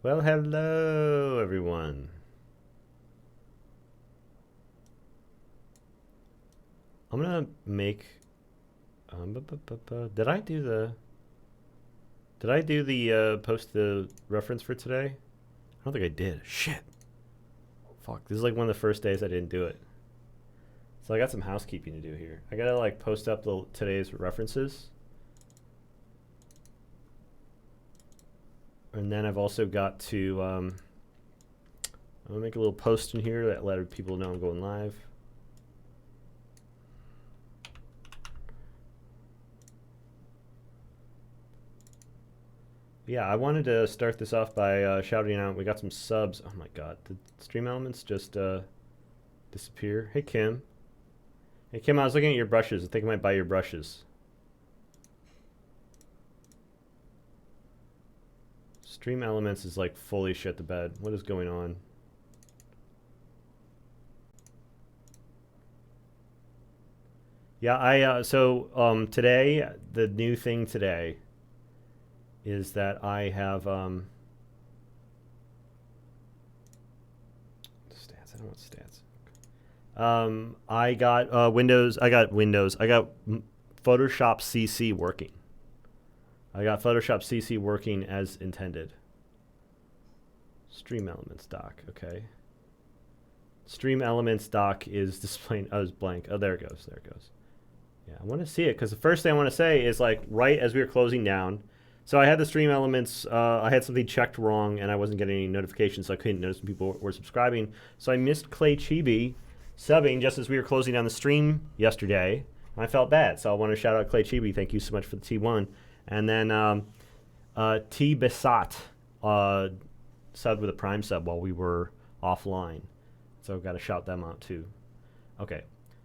Well, hello, everyone. I'm gonna make. Did I do the? Did I do the post the reference for today? I don't think I did. Shit. Fuck. This is like one of the first days I didn't do it. So I got some housekeeping to do here. I gotta like post up today's references. And then I've also got to. I'm gonna make a little post in here that let people know I'm going live. Yeah, I wanted to start this off by shouting out. We got some subs. Oh my god, did Stream Elements just disappear? Hey Kim. Hey Kim, I was looking at your brushes. I think I might buy your brushes. Stream Elements is like fully shit the bed. What is going on? Yeah, so today, the new thing today is that I have stats. I don't want stats. I got Windows. I got Photoshop CC working. I got Photoshop CC working as intended. Stream Elements doc. Okay. Stream Elements doc is displaying. Oh, it's blank. Oh, there it goes. There it goes. Yeah, I want to see it because the first thing I want to say is like right as we were closing down. So I had the Stream Elements, I had something checked wrong and I wasn't getting any notifications, so I couldn't notice when people were subscribing. So I missed Clay Chibi subbing just as we were closing down the stream yesterday. And I felt bad, so I want to shout out Clay Chibi. Thank you so much for the T1. And then T Besat subbed with a Prime sub while we were offline. So I've got to shout them out too. Okay,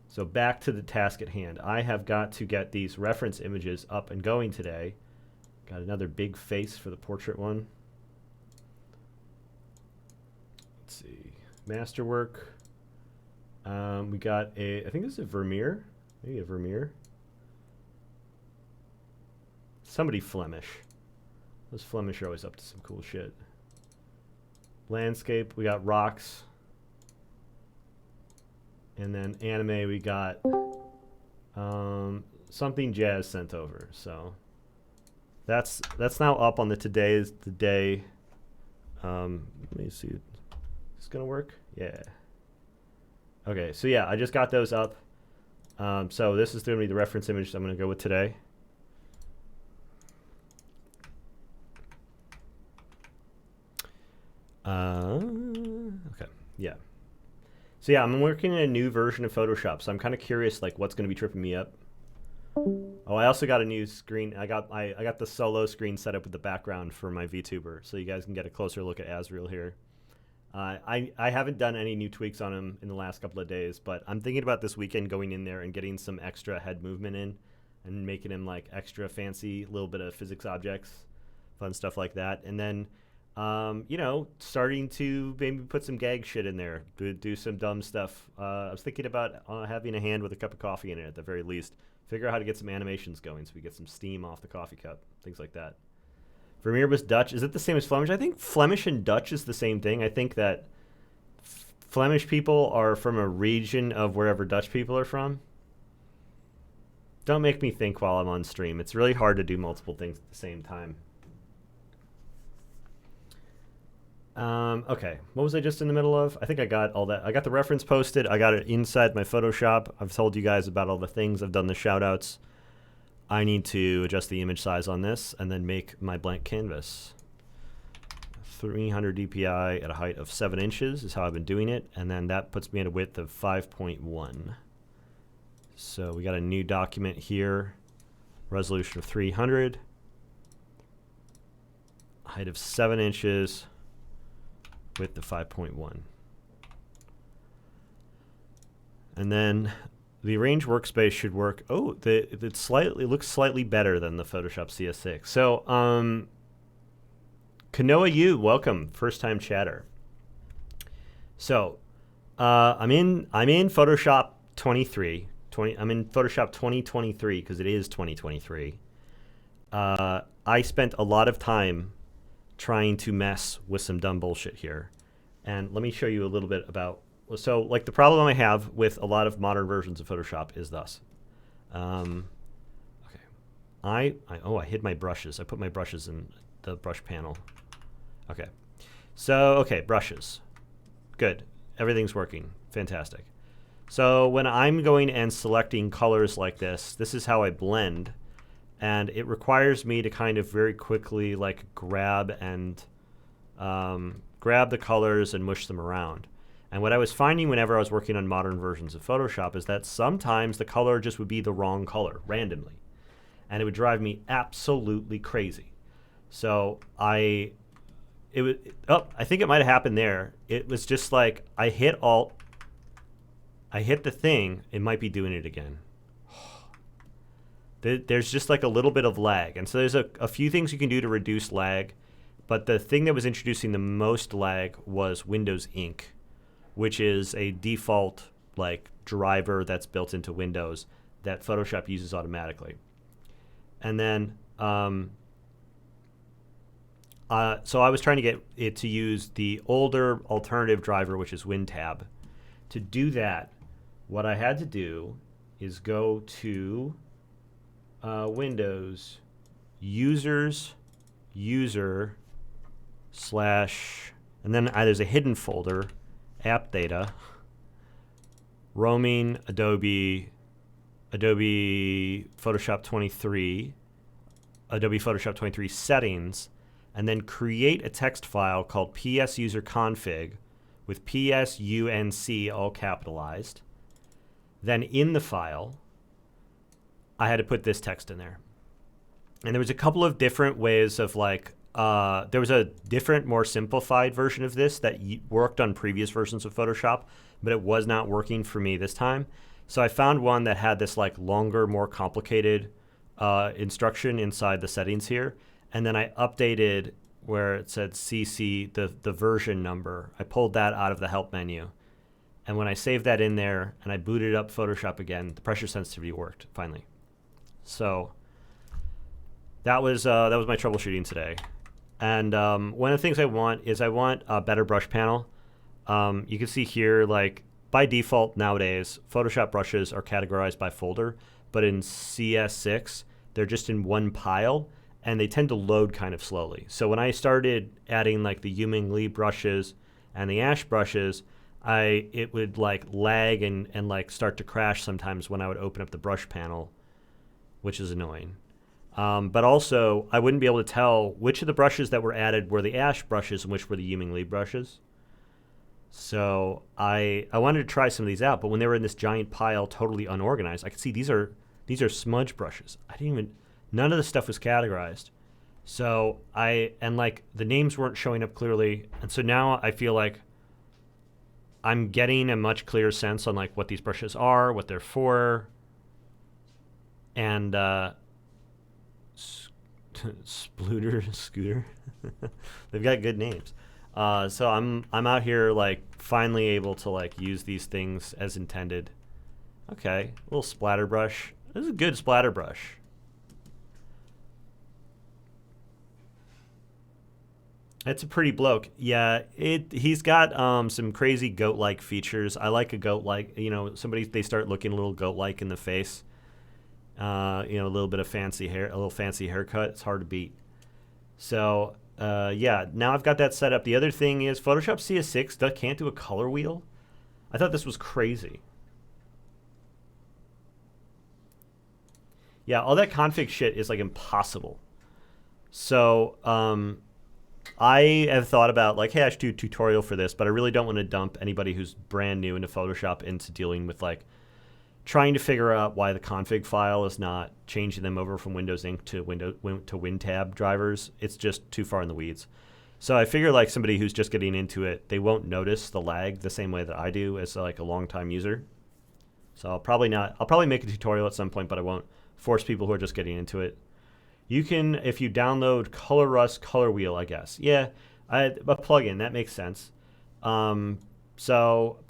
so back to the task at hand. I have got to get these reference images up and going today. Got another big face for the portrait one. Let's see. Masterwork. We got a, I think this is a Vermeer. Maybe a Vermeer. Somebody Flemish. Those Flemish are always up to some cool shit. Landscape. We got rocks. And then anime, we got something Jazz sent over. So that's now up on the today's the day. Let me see. Is this gonna work? Yeah. Okay, so yeah, I just got those up. So this is gonna be the reference image I'm gonna go with today. Okay, yeah. So yeah, I'm working in a new version of Photoshop, so I'm kind of curious like what's gonna be tripping me up. Oh, I also got a new screen. I got the solo screen set up with the background for my VTuber, so you guys can get a closer look at Azriel here. I haven't done any new tweaks on him in the last couple of days, but I'm thinking about this weekend going in there and getting some extra head movement in and making him like extra fancy, a little bit of physics objects, fun stuff like that. And then, you know, starting to maybe put some gag shit in there, do some dumb stuff. I was thinking about having a hand with a cup of coffee in it at the very least. Figure out how to get some animations going so we get some steam off the coffee cup, things like that. Vermeer was Dutch. Is it the same as Flemish? I think Flemish and Dutch is the same thing. I think that Flemish people are from a region of wherever Dutch people are from. Don't make me think while I'm on stream. It's really hard to do multiple things at the same time. Okay, what was I just in the middle of? I think I got all that. I got the reference posted. I got it inside my Photoshop. I've told you guys about all the things. I've done the shout outs. I need to adjust the image size on this and then make my blank canvas. 300 dpi at a height of 7 inches is how I've been doing it. And then that puts me at a width of 5.1. So we got a new document here. Resolution of 300. Height of 7 inches. Width of 5.1. And then the arrange workspace should work. Oh, it looks slightly better than the Photoshop CS6. So, Kanoa Yu, welcome, first time chatter. So, I'm in Photoshop 23. I'm in Photoshop 2023 because it is 2023. I spent a lot of time trying to mess with some dumb bullshit here. And let me show you a little bit about, so like the problem I have with a lot of modern versions of Photoshop is thus. Okay, I hid my brushes. I put my brushes in the brush panel. Okay, so okay, brushes, good, everything's working, fantastic. So when I'm going and selecting colors like this is how I blend, and it requires me to kind of very quickly like grab the colors and mush them around. And what I was finding whenever I was working on modern versions of Photoshop is that sometimes the color just would be the wrong color randomly, and it would drive me absolutely crazy. So I think it might have happened there. It was just like I hit Alt, I hit the thing, it might be doing it again. There's just like a little bit of lag. And so there's a few things you can do to reduce lag, but the thing that was introducing the most lag was Windows Ink, which is a default like driver that's built into Windows that Photoshop uses automatically. And then, so I was trying to get it to use the older alternative driver, which is WinTab. To do that, what I had to do is go to Windows, users, user, slash, and then there's a hidden folder, app data, roaming, Adobe Photoshop 23, Adobe Photoshop 23 settings, and then create a text file called psuserconfig with psunc all capitalized. Then in the file, I had to put this text in there. And there was a couple of different ways of like, there was a different, more simplified version of this that worked on previous versions of Photoshop, but it was not working for me this time. So I found one that had this like longer, more complicated instruction inside the settings here. And then I updated where it said CC, the version number. I pulled that out of the help menu. And when I saved that in there and I booted up Photoshop again, the pressure sensitivity worked finally. So that was my troubleshooting today. And one of the things I want is I want a better brush panel. You can see here, like by default nowadays, Photoshop brushes are categorized by folder, but in CS6, they're just in one pile and they tend to load kind of slowly. So when I started adding like the Yuming Lee brushes and the Ash brushes, it would like lag and like start to crash sometimes when I would open up the brush panel, which is annoying. But also, I wouldn't be able to tell which of the brushes that were added were the Ash brushes and which were the Yuming Lee brushes. So I wanted to try some of these out, but when they were in this giant pile, totally unorganized, I could see these are smudge brushes. None of the stuff was categorized. So like the names weren't showing up clearly, and so now I feel like I'm getting a much clearer sense on like what these brushes are, what they're for, and Scooter. They've got good names. So I'm out here like finally able to like use these things as intended. Okay, a little splatter brush. This is a good splatter brush. It's a pretty bloke. Yeah, he's got some crazy goat-like features. I like a goat-like, they start looking a little goat-like in the face. A little bit of fancy hair, a little fancy haircut. It's hard to beat. So, yeah, now I've got that set up. The other thing is Photoshop CS6 can't do a color wheel. I thought this was crazy. Yeah, all that config shit is like impossible. So, I have thought about like, hey, I should do a tutorial for this, but I really don't want to dump anybody who's brand new into Photoshop into dealing with like trying to figure out why the config file is not changing them over from Windows Ink to WinTab drivers. It's just too far in the weeds. So I figure like somebody who's just getting into it, they won't notice the lag the same way that I do as like a long-time user. So I'll probably make a tutorial at some point, but I won't force people who are just getting into it. You can, if you download Color Rust Color Wheel, I guess. Yeah, a plugin, that makes sense. But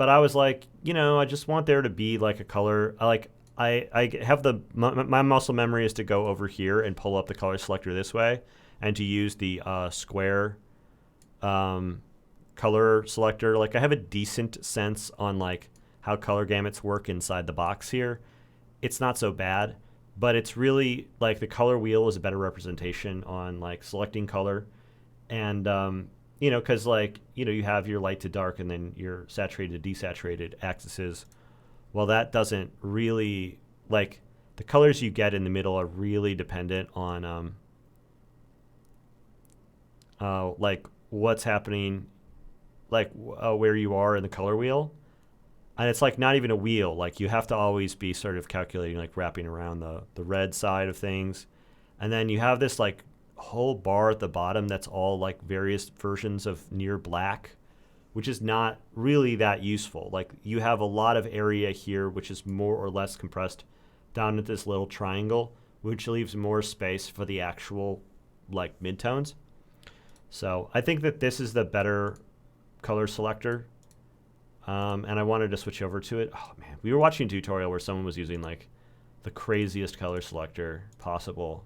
I was like, I just want there to be like a color. I have my muscle memory is to go over here and pull up the color selector this way. and to use the square color selector. Like I have a decent sense on like how color gamuts work inside the box here. It's not so bad, but it's really like the color wheel is a better representation on like selecting color. And, you know, because like, you know, you have your light to dark and then your saturated to desaturated axes. Well, that doesn't really, like, the colors you get in the middle are really dependent on, like, what's happening, like, where you are in the color wheel. And it's, like, not even a wheel. Like, you have to always be sort of calculating, like, wrapping around the red side of things. And then you have this, like, whole bar at the bottom that's all, like, various versions of near black, which is not really that useful. Like, you have a lot of area here, which is more or less compressed down at this little triangle, which leaves more space for the actual, like, midtones. So I think that this is the better color selector. And I wanted to switch over to it. Oh, man. We were watching a tutorial where someone was using, like, the craziest color selector possible.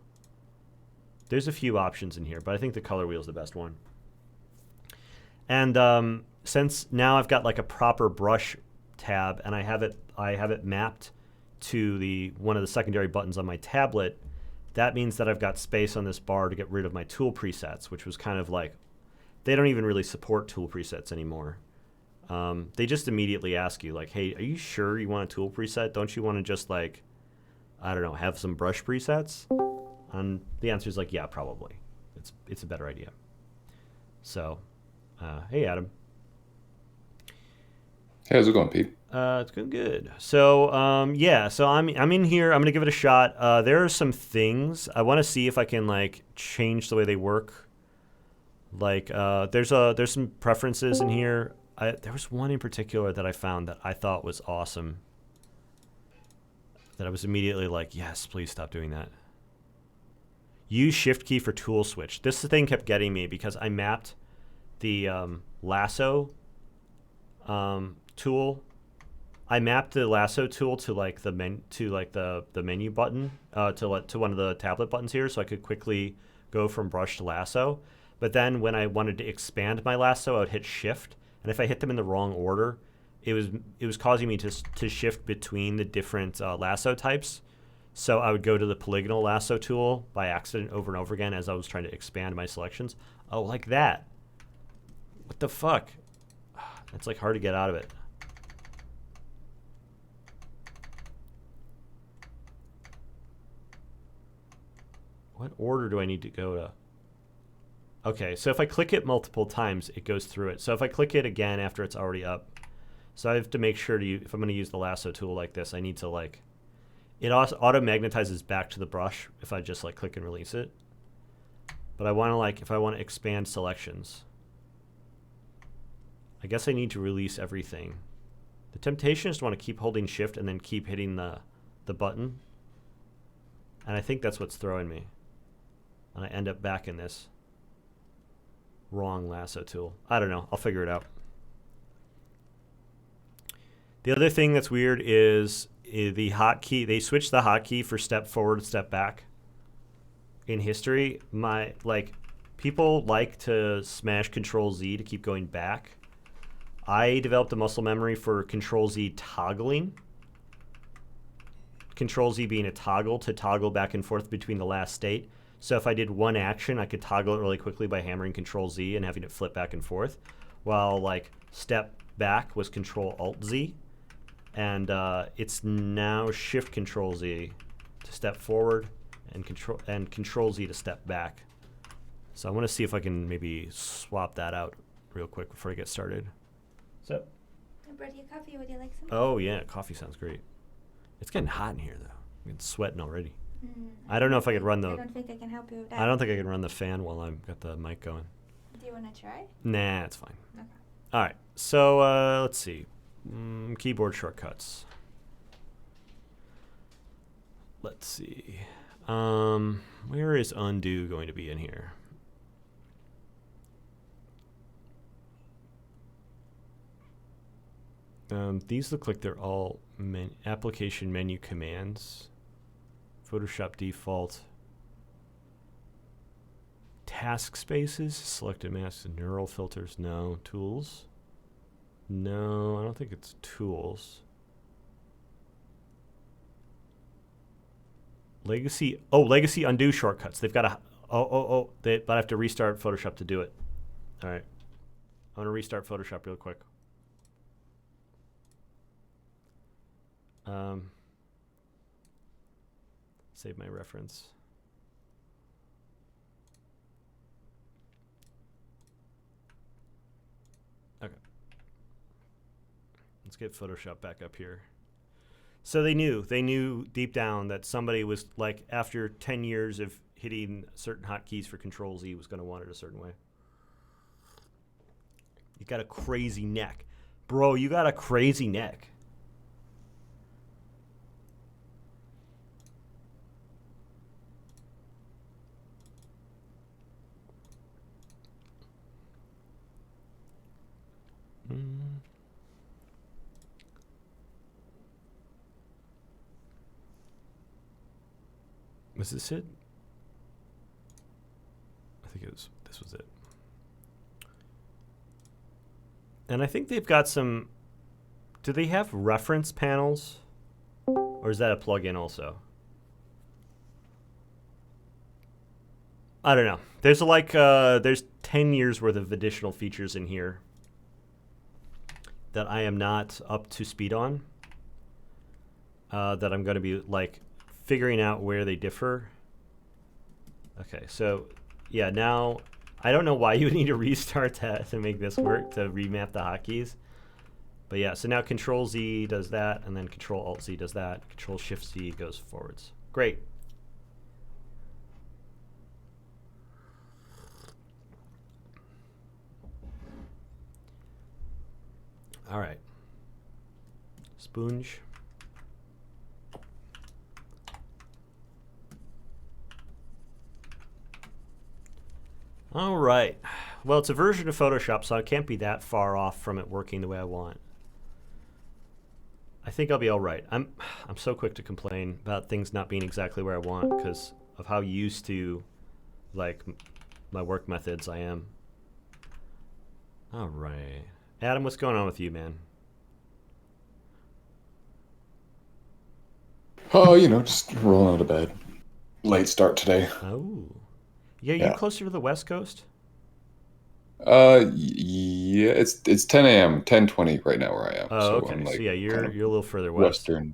There's a few options in here, but I think the color wheel is the best one. And since now I've got, like, a proper brush tab, and I have it mapped to one of the secondary buttons on my tablet, that means that I've got space on this bar to get rid of my tool presets, which was kind of like, they don't even really support tool presets anymore. They just immediately ask you, like, hey, are you sure you want a tool preset? Don't you want to just, like, I don't know, have some brush presets? And the answer is, like, yeah, probably. It's a better idea. So, hey, Adam. Hey, how's it going, Pete? It's going good. So, yeah, so I'm in here. I'm gonna give it a shot. There are some things I want to see if I can like change the way they work. Like, there's some preferences in here. There was one in particular that I found that I thought was awesome. That I was immediately like, yes, please stop doing that. Use shift key for tool switch. This thing kept getting me because I mapped the lasso tool. I mapped the lasso tool to like the menu button to one of the tablet buttons here, so I could quickly go from brush to lasso. But then when I wanted to expand my lasso, I would hit shift, and if I hit them in the wrong order, it was causing me to shift between the different lasso types. So I would go to the polygonal lasso tool by accident over and over again as I was trying to expand my selections. Oh, like that. What the fuck? It's like hard to get out of it. What order do I need to go to? Okay, so if I click it multiple times, it goes through it. So if I click it again after it's already up, so I have to make sure if I'm going to use the lasso tool like this, I need to like, it also auto-magnetizes back to the brush if I just like click and release it. But I want to like, if I want to expand selections, I guess I need to release everything. The temptation is to want to keep holding shift and then keep hitting the button. And I think that's what's throwing me. And I end up back in this wrong lasso tool. I don't know. I'll figure it out. The other thing that's weird is the hotkey. They switched the hotkey for step forward, step back. In history, people like to smash Control Z to keep going back. I developed a muscle memory for Control Z toggling. Control Z being a toggle to toggle back and forth between the last state. So if I did one action, I could toggle it really quickly by hammering Control Z and having it flip back and forth. While like step back was Control Alt Z. And it's now Shift Control Z to step forward and Control Z to step back. So I want to see if I can maybe swap that out real quick before I get started. So I brought you coffee. Would you like some? Oh yeah, coffee sounds great. It's getting hot in here though. I'm sweating already. I don't know if I could run the. I don't think I can help you with that. I don't think I can run the fan while I've got the mic going. Do you want to try? Nah, it's fine. Okay. All right. So let's see. Keyboard shortcuts. Let's see. Where is undo going to be in here? These look like they're all application menu commands. Photoshop default. task spaces, selected masks and neural filters. No. Tools. No, I don't think it's tools. Legacy. Oh, legacy undo shortcuts. They've got a. But I have to restart Photoshop to do it. All right. I'm going to restart Photoshop real quick. Save my reference. Okay. Let's get Photoshop back up here. So they knew deep down that somebody was like, after 10 years of hitting certain hotkeys for Control-Z, was going to want it a certain way. You got a crazy neck. Bro, you got a crazy neck. Was this it? I think this was it. And I think they've got some, do they have reference panels? Or is that a plugin also? I don't know. There's like, there's 10 years worth of additional features in here that I am not up to speed on. That I'm going to be like figuring out where they differ. Okay, so yeah, now I don't know why you would need to restart that to make this work, to remap the hotkeys. But yeah, so now Control-Z does that, and then Control-Alt-Z does that. Control-Shift-Z goes forwards. Great. All right. Sponge. All right. Well, it's a version of Photoshop, so I can't be that far off from it working the way I want. I think I'll be all right. I'm so quick to complain about things not being exactly where I want because of how used to, like, my work methods I am. All right. Adam, what's going on with you, man? Oh, just rolling out of bed. Late start today. Oh. Yeah, you closer to the West Coast? Yeah, it's 10 a.m., 10:20 right now where I am. Oh, so okay. I'm like so yeah, you're kind a of little further west. Western.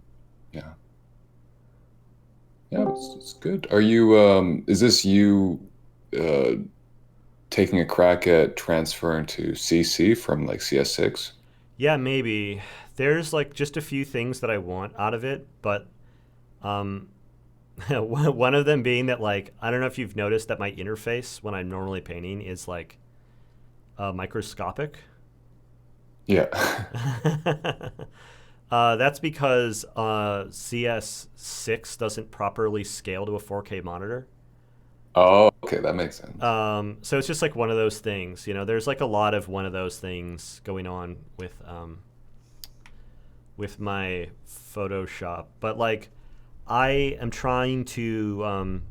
Yeah. Yeah, it's good. Are you is this you taking a crack at transferring to CC from like CS6? Yeah, maybe. There's like just a few things that I want out of it, but one of them being that, like, I don't know if you've noticed that my interface when I'm normally painting is like microscopic. Yeah. That's because CS6 doesn't properly scale to a 4K monitor. Oh, okay, that makes sense. So it's just like one of those things, there's like a lot of one of those things going on with my Photoshop, but like I am trying to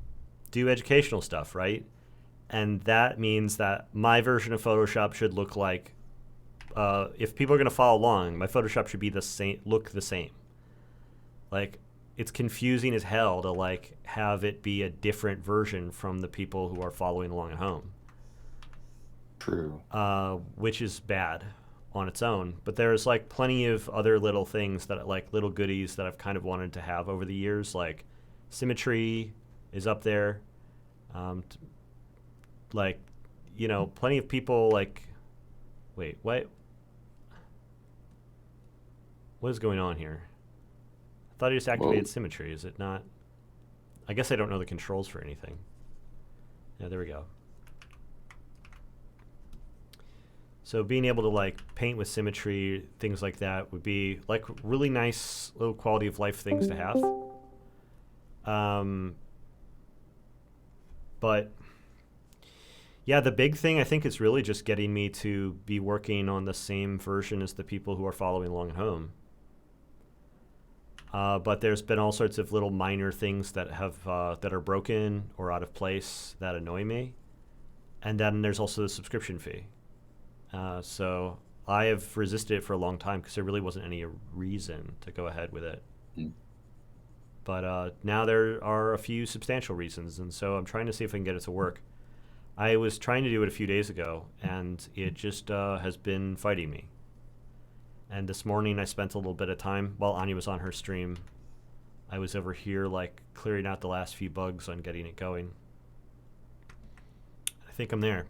do educational stuff, right? And that means that my version of Photoshop should look like, if people are going to follow along, my Photoshop should be look the same. Like, it's confusing as hell to like have it be a different version from the people who are following along at home. True. Which is bad on its own. But there's like plenty of other little things that, like, little goodies that I've kind of wanted to have over the years. Like symmetry is up there. Plenty of people like, wait, what is going on here? I thought I just activated symmetry. Is it not? I guess I don't know the controls for anything. Yeah, there we go. So being able to like paint with symmetry, things like that, would be like really nice little quality of life things to have. But yeah, the big thing I think is really just getting me to be working on the same version as the people who are following along at home. But there's been all sorts of little minor things that have that are broken or out of place that annoy me. and then there's also the subscription fee. So I have resisted it for a long time because there really wasn't any reason to go ahead with it. Mm. But now there are a few substantial reasons, and so I'm trying to see if I can get it to work. I was trying to do it a few days ago, and it just has been fighting me. And this morning I spent a little bit of time while Anya was on her stream. I was over here like clearing out the last few bugs on getting it going. I think I'm there.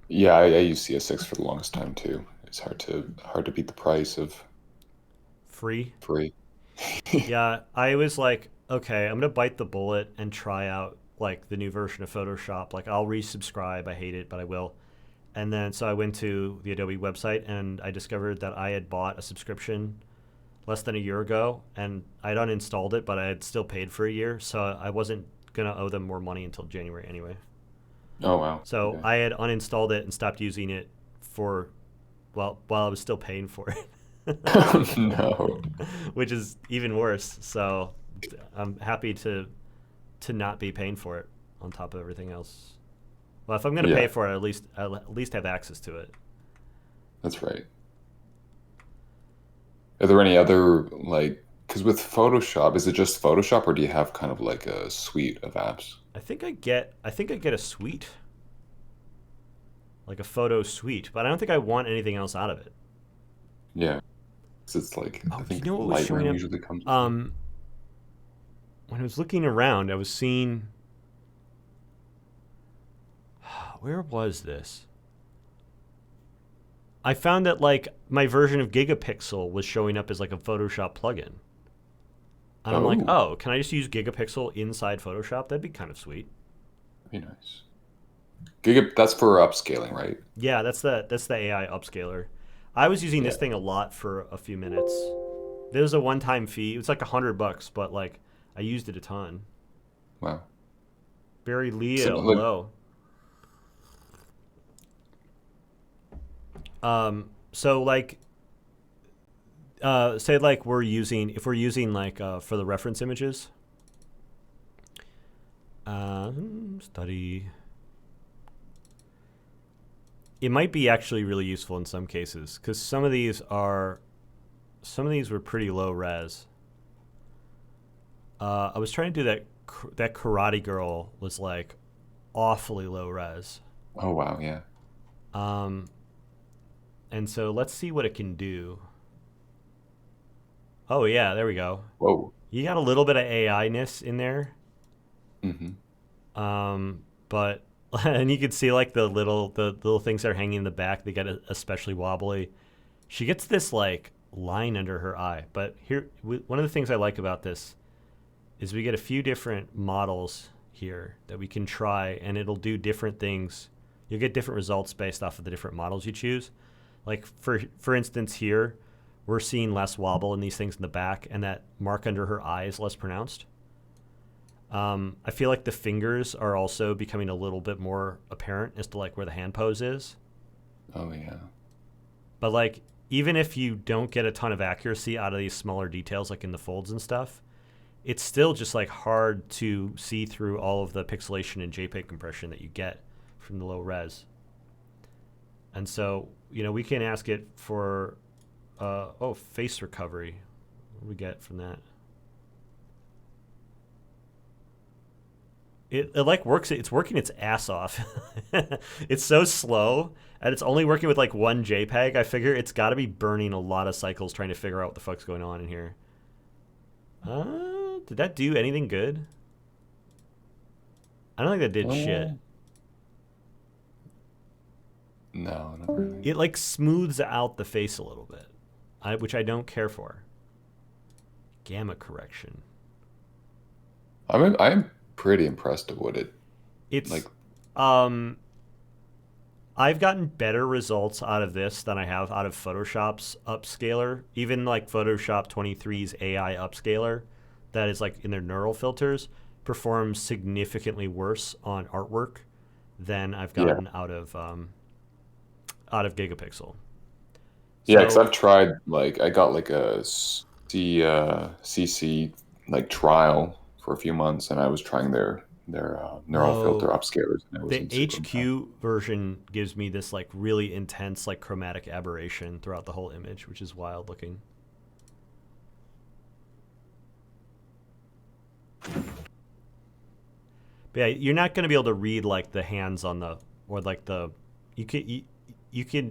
Yeah, I used CS6 for the longest time too. It's hard to beat the price of Free? free. Yeah, I was like, okay, I'm gonna bite the bullet and try out like the new version of Photoshop. Like I'll resubscribe. I hate it, but I will. And then so I went to the Adobe website and I discovered that I had bought a subscription less than a year ago, and I'd uninstalled it, but I had still paid for a year, so I wasn't gonna owe them more money until January anyway. Oh wow. So Okay. I had uninstalled it and stopped using it for, well, while I was still paying for it. Oh no. Which is even worse. So I'm happy to not be paying for it on top of everything else. Well, if I'm going to pay Yeah, for it, I'll at least have access to it. that's right. Are there any other like, because with Photoshop, is it just Photoshop or do you have kind of like a suite of apps? I think I get a suite, like a photo suite, but I don't think I want anything else out of it. Yeah. 'Cause it's like I Oh, you think know what was showing Lightroom up? usually comes with it. Um, when I was looking around, I was seeing, where was this? I found that like my version of Gigapixel was showing up as like a Photoshop plugin. And I'm like, Oh, oh, can I just use Gigapixel inside Photoshop? That'd be kind of sweet. that'd be nice. That's for upscaling, right? Yeah, that's the AI upscaler. I was using this Yeah. thing a lot for a few minutes. There's a one-time fee. It's like $100, but like I used it a ton. Wow. Barry So Leo, like, hello. So like, say like if we're using like for the reference images, study. It might be actually really useful in some cases because some of these were pretty low res. I was trying to do that Karate Girl was like awfully low res. oh wow, yeah. Um, and so let's see what it can do. Oh yeah, there we go. Whoa. You got a little bit of AI-ness in there, Mm-hmm. but and you can see like the little things that are hanging in the back. They get especially wobbly. She gets this like line under her eye. But here, one of the things I like about this is we get a few different models here that we can try, and it'll do different things. You'll get different results based off of the different models you choose. Like for instance, here we're seeing less wobble in these things in the back, and that mark under her eye is less pronounced. I feel like the fingers are also becoming a little bit more apparent as to like where the hand pose is. Oh yeah. But like even if you don't get a ton of accuracy out of these smaller details like in the folds and stuff, it's still just like hard to see through all of the pixelation and JPEG compression that you get from the low res. And so, we can ask it for face recovery. What do we get from that? It like works. It's working its ass off. It's so slow, and it's only working with like one JPEG. I figure it's got to be burning a lot of cycles trying to figure out what the fuck's going on in here. Did that do anything good? I don't think that did shit. No, not really. It like smooths out the face a little bit, which I don't care for. Gamma correction. I'm pretty impressed with what it It's like. I've gotten better results out of this than I have out of Photoshop's upscaler. Even like Photoshop 23's AI upscaler, that is like in their neural filters, performs significantly worse on artwork than I've Yeah. gotten out of Gigapixel. Yeah, because So I've tried like I got like a CC like trial for a few months, and I was trying their neural filter Oh, upscalers, and I the wasn't super impressed. HQ version gives me this like really intense like chromatic aberration throughout the whole image, which is wild looking. But yeah, you're not going to be able to read like the hands on the or like the you can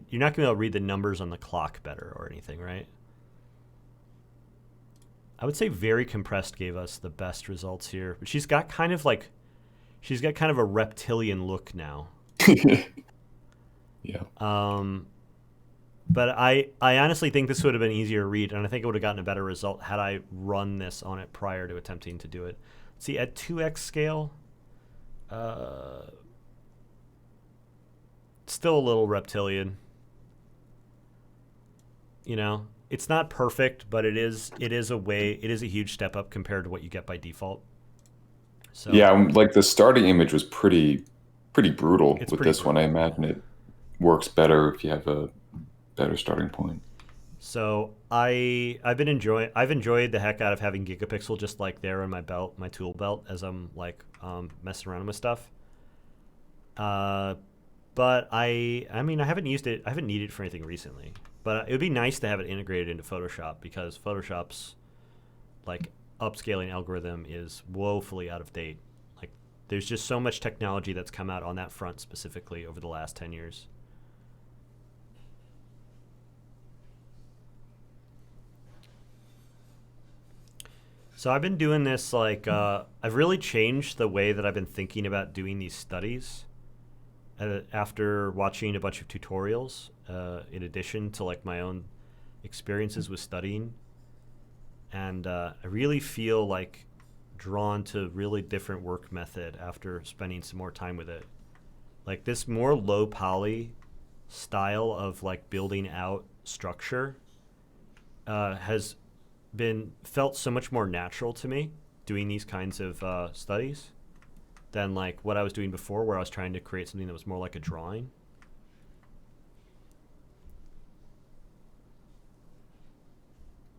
you're not going to be able to read the numbers on the clock better or anything, right? I would say very compressed gave us the best results here, but she's got kind of a reptilian look now. Yeah. But I honestly think this would have been easier to read, and I think it would have gotten a better result had I run this on it prior to attempting to do it. See, at 2x scale, still a little reptilian. You know, it's not perfect, but it is a huge step up compared to what you get by default. So Yeah, like the starting image was pretty brutal it's with pretty this one. I brutal. imagine it works better if you have a better starting point. So I've enjoyed the heck out of having gigapixel just like there in my belt, my tool belt, as I'm like messing around with stuff. But I mean I haven't used it. I haven't needed it for anything recently. But it would be nice to have it integrated into Photoshop because Photoshop's like upscaling algorithm is woefully out of date. Like there's just so much technology that's come out on that front specifically over the last 10 years. So I've been doing this like I've really changed the way that I've been thinking about doing these studies after watching a bunch of tutorials in addition to like my own experiences with studying. And I really feel like drawn to really different work method after spending some more time with it. Like this more low poly style of like building out structure has been felt so much more natural to me doing these kinds of studies than like what I was doing before where I was trying to create something that was more like a drawing.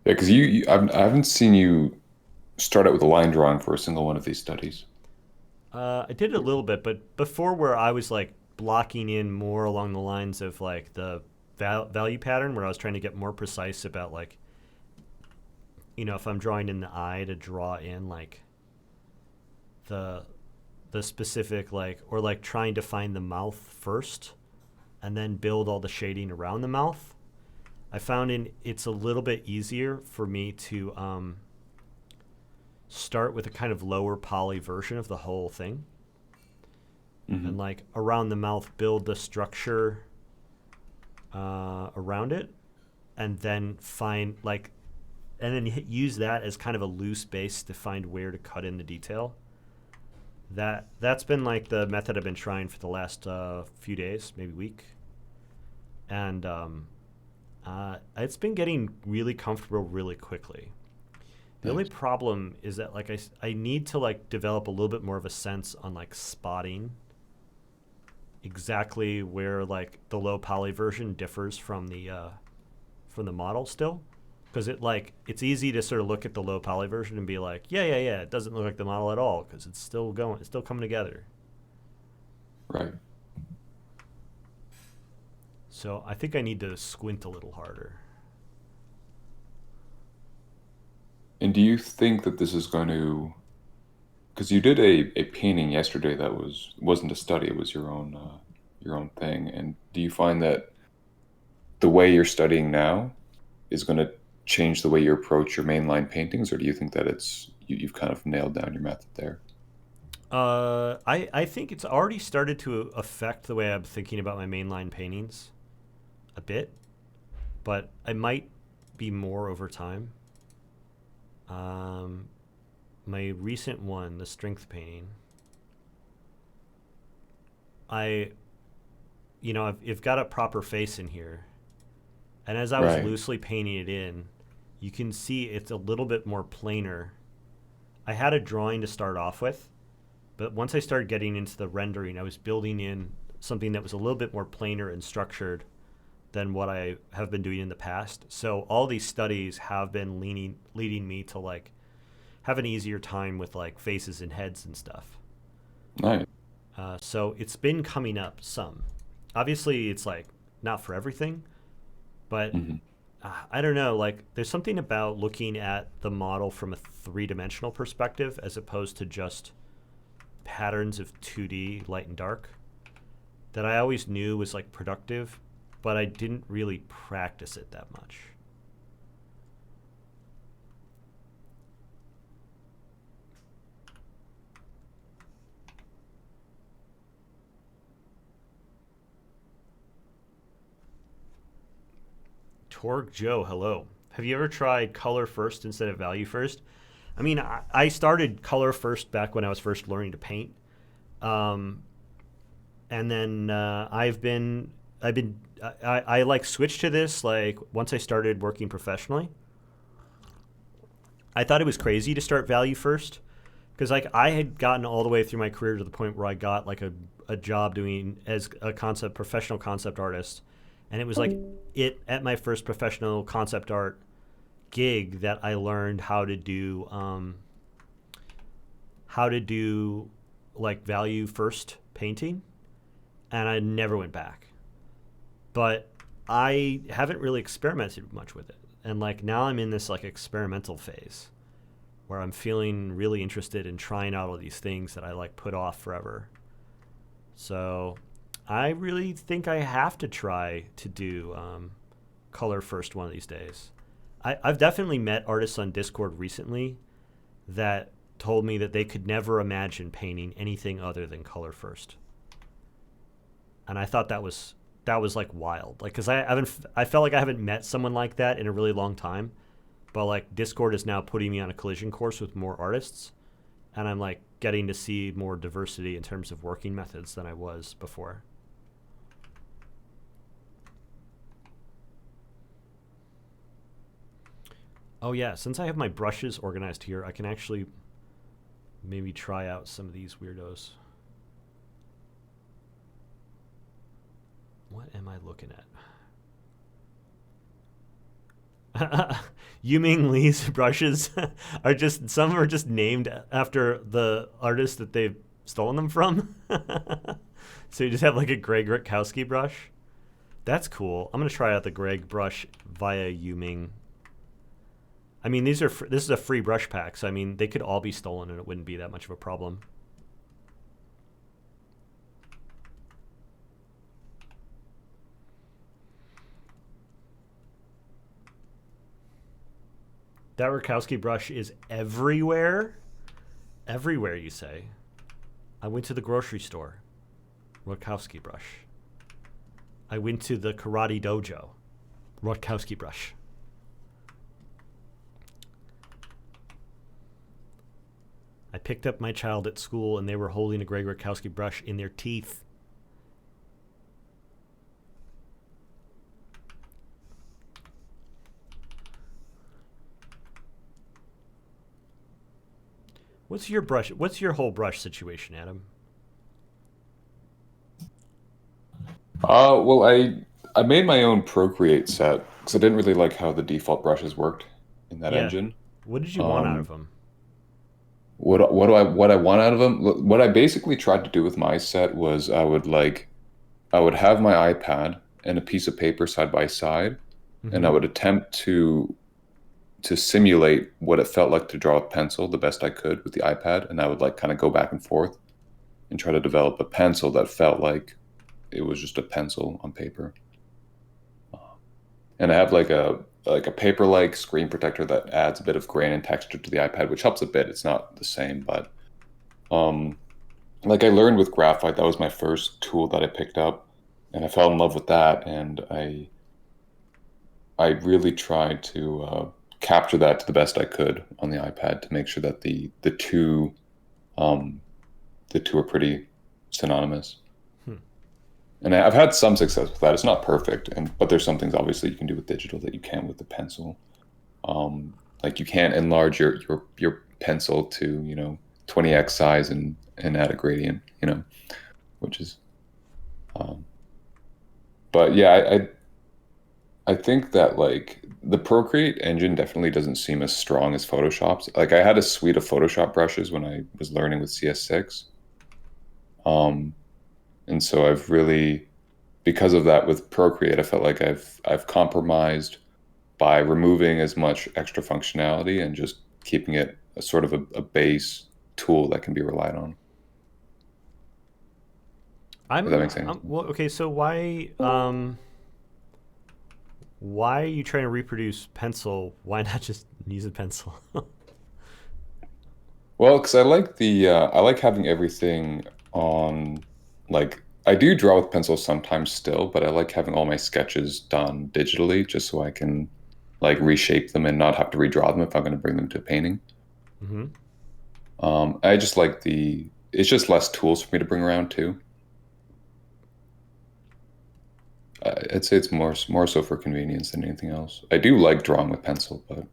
Yeah, because I haven't seen you start out with a line drawing for a single one of these studies. I did it a little bit, but before where I was like blocking in more along the lines of like the value pattern where I was trying to get more precise about like, you know, if I'm drawing in the eye to draw in like the specific like or like trying to find the mouth first and then build all the shading around the mouth. I found it's a little bit easier for me to start with a kind of lower poly version of the whole thing. And like around the mouth build the structure around it and then find like and then use that as kind of a loose base to find where to cut in the detail. That's been like the method I've been trying for the last few days, maybe week. And it's been getting really comfortable really quickly. The only problem is that like I need to like develop a little bit more of a sense on like spotting exactly where like the low poly version differs from the model still, because it's easy to sort of look at the low poly version and be like yeah it doesn't look like the model at all because it's still coming together. Right. So I think I need to squint a little harder. And do you think that this is going to, because you did a painting yesterday that wasn't a study, it was your own thing. And do you find that the way you're studying now is going to change the way you approach your mainline paintings, or do you think that you've kind of nailed down your method there? I think it's already started to affect the way I'm thinking about my mainline paintings a bit, but I might be more over time. My recent one, the strength painting, I've got a proper face in here. And as I was Right. loosely painting it in, you can see it's a little bit more planar. I had a drawing to start off with, but once I started getting into the rendering, I was building in something that was a little bit more planar and structured than what I have been doing in the past. So all these studies have been leading me to like have an easier time with like faces and heads and stuff. Nice. So it's been coming up some. Obviously, it's like not for everything, but Hmm. I don't know. Like, there's something about looking at the model from a three-dimensional perspective as opposed to just patterns of 2D light and dark that I always knew was like productive, but I didn't really practice it that much. Torg Joe, hello. Have you ever tried color first instead of value first? I mean, I started color first back when I was first learning to paint, um, and then I like switched to this like once I started working professionally. I thought it was crazy to start value first because like I had gotten all the way through my career to the point where I got like a job doing as a professional concept artist, and it was like it at my first professional concept art gig that I learned how to do like value first painting, and I never went back. But I haven't really experimented much with it, and like now I'm in this like experimental phase where I'm feeling really interested in trying out all these things that I like put off forever. So I really think I have to try to do color first one of these days. I've definitely met artists on Discord recently that told me that they could never imagine painting anything other than color first, and I thought that was like wild. Like, cause I felt like I haven't met someone like that in a really long time, but like Discord is now putting me on a collision course with more artists, and I'm like getting to see more diversity in terms of working methods than I was before. Oh yeah, since I have my brushes organized here, I can actually maybe try out some of these weirdos. What am I looking at? Yuming Lee's brushes are just some are just named after the artist that they've stolen them from. So you just have like a Greg Rutkowski brush. That's cool. I'm gonna try out the Greg brush via Yuming. I mean, this is a free brush pack, so I mean they could all be stolen and it wouldn't be that much of a problem. That Rutkowski brush is everywhere. Everywhere, you say? I went to the grocery store. Rutkowski brush. I went to the karate dojo. Rutkowski brush. I picked up my child at school and they were holding a Greg Rutkowski brush in their teeth. What's your whole brush situation, Adam? Well, I made my own Procreate set because I didn't really like how the default brushes worked in that Yeah. engine. What did you want out of Um, them? what I want out of them? What I basically tried to do with my set was I would have my iPad and a piece of paper side by side, and I Mm-hmm. would attempt to simulate what it felt like to draw with pencil the best I could with the iPad, and I would like kind of go back and forth and try to develop a pencil that felt like it was just a pencil on paper. And I have like a paper-like screen protector that adds a bit of grain and texture to the iPad, which helps a bit. It's not the same, but um, like I learned with graphite, that was my first tool that I picked up, and I fell in love with that, and I really tried to capture that to the best I could on the iPad to make sure that um, the two are pretty synonymous. Hmm. And I've had some success with that. It's not perfect, but there's some things obviously you can do with digital that you can with the pencil. Like you can't enlarge your pencil to 20x size and add a gradient, which is. Um, but yeah, I think that like the Procreate engine definitely doesn't seem as strong as Photoshop's. Like I had a suite of Photoshop brushes when I was learning with CS6. Um, and so I've really, because of that with Procreate, I felt like I've compromised by removing as much extra functionality and just keeping it a sort of a base tool that can be relied on. If that makes sense. Well, okay, so why are you trying to reproduce pencil? Why not just use a pencil? Well, because I like having everything on, like I do draw with pencil sometimes still, but I like having all my sketches done digitally just so I can like reshape them and not have to redraw them if I'm going to bring them to painting. Mm-hmm. I just like it's just less tools for me to bring around too. I'd say it's more so for convenience than anything else. I do like drawing with pencil, but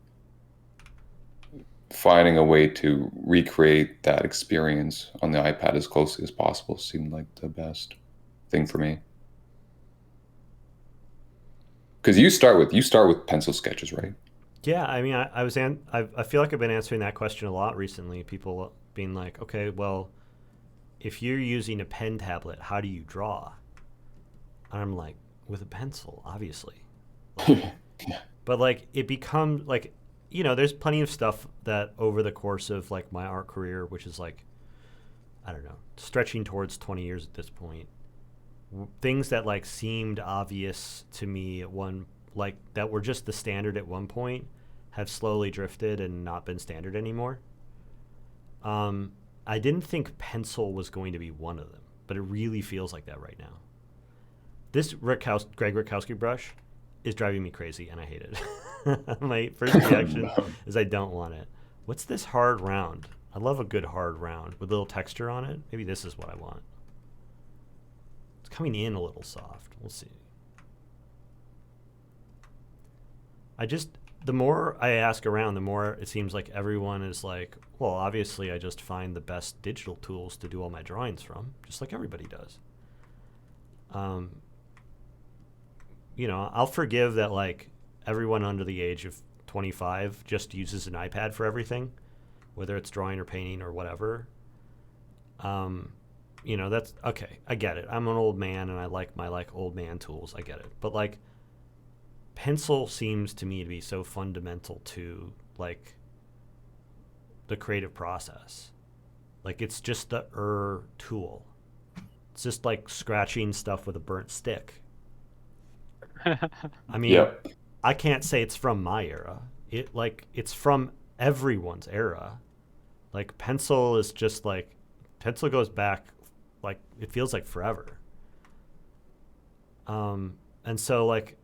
finding a way to recreate that experience on the iPad as closely as possible seemed like the best thing for me. Because you start with pencil sketches, right? Yeah, I mean, I feel like I've been answering that question a lot recently. People being like, okay, well, if you're using a pen tablet, how do you draw? And I'm like, with a pencil, obviously. Like, Yeah. but like, it becomes like, there's plenty of stuff that over the course of like my art career, which is like, I don't know, stretching towards 20 years at this point, things that like seemed obvious to me at one, like that were just the standard at one point, have slowly drifted and not been standard anymore. I didn't think pencil was going to be one of them, but it really feels like that right now. This Greg Rutkowski brush is driving me crazy, and I hate it. My first reaction is I don't want it. What's this hard round? I love a good hard round with a little texture on it. Maybe this is what I want. It's coming in a little soft. We'll see. The more I ask around, the more it seems like everyone is like, well, obviously I just find the best digital tools to do all my drawings from, just like everybody does. I'll forgive that like everyone under the age of 25 just uses an iPad for everything, whether it's drawing or painting or whatever. That's okay. I get it. I'm an old man and I like my like old man tools. I get it. But like pencil seems to me to be so fundamental to like the creative process. Like it's just the tool. It's just like scratching stuff with a burnt stick. I mean, Yep. I can't say it's from my era. It's from everyone's era. Like pencil is just like pencil goes back like it feels like forever. And so like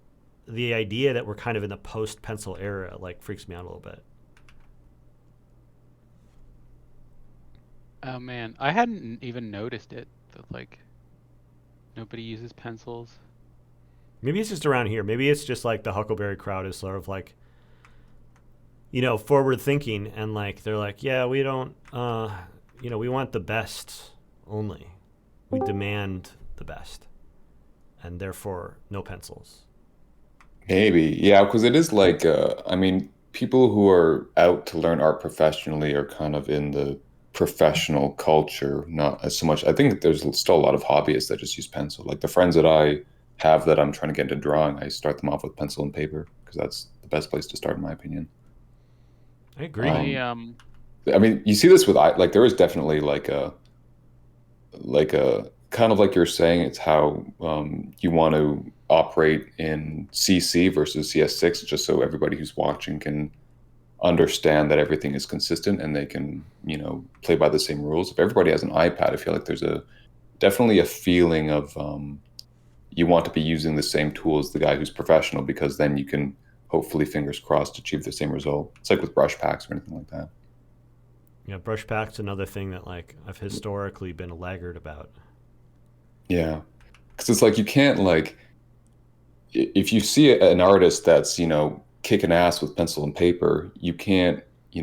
the idea that we're kind of in the post pencil era like freaks me out a little bit. Oh man, I hadn't even noticed it. That like nobody uses pencils. Maybe it's just around here. Maybe it's just like the Huckleberry crowd is sort of like, forward thinking and like they're like, yeah, we don't, we want the best only. We demand the best, and therefore no pencils. Maybe. Yeah, because it is like I mean, people who are out to learn art professionally are kind of in the professional culture, not as so much. I think there's still a lot of hobbyists that just use pencil. Like the friends that I have that I'm trying to get into drawing, I start them off with pencil and paper because that's the best place to start, in my opinion. I agree. I mean, you see this with like there is definitely like a kind of like you're saying, it's how you want to operate in CC versus CS6, just so everybody who's watching can understand that everything is consistent and they can, play by the same rules. If everybody has an iPad, I feel like there's definitely a feeling of you want to be using the same tool as the guy who's professional, because then you can hopefully, fingers crossed, achieve the same result. It's like with brush packs or anything like that. Yeah, brush pack's another thing that like I've historically been a laggard about. Yeah, because it's like you can't like if you see an artist that's kicking ass with pencil and paper, you can't you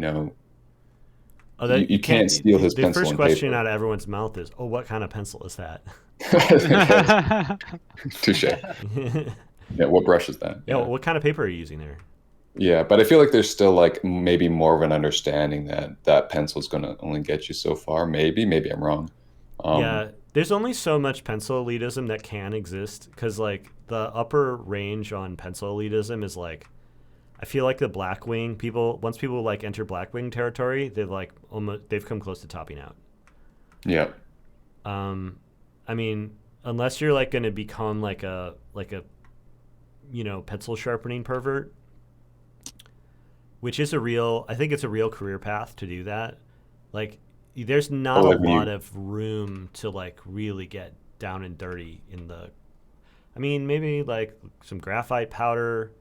can't steal his the pencil first and question paper. out of everyone's mouth is, "Oh, what kind of pencil is that?" Touche. Yeah, what brush is that? Yeah, what kind of paper are you using there? Yeah, but I feel like there's still like maybe more of an understanding that that pencil is going to only get you so far. Maybe I'm wrong. Um, Yeah, there's only so much pencil elitism that can exist because like the upper range on pencil elitism is like I feel like the Blackwing people once people like enter Blackwing territory, they're like almost they've come close to topping out. yeah. Um, I mean, unless you're like going to become like a pencil sharpening pervert, which is a real I think it's a real career path to do that. Like there's Oh, not a like when lot you, of room to like really get down and dirty in the I mean, maybe like some graphite powder.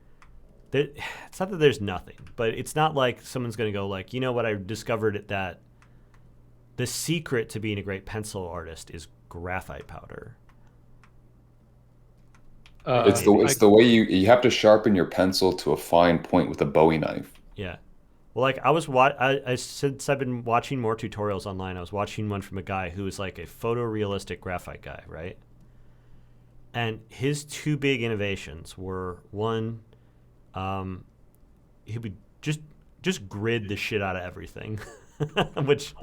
It's not that there's nothing, but it's not like someone's going to go like, you know what, I discovered that the secret to being a great pencil artist is graphite powder. Like it's the maybe. I it's the way you have to sharpen your pencil to a fine point with a Bowie knife. Yeah. Well, like I since I've been watching more tutorials online, I was watching one from a guy who was like a photorealistic graphite guy, right? And his two big innovations were one, um, he would just grid the shit out of everything, which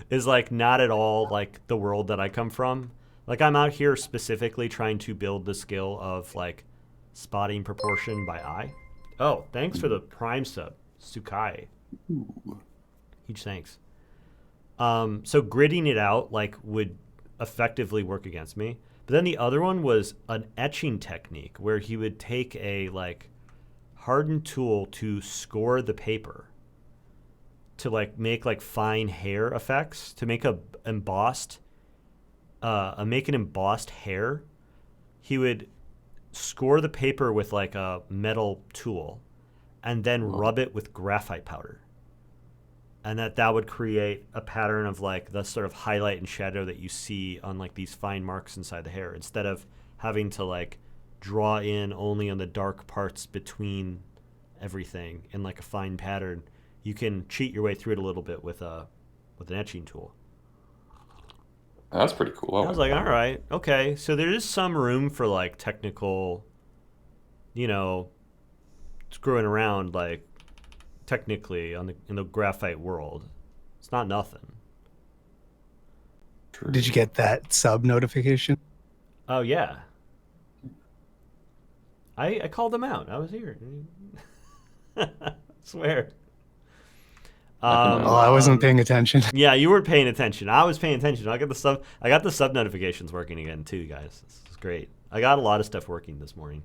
is like not at all like the world that I come from. Like I'm out here specifically trying to build the skill of like spotting proportion by eye. Oh, thanks for the prime sub, Sukai. Huge thanks. So gridding it out like would effectively work against me. But then the other one was an etching technique where he would take a like hardened tool to score the paper to like make like fine hair effects to make a embossed make an embossed hair. He would score the paper with like a metal tool and then Wow. rub it with graphite powder. And that would create a pattern of like the sort of highlight and shadow that you see on like these fine marks inside the hair instead of having to like draw in only on the dark parts between everything in like a fine pattern. You can cheat your way through it a little bit with an etching tool. That's pretty cool. I I was like like, all that. right, okay. So there is some room for like technical, you know, screwing around like technically in the graphite world. It's not nothing. True. Did you get that sub notification? Oh yeah. I called them out. I was here. I swear. I can, Oh, I wasn't paying attention. Yeah, you weren't paying attention. I was paying attention. I got the sub notifications working again too, guys. This is great. I got a lot of stuff working this morning.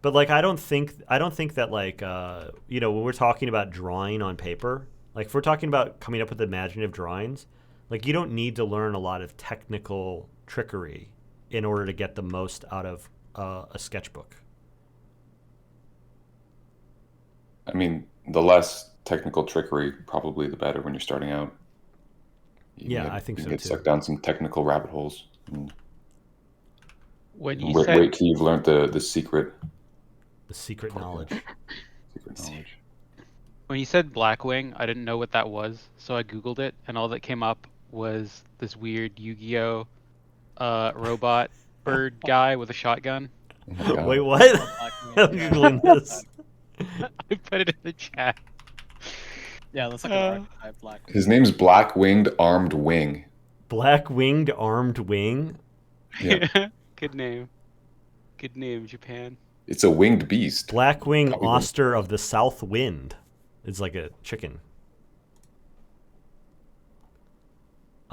But like I don't think that like when we're talking about drawing on paper, like if we're talking about coming up with imaginative drawings, like you don't need to learn a lot of technical trickery in order to get the most out of a sketchbook. I mean, the less technical trickery, probably the better when you're starting out. Yeah, I think you so can get too. sucked down some technical rabbit holes. when you Wait, said wait till you've learned the secret The secret knowledge. knowledge. when you said Blackwing, I didn't know what that was, so I googled it, and all that came up was this weird Yu-Gi-Oh robot bird guy with a shotgun. Oh my god. Wait, what? Blackwing, I'm yeah. googling this. I put it in the chat. Yeah, it looks like an archetype black. His name's Black Winged Armed Wing. Black winged armed wing. Yeah. Good name. Good name, Japan. It's a winged beast. Blackwing Probably Oster of the South Wind. It's like a chicken.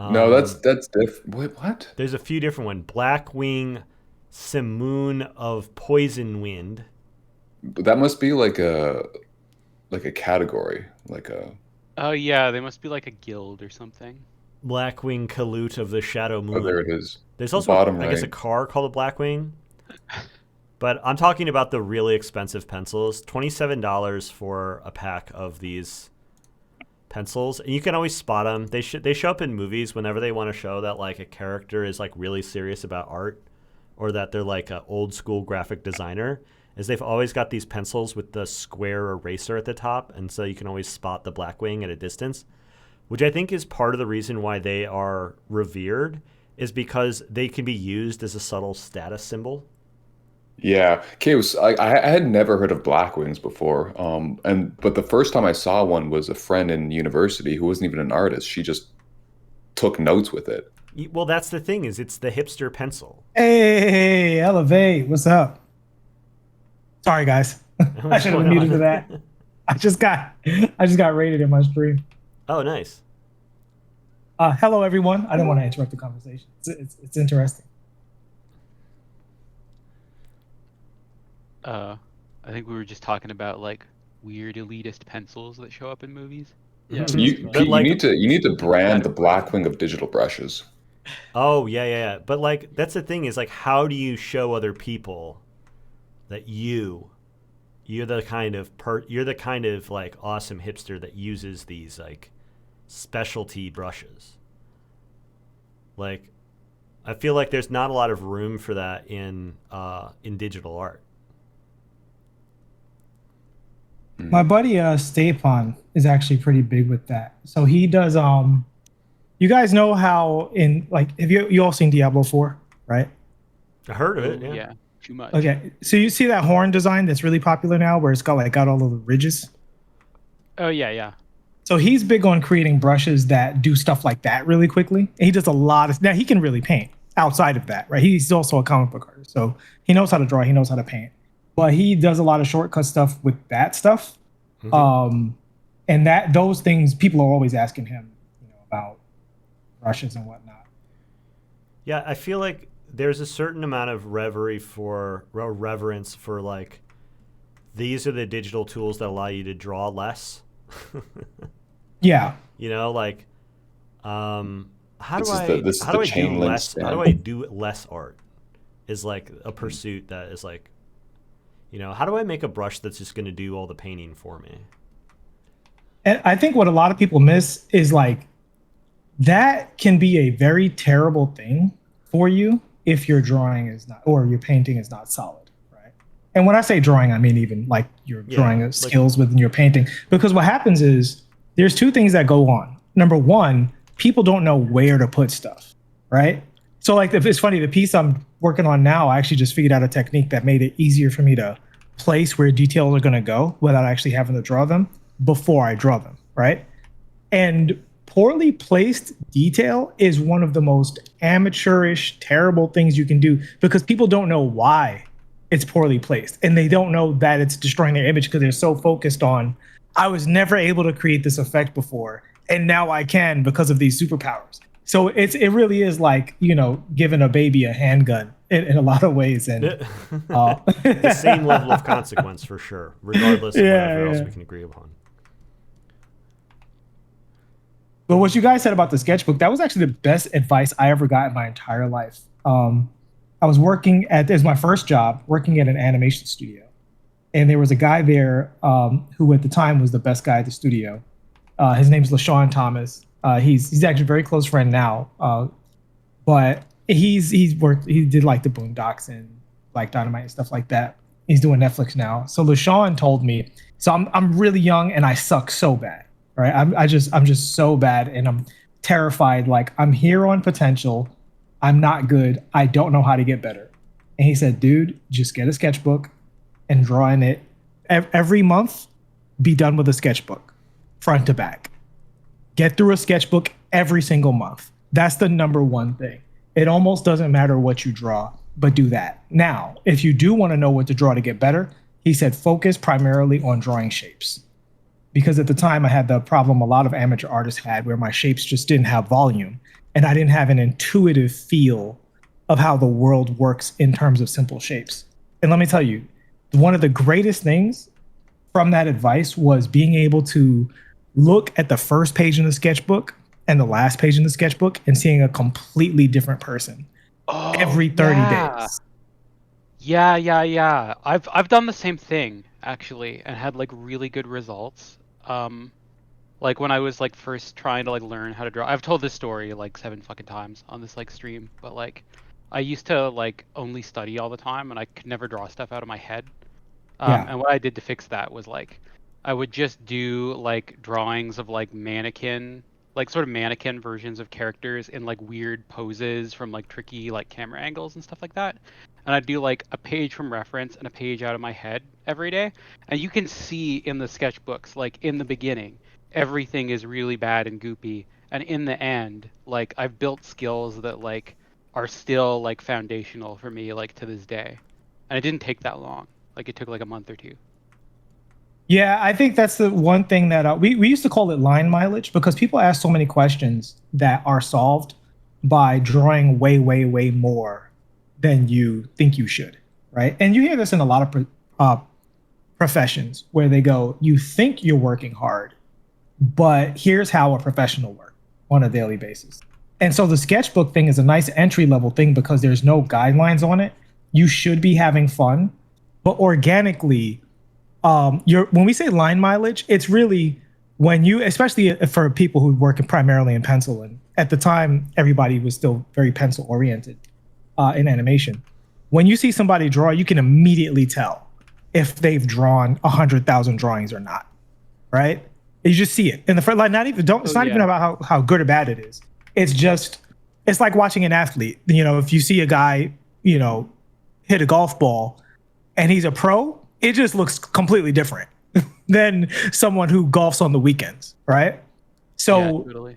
No, that's different. Wait, what? There's a few different ones. Blackwing Simoon of Poison Wind. That must be like a category, like a Oh yeah, they must be like a guild or something. Blackwing Kalute of the Shadow Moon. oh, there it is. There's also, Bottom I guess, a right. car called a Blackwing. But I'm talking about the really expensive pencils. $27 for a pack of these pencils, and you can always spot them. They show up in movies whenever they want to show that like a character is like really serious about art, or that they're like an old school graphic designer. Is they've always got these pencils with the square eraser at the top, and so you can always spot the Blackwing at a distance, which I think is part of the reason why they are revered, is because they can be used as a subtle status symbol. Yeah, Chaos. I had never heard of black wings before. But the first time I saw one was a friend in university who wasn't even an artist. She just took notes with it. Well, that's the thing is it's the hipster pencil. Hey, Elevate, what's up? Sorry, guys. I What's should have going muted on? to that. I just got rated in my stream. Oh, nice. Hello, everyone. I didn't want to interrupt the conversation. It's interesting. I think we were just talking about like weird elitist pencils that show up in movies. Yeah. Mhm. You But, you like, need to brand the Blackwing of digital brushes. Oh, yeah. But like that's the thing is like how do you show other people that you're the kind of you're the kind of like awesome hipster that uses these like specialty brushes. Like I feel like there's not a lot of room for that in digital art. My buddy Stapon is actually pretty big with that. So he does you guys know how in like have you all seen Diablo 4, right? I heard of it, Ooh, yeah. too much. Okay. So you see that horn design that's really popular now where it's got all of the ridges? Oh yeah. So he's big on creating brushes that do stuff like that really quickly. And he does a lot of now he can really paint outside of that, right? He's also a comic book artist. So he knows how to draw, he knows how to paint. But he does a lot of shortcut stuff with that stuff. Mhm. And those things people are always asking him, about brushes and whatnot. Yeah, I feel like there's a certain amount of reverence for like these are the digital tools that allow you to draw less. Yeah. Like how This do is I the- this is how the do I do chain link less how do span. I do less art is like a pursuit that is like how do I make a brush that's just going to do all the painting for me? And I think what a lot of people miss is like that can be a very terrible thing for you if your drawing is not or your painting is not solid, right? And when I say drawing, I mean even like your drawing skills within your painting. Because what happens is there's two things that go on. Number one, people don't know where to put stuff, right? So like if it's funny, the piece I'm working on now, I actually just figured out a technique that made it easier for me to place where details are going to go without actually having to draw them before I draw them, right? And poorly placed detail is one of the most amateurish, terrible things you can do because people don't know why it's poorly placed. And they don't know that it's destroying their image because they're so focused on, I was never able to create this effect before, and now I can because of these superpowers. So it really is like, giving a baby a handgun in a lot of ways. And the same level of consequence for sure, regardless of whatever else we can agree upon. But what you guys said about the sketchbook, that was actually the best advice I ever got in my entire life. I was it was my first job working at an animation studio. And there was a guy there who at the time was the best guy at the studio. His name's LaShawn Thomas. He's actually a very close friend now. But he did like the Boondocks and like Dynamite and stuff like that. He's doing Netflix now. So LaShawn told me, so I'm really young and I suck so bad. Right. I'm just so bad and I'm terrified. Like I'm here on potential. I'm not good. I don't know how to get better. And he said, dude, just get a sketchbook and draw in it every month. Be done with a sketchbook front to back. Get through a sketchbook every single month. That's the number one thing. It almost doesn't matter what you draw, but do that. Now, if you do want to know what to draw to get better, he said, focus primarily on drawing shapes. Because at the time I had the problem a lot of amateur artists had where my shapes just didn't have volume and I didn't have an intuitive feel of how the world works in terms of simple shapes. And let me tell you, one of the greatest things from that advice was being able to look at the first page in the sketchbook and the last page in the sketchbook and seeing a completely different person every 30 days. Yeah. I've done the same thing actually and had like really good results. Like when I was like first trying to like learn how to draw. I've told this story like 7 fucking times on this like stream, but like I used to like only study all the time and I could never draw stuff out of my head. And what I did to fix that was like I would just do like drawings of like mannequin like sort of mannequin versions of characters in like weird poses from like tricky like camera angles and stuff like that. And I'd do like a page from reference and a page out of my head every day. And you can see in the sketchbooks, like in the beginning, everything is really bad and goopy. And in the end, like I've built skills that like are still like foundational for me like to this day. And it didn't take that long. Like it took like a month or two. Yeah, I think that's the one thing that we used to call it line mileage because people ask so many questions that are solved by drawing way, way, way more than you think you should, right? And you hear this in a lot of professions where they go, you think you're working hard, but here's how a professional works on a daily basis. And so the sketchbook thing is a nice entry level thing because there's no guidelines on it. You should be having fun, but organically, when we say line mileage, it's really when you, especially for people who work primarily in pencil, and at the time everybody was still very pencil oriented in animation. When you see somebody draw, you can immediately tell if they've drawn 100,000 drawings or not, right? You just see it in the front line. Not even don't. It's not even about how good or bad it is. It's just it's like watching an athlete. You know, if you see a guy, you know, hit a golf ball, and he's a pro, it just looks completely different than someone who golfs on the weekends, right? So Yeah, totally.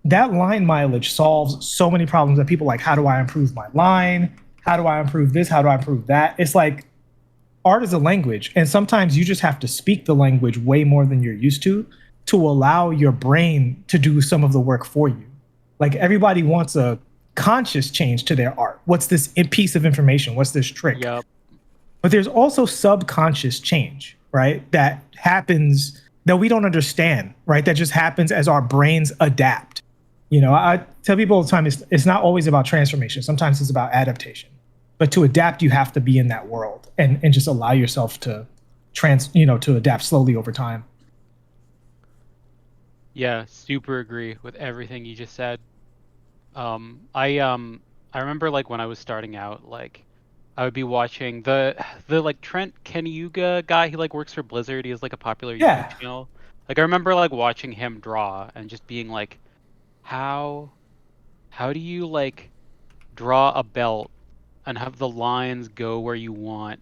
that line mileage solves so many problems that people like, how do I improve my line? How do I improve this? How do I improve that? It's like art is a language, and sometimes you just have to speak the language way more than you're used to allow your brain to do some of the work for you. Like everybody wants a conscious change to their art. What's this piece of information? What's this trick? Yep. But there's also subconscious change, right? That happens that we don't understand, right? That just happens as our brains adapt. You know, I tell people all the time, it's not always about transformation. Sometimes it's about adaptation. But to adapt, you have to be in that world and just allow yourself to to adapt slowly over time. Yeah, super agree with everything you just said. I remember like when I was starting out, like I would be watching the like Trent Keniuga guy. He like works for Blizzard. He has like a popular Yeah. YouTube channel. Like I remember like watching him draw and just being like, how do you like draw a belt and have the lines go where you want,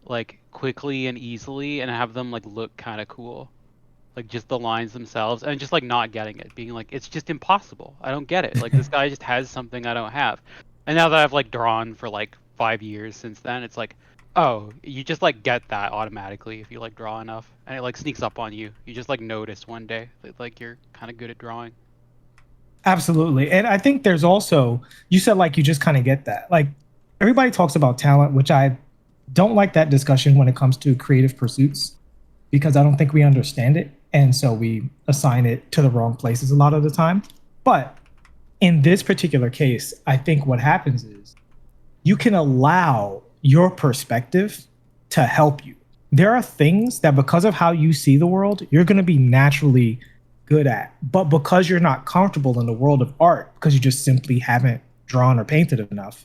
like quickly and easily, and have them like look kind of cool? Like just the lines themselves, and just like not getting it, being like, it's just impossible. I don't get it. Like this guy just has something I don't have. And now that I've like drawn for like 5 years since then, it's like, oh, you just like get that automatically if you like draw enough, and it like sneaks up on you. You just like notice one day that like you're kind of good at drawing. Absolutely. And I think there's also, you said like you just kind of get that. Like everybody talks about talent, which I don't like that discussion when it comes to creative pursuits because I don't think we understand it. And so we assign it to the wrong places a lot of the time. But in this particular case, I think what happens is you can allow your perspective to help you. There are things that because of how you see the world, you're going to be naturally good at. But because you're not comfortable in the world of art, because you just simply haven't drawn or painted enough,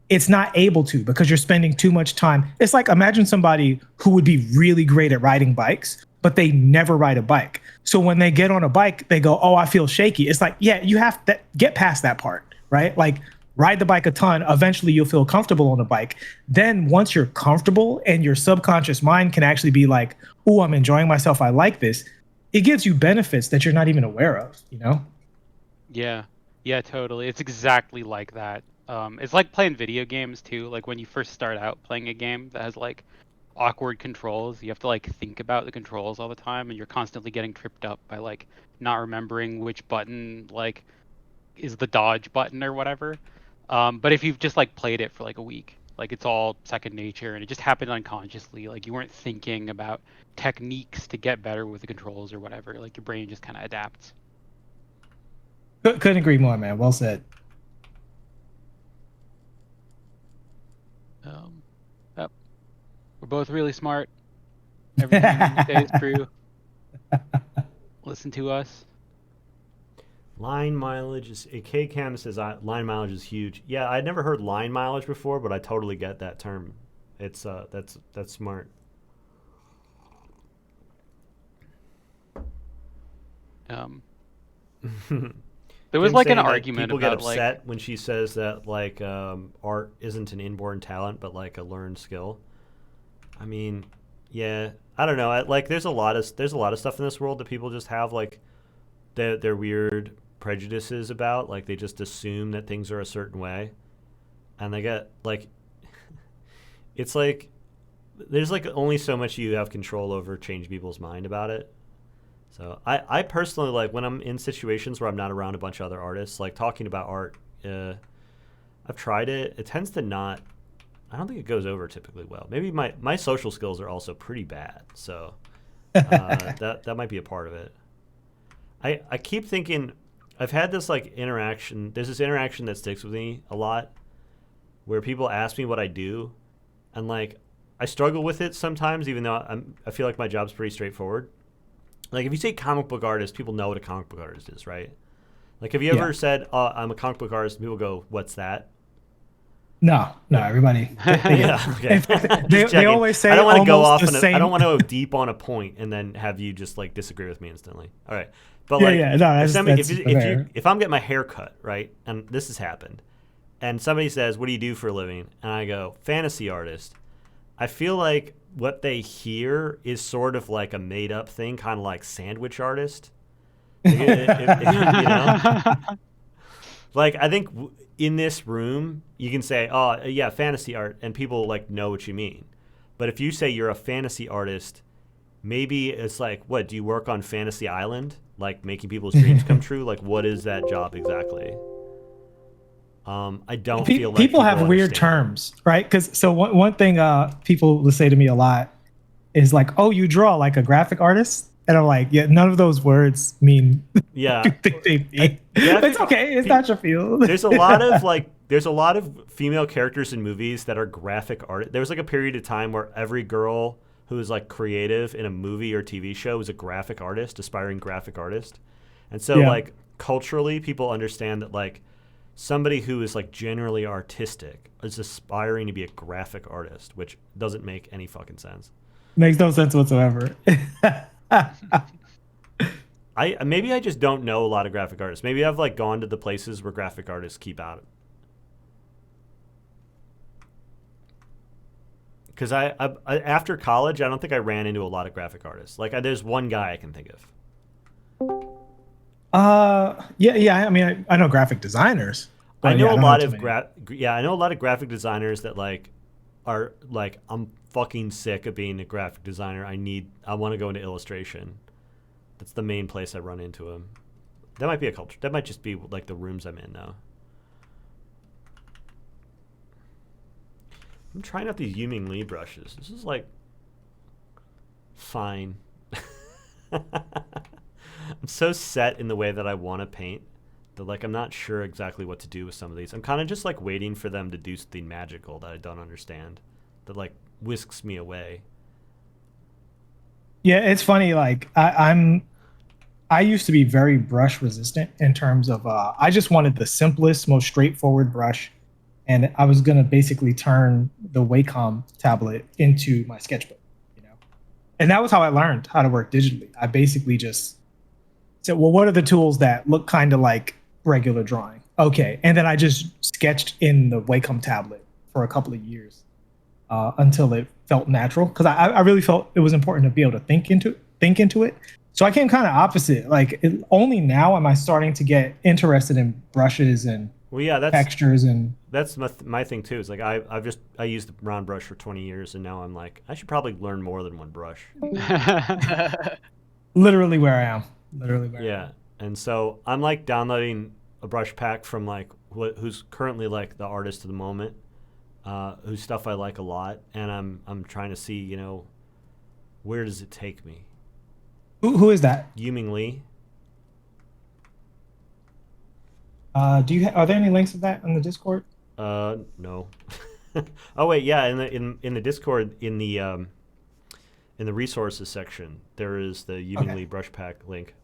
it's not able to because you're spending too much time. It's like imagine somebody who would be really great at riding bikes, but they never ride a bike. So when they get on a bike, they go, oh, I feel shaky. It's like, yeah, you have to get past that part, right? Like ride the bike a ton. Eventually you'll feel comfortable on a bike. Then once you're comfortable and your subconscious mind can actually be like, oh, I'm enjoying myself. I like this. It gives you benefits that you're not even aware of, you know? Yeah, yeah, totally. It's exactly like that. It's like playing video games too. Like when you first start out playing a game that has like awkward controls, you have to like think about the controls all the time, and you're constantly getting tripped up by like not remembering which button like is the dodge button or whatever. But if you've just like played it for like a week, like it's all second nature, and it just happened unconsciously. Like you weren't thinking about techniques to get better with the controls or whatever. Like your brain just kind of adapts. Couldn't agree more, man. Well said. Yep. We're both really smart. Everything you say is true. Listen to us. Line mileage is K-Cam says line mileage is huge. Yeah, I'd never heard line mileage before, but I totally get that term. It's that's smart. There was Tim like an saying that argument people about get like upset when she says that like art isn't an inborn talent but like a learned skill. I mean, yeah, I don't know. Like there's a lot of stuff in this world that people just have like their weird prejudices about. Like they just assume that things are a certain way, and they get like it's like there's like only so much you have control over change people's mind about it. So I personally like when I'm in situations where I'm not around a bunch of other artists, like talking about art. I've tried it. It tends to not. I don't think it goes over typically well. Maybe my social skills are also pretty bad, so that might be a part of it. I keep thinking I've had this like interaction. There's this interaction that sticks with me a lot, where people ask me what I do, and like I struggle with it sometimes, even though I feel like my job's pretty straightforward. Like if you say comic book artist, people know what a comic book artist is, right? Like have you ever said, I'm a comic book artist, and people go, what's that? No, everybody. Yeah, okay. In fact, Just they checking. always say I don't want to go almost off the on same. I don't want to go deep on a point and then have you just like disagree with me instantly. All right. But Yeah, like yeah, no, if that's fair. if I'm getting my hair cut, right? And this has happened. And somebody says, "What do you do for a living?" And I go, "Fantasy artist." I feel like what they hear is sort of like a made up thing, kind of like sandwich artist. Like, you know? Like I think in this room you can say, "Oh, yeah, fantasy art," and people like know what you mean. But if you say you're a fantasy artist, maybe it's like, "What, do you work on Fantasy Island? Like making people's dreams come true? Like what is that job exactly?" I don't feel like people have weird understand. terms, right? Because so one thing people will say to me a lot is like, "Oh, you draw like a graphic artist," and I'm like, "Yeah, none of those words mean." Yeah. It's okay. It's not your field. There's a lot of female characters in movies that are graphic art. There was like a period of time where every girl who was like creative in a movie or TV show was a graphic artist, aspiring graphic artist. And so like culturally people understand that like somebody who is like generally artistic is aspiring to be a graphic artist, which doesn't make any fucking sense. Makes no sense whatsoever. Maybe I just don't know a lot of graphic artists. Maybe I've like gone to the places where graphic artists keep out. Because I after college, I don't think I ran into a lot of graphic artists. Like there's one guy I can think of. Yeah. I mean, I know graphic designers. I know yeah, a don't lot know of too many. I know a lot of graphic designers that like are like, I'm fucking sick of being a graphic designer. I want to go into illustration. That's the main place I run into them. That might be a culture. That might just be like the rooms I'm in though. I'm trying out these Yuming Lee brushes. This is like fine. I'm so set in the way that I want to paint that like I'm not sure exactly what to do with some of these. I'm kind of just like waiting for them to do something magical that I don't understand, that like whisks me away. Yeah, it's funny. Like I used to be very brush resistant in terms of I just wanted the simplest, most straightforward brush, and I was gonna basically turn the Wacom tablet into my sketchbook, and that was how I learned how to work digitally. I basically just said, well, what are the tools that look kind of like regular drawing? Okay, and then I just sketched in the Wacom tablet for a couple of years until it felt natural, because I really felt it was important to be able to think into it. So I came kind of opposite. Like only now am I starting to get interested in brushes and textures, and that's my thing too. Is like I used the round brush for 20 years, and now I'm like I should probably learn more than one brush. literally where I am. Literally where I am. Yeah, and so I'm like downloading a brush pack from like who's currently like the artist of the moment, whose stuff I like a lot, and I'm trying to see where does it take me. Who is that? Yuming Lee. Are there any links of that on the Discord? No. Oh wait, yeah. In the Discord, in the resources section, there is the Yuming Lee brush pack link.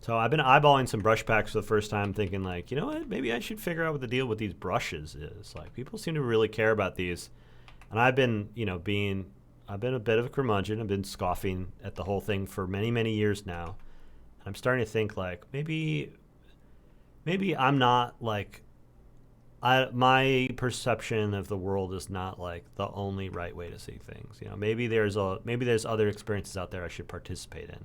So I've been eyeballing some brush packs for the first time, thinking like, you know what, maybe I should figure out what the deal with these brushes is. Like people seem to really care about these, and I've been being I've been a bit of a curmudgeon. I've been scoffing at the whole thing for many, many years now. And I'm starting to think like maybe I'm not like my perception of the world is not like the only right way to see things. You know, maybe there's other experiences out there I should participate in.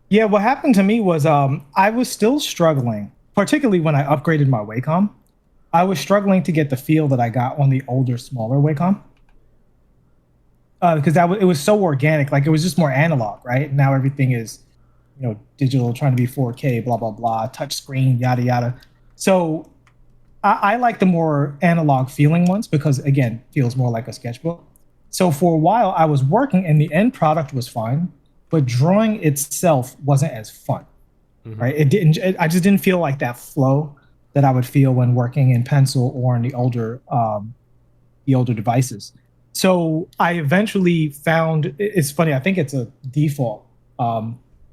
Yeah, what happened to me was I was still struggling, particularly when I upgraded my Wacom. I was struggling to get the feel that I got on the older, smaller Wacom. Because it was so organic, like it was just more analog, right? Now everything is, digital, trying to be 4K, blah blah blah, touch screen, yada yada. So I like the more analog feeling ones because again, feels more like a sketchbook. So for a while, I was working, and the end product was fine, but drawing itself wasn't as fun, right? I just didn't feel like that flow that I would feel when working in pencil or in the older devices. So I eventually found, it's funny, I think it's a default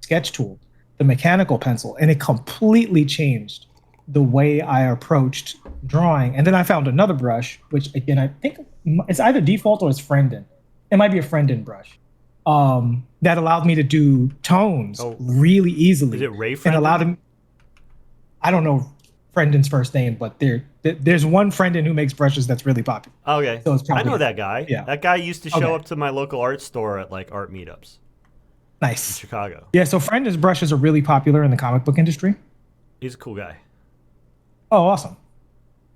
sketch tool, the mechanical pencil, and it completely changed the way I approached drawing. And then I found another brush, which again, I think it's either default or it's Friendin. It might be a Friendin brush that allowed me to do tones really easily. Is it Ray Friendin? And allowed him, I don't know Friendin's first name, but there's one Friendin who makes brushes that's really popular. Okay. So it's probably, I know that guy. Yeah. That guy used to show up to my local art store at like art meetups. Nice. In Chicago. Yeah, so Friendin's brushes are really popular in the comic book industry. He's a cool guy. Oh, awesome.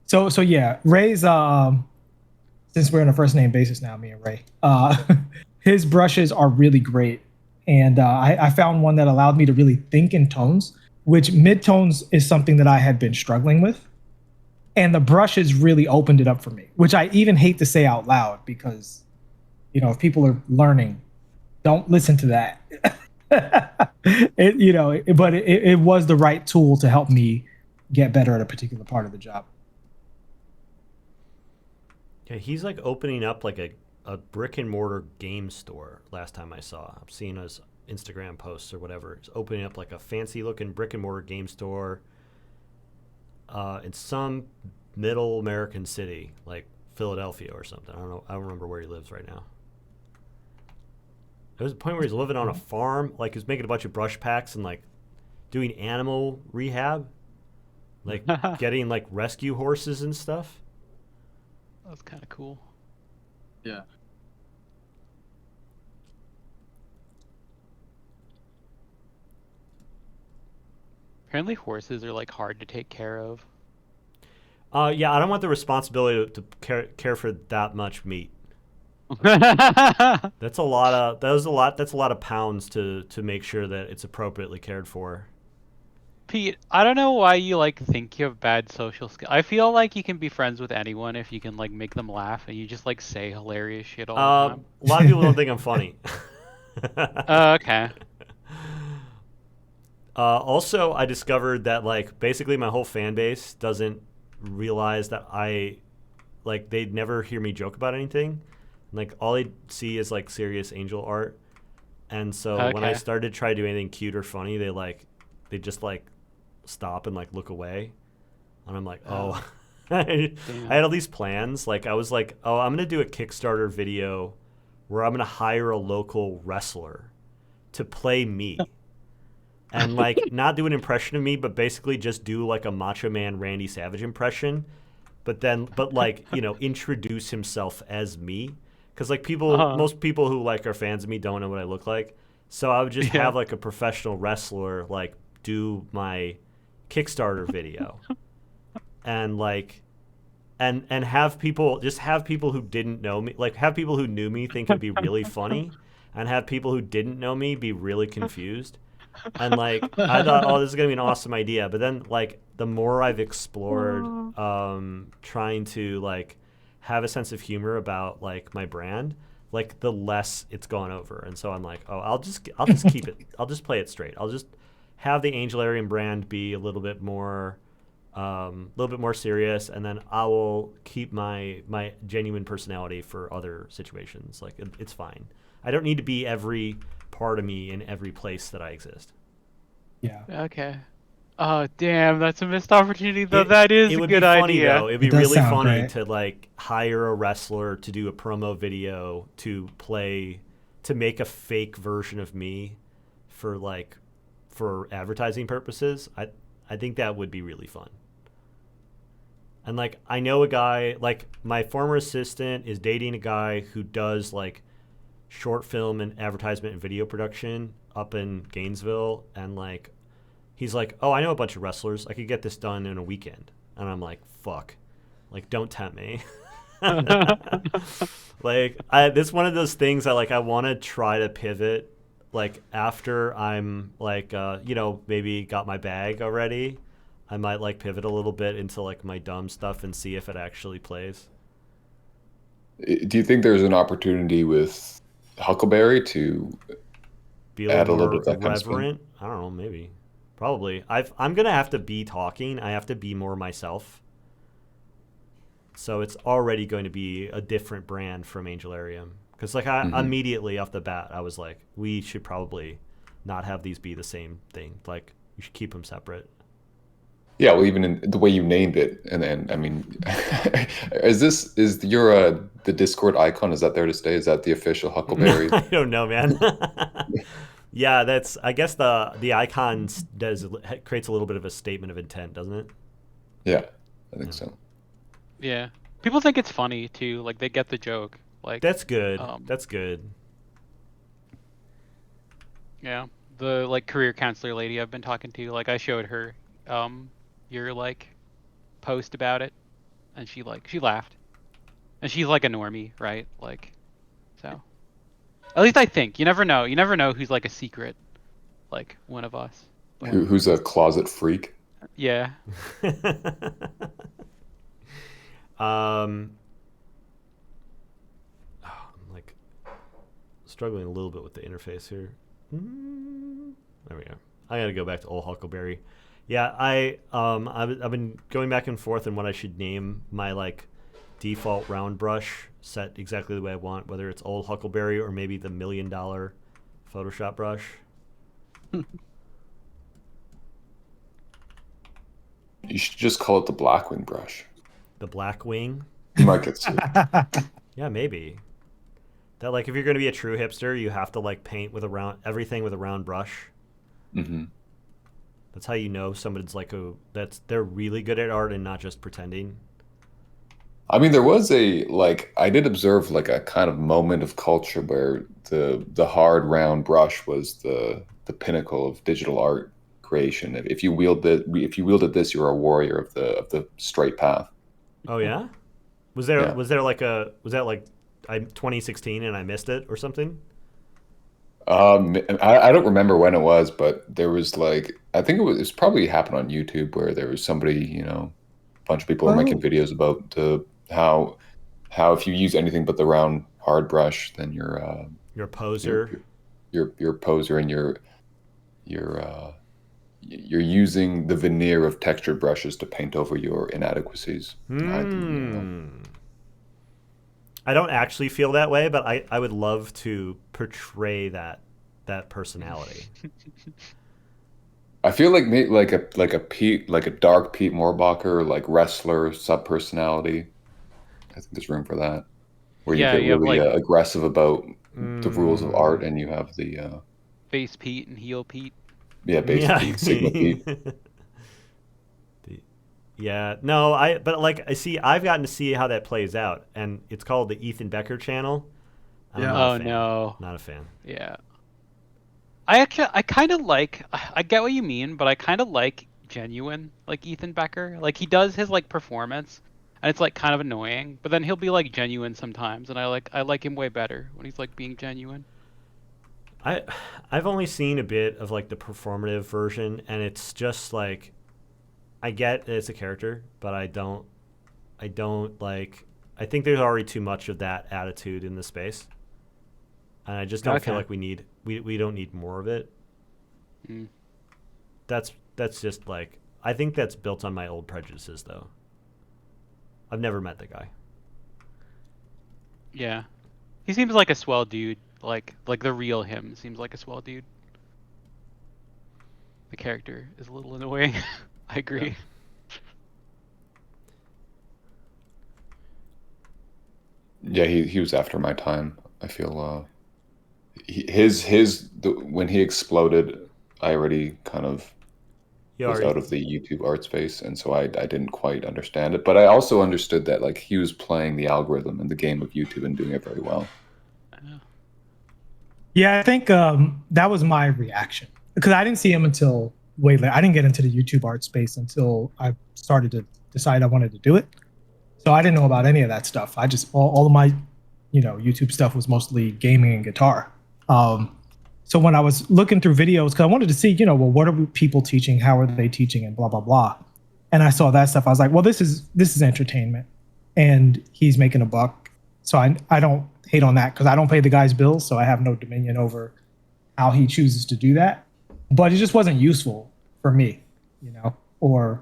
So yeah, Ray's since we're on a first name basis now, me and Ray, his brushes are really great. And I found one that allowed me to really think in tones, which midtones is something that I had been struggling with. And the brushes really opened it up for me, which I even hate to say out loud because, if people are learning, don't listen to that. It was the right tool to help me get better at a particular part of the job. Yeah, he's like opening up like a brick and mortar game store last time I saw. I've seen his Instagram posts or whatever. He's opening up like a fancy looking brick and mortar game store in some middle American city, like Philadelphia or something. I don't remember where he lives right now. There was a point where he's living on a farm, like he was making a bunch of brush packs and like doing animal rehab, like getting like rescue horses and stuff. That's kind of cool. Yeah. Apparently horses are like hard to take care of. Yeah, I don't want the responsibility to care for that much meat. That's a lot of pounds to make sure that it's appropriately cared for. Pete, I don't know why you like think you have bad social skills. I feel like you can be friends with anyone if you can like make them laugh and you just like say hilarious shit all the time. A lot of people don't think I'm funny. Okay. Also, I discovered that like basically my whole fan base doesn't realize that they'd never hear me joke about anything. Like all they see is like serious angel art. And so when I started to try to do anything cute or funny, they just like stop and like look away. And I'm like, oh. I had all these plans. Like I was like, oh, I'm gonna do a Kickstarter video where I'm gonna hire a local wrestler to play me. And like not do an impression of me, but basically just do like a Macho Man Randy Savage impression, but like introduce himself as me, because like most people who like are fans of me don't know what I look like, so I would just have like a professional wrestler like do my Kickstarter video, and like and have people who didn't know me, like have people who knew me think it'd be really funny, and have people who didn't know me be really confused. And like I thought, oh, this is gonna be an awesome idea. But then like the more I've explored trying to like have a sense of humor about like my brand, like the less it's gone over. And so I'm like, oh, I'll just keep it. I'll just play it straight. I'll just have the Angel Arian brand be a little bit more serious, and then I will keep my genuine personality for other situations. Like it's fine. I don't need to be every part of me in every place that I exist. Yeah. Okay. Oh damn, that's a missed opportunity though. That is It a would be good funny idea. though. It'd be It does really sound funny great. to like hire a wrestler to do a promo video to play to make a fake version of me for like for advertising purposes. I think that would be really fun. And like I know a guy like my former assistant is dating a guy who does like short film and advertisement and video production up in Gainesville and like he's like, "Oh, I know a bunch of wrestlers. I could get this done in a weekend." And I'm like, "Fuck. Like don't tempt me." Like this one of those things I want to try to pivot like after I'm like maybe got my bag already. I might like pivot a little bit into like my dumb stuff and see if it actually plays. Do you think there's an opportunity with Huckleberry to Be a little add a little bit more of that kind of spin? irreverent. I don't know, maybe. Probably. I'm gonna have to be talking. I have to be more myself. So it's already going to be a different brand from Angelarium. Because like I immediately off the bat, I was like, we should probably not have these be the same thing. Like we should keep them separate. Yeah, well, even in the way you named it, and then I mean, is your the Discord icon? Is that there to stay? Is that the official Huckleberry? I don't know, man. Yeah, that's. I guess the icon creates a little bit of a statement of intent, doesn't it? Yeah, I think so. Yeah. People think it's funny too. Like they get the joke. Like That's good. That's good. yeah. The like career counselor lady I've been talking to, like I showed her your like post about it and she laughed. And she's like a normie, right? Like so. At least I think. You never know. You never know who's like a secret like one of us. But, Who's a closet freak? yeah. I'm like struggling a little bit with the interface here. There we go. I gotta go back to old Huckleberry. Yeah, I've been going back and forth on what I should name my like default round brush set exactly the way I want, whether it's old Huckleberry or maybe the $1 million Photoshop brush. You should just call it the Blackwing brush. The black wing. You might get sued. Yeah, maybe. That like if you're gonna be a true hipster, you have to like paint with everything with a round brush. Mm-hmm. That's how you know someone's like they're really good at art and not just pretending. I mean, there was I did observe like a kind of moment of culture where the hard round brush was the pinnacle of digital art creation. If you wielded this, you were a warrior of the straight path. Oh yeah? Was there Yeah. was that like 2016 and I missed it or something? I don't remember when it was, but there was like I think it was probably happened on YouTube where there was somebody, a bunch of people were making videos about how if you use anything but the round hard brush, then you're You're a you're poser. you're a poser and you're using the veneer of textured brushes to paint over your inadequacies. I don't actually feel that way, but I would love to portray that personality. I feel like like a dark Pete Mohrbacher, like wrestler sub personality. I think there's room for that, where Yeah, you get you have, really like- aggressive about the rules of art, and you have the Face Pete and heel Pete. base Pete, Sigma Pete. Yeah, no, but like I see, I've gotten to see how that plays out, and it's called the Ethan Becker channel. I'm Yeah. not a Oh fan. no. Not a fan. Yeah. I kind of like, I get what you mean, but I kind of like genuine, like Ethan Becker. Like he does his like performance, and it's like kind of annoying, but then he'll be like genuine sometimes, and I like him way better when he's like being genuine. I've only seen a bit of like the performative version, and it's just like I get it's a character, but I don't like. I think there's already too much of that attitude in the space, and I just don't feel Okay. like we don't need more of it. Mm. That's just like I think that's built on my old prejudices, though. I've never met the guy. Yeah, he seems like a swell dude. Like the real him seems like a swell dude. the character is a little annoying. I agree. Yeah, he was after my time. I feel when he exploded, I already kind of You was already, out of the YouTube art space, and so I didn't quite understand it. But I also understood that like he was playing the algorithm and the game of YouTube and doing it very well. Yeah, I think that was my reaction because I didn't see him until way later. I didn't get into the YouTube art space until I started to decide I wanted to do it. So I didn't know about any of that stuff. I just all of my, YouTube stuff was mostly gaming and guitar. So when I was looking through videos, because I wanted to see, well, what are people teaching? How are they teaching? And blah blah blah. And I saw that stuff. I was like, well, this is entertainment, and he's making a buck. So I don't hate on that because I don't pay the guy's bills, so I have no dominion over how he chooses to do that. But it just wasn't useful for me, or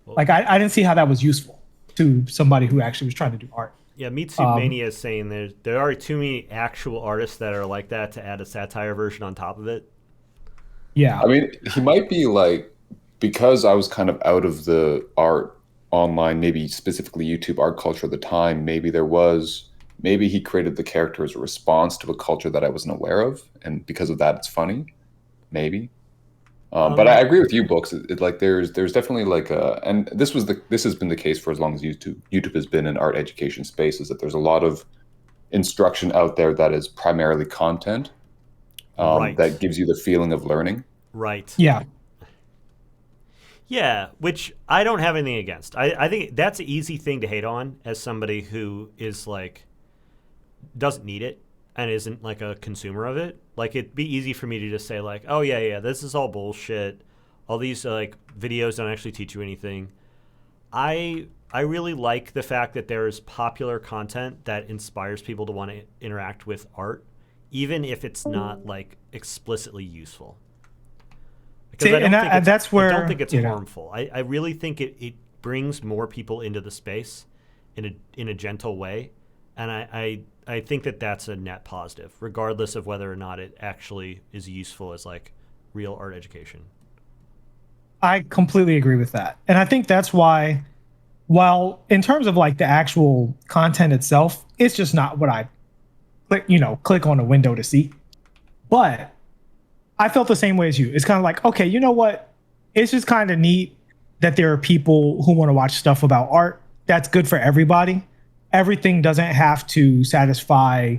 like I didn't see how that was useful to somebody who actually was trying to do art. yeah, Meat Soup Mania is saying there are too many actual artists that are like that to add a satire version on top of it. Yeah. I mean, he might be like, because I was kind of out of the art online, maybe specifically YouTube art culture at the time, maybe he created the character as a response to a culture that I wasn't aware of, and because of that, it's funny, maybe. But I agree with you, Books. Like there's definitely like and this has been the case for as long as YouTube has been in art education space, is that there's a lot of instruction out there that is primarily content, Right. that gives you the feeling of learning. Right. Yeah. Yeah, which I don't have anything against. I think that's an easy thing to hate on as somebody who is like doesn't need it and isn't like a consumer of it. Like it'd be easy for me to just say like, oh yeah, this is all bullshit. All these like videos don't actually teach you anything. I really like the fact that there is popular content that inspires people to want to interact with art, even if it's not like explicitly useful. Because I don't think it's harmful. I really think it brings more people into the space in a gentle way, and I think that that's a net positive, regardless of whether or not it actually is useful as like real art education. I completely agree with that. And I think that's why, while in terms of like the actual content itself, it's just not what I click on a window to see. But I felt the same way as you. It's kind of like, okay, you know what? It's just kind of neat that there are people who want to watch stuff about art. That's good for everybody. Everything doesn't have to satisfy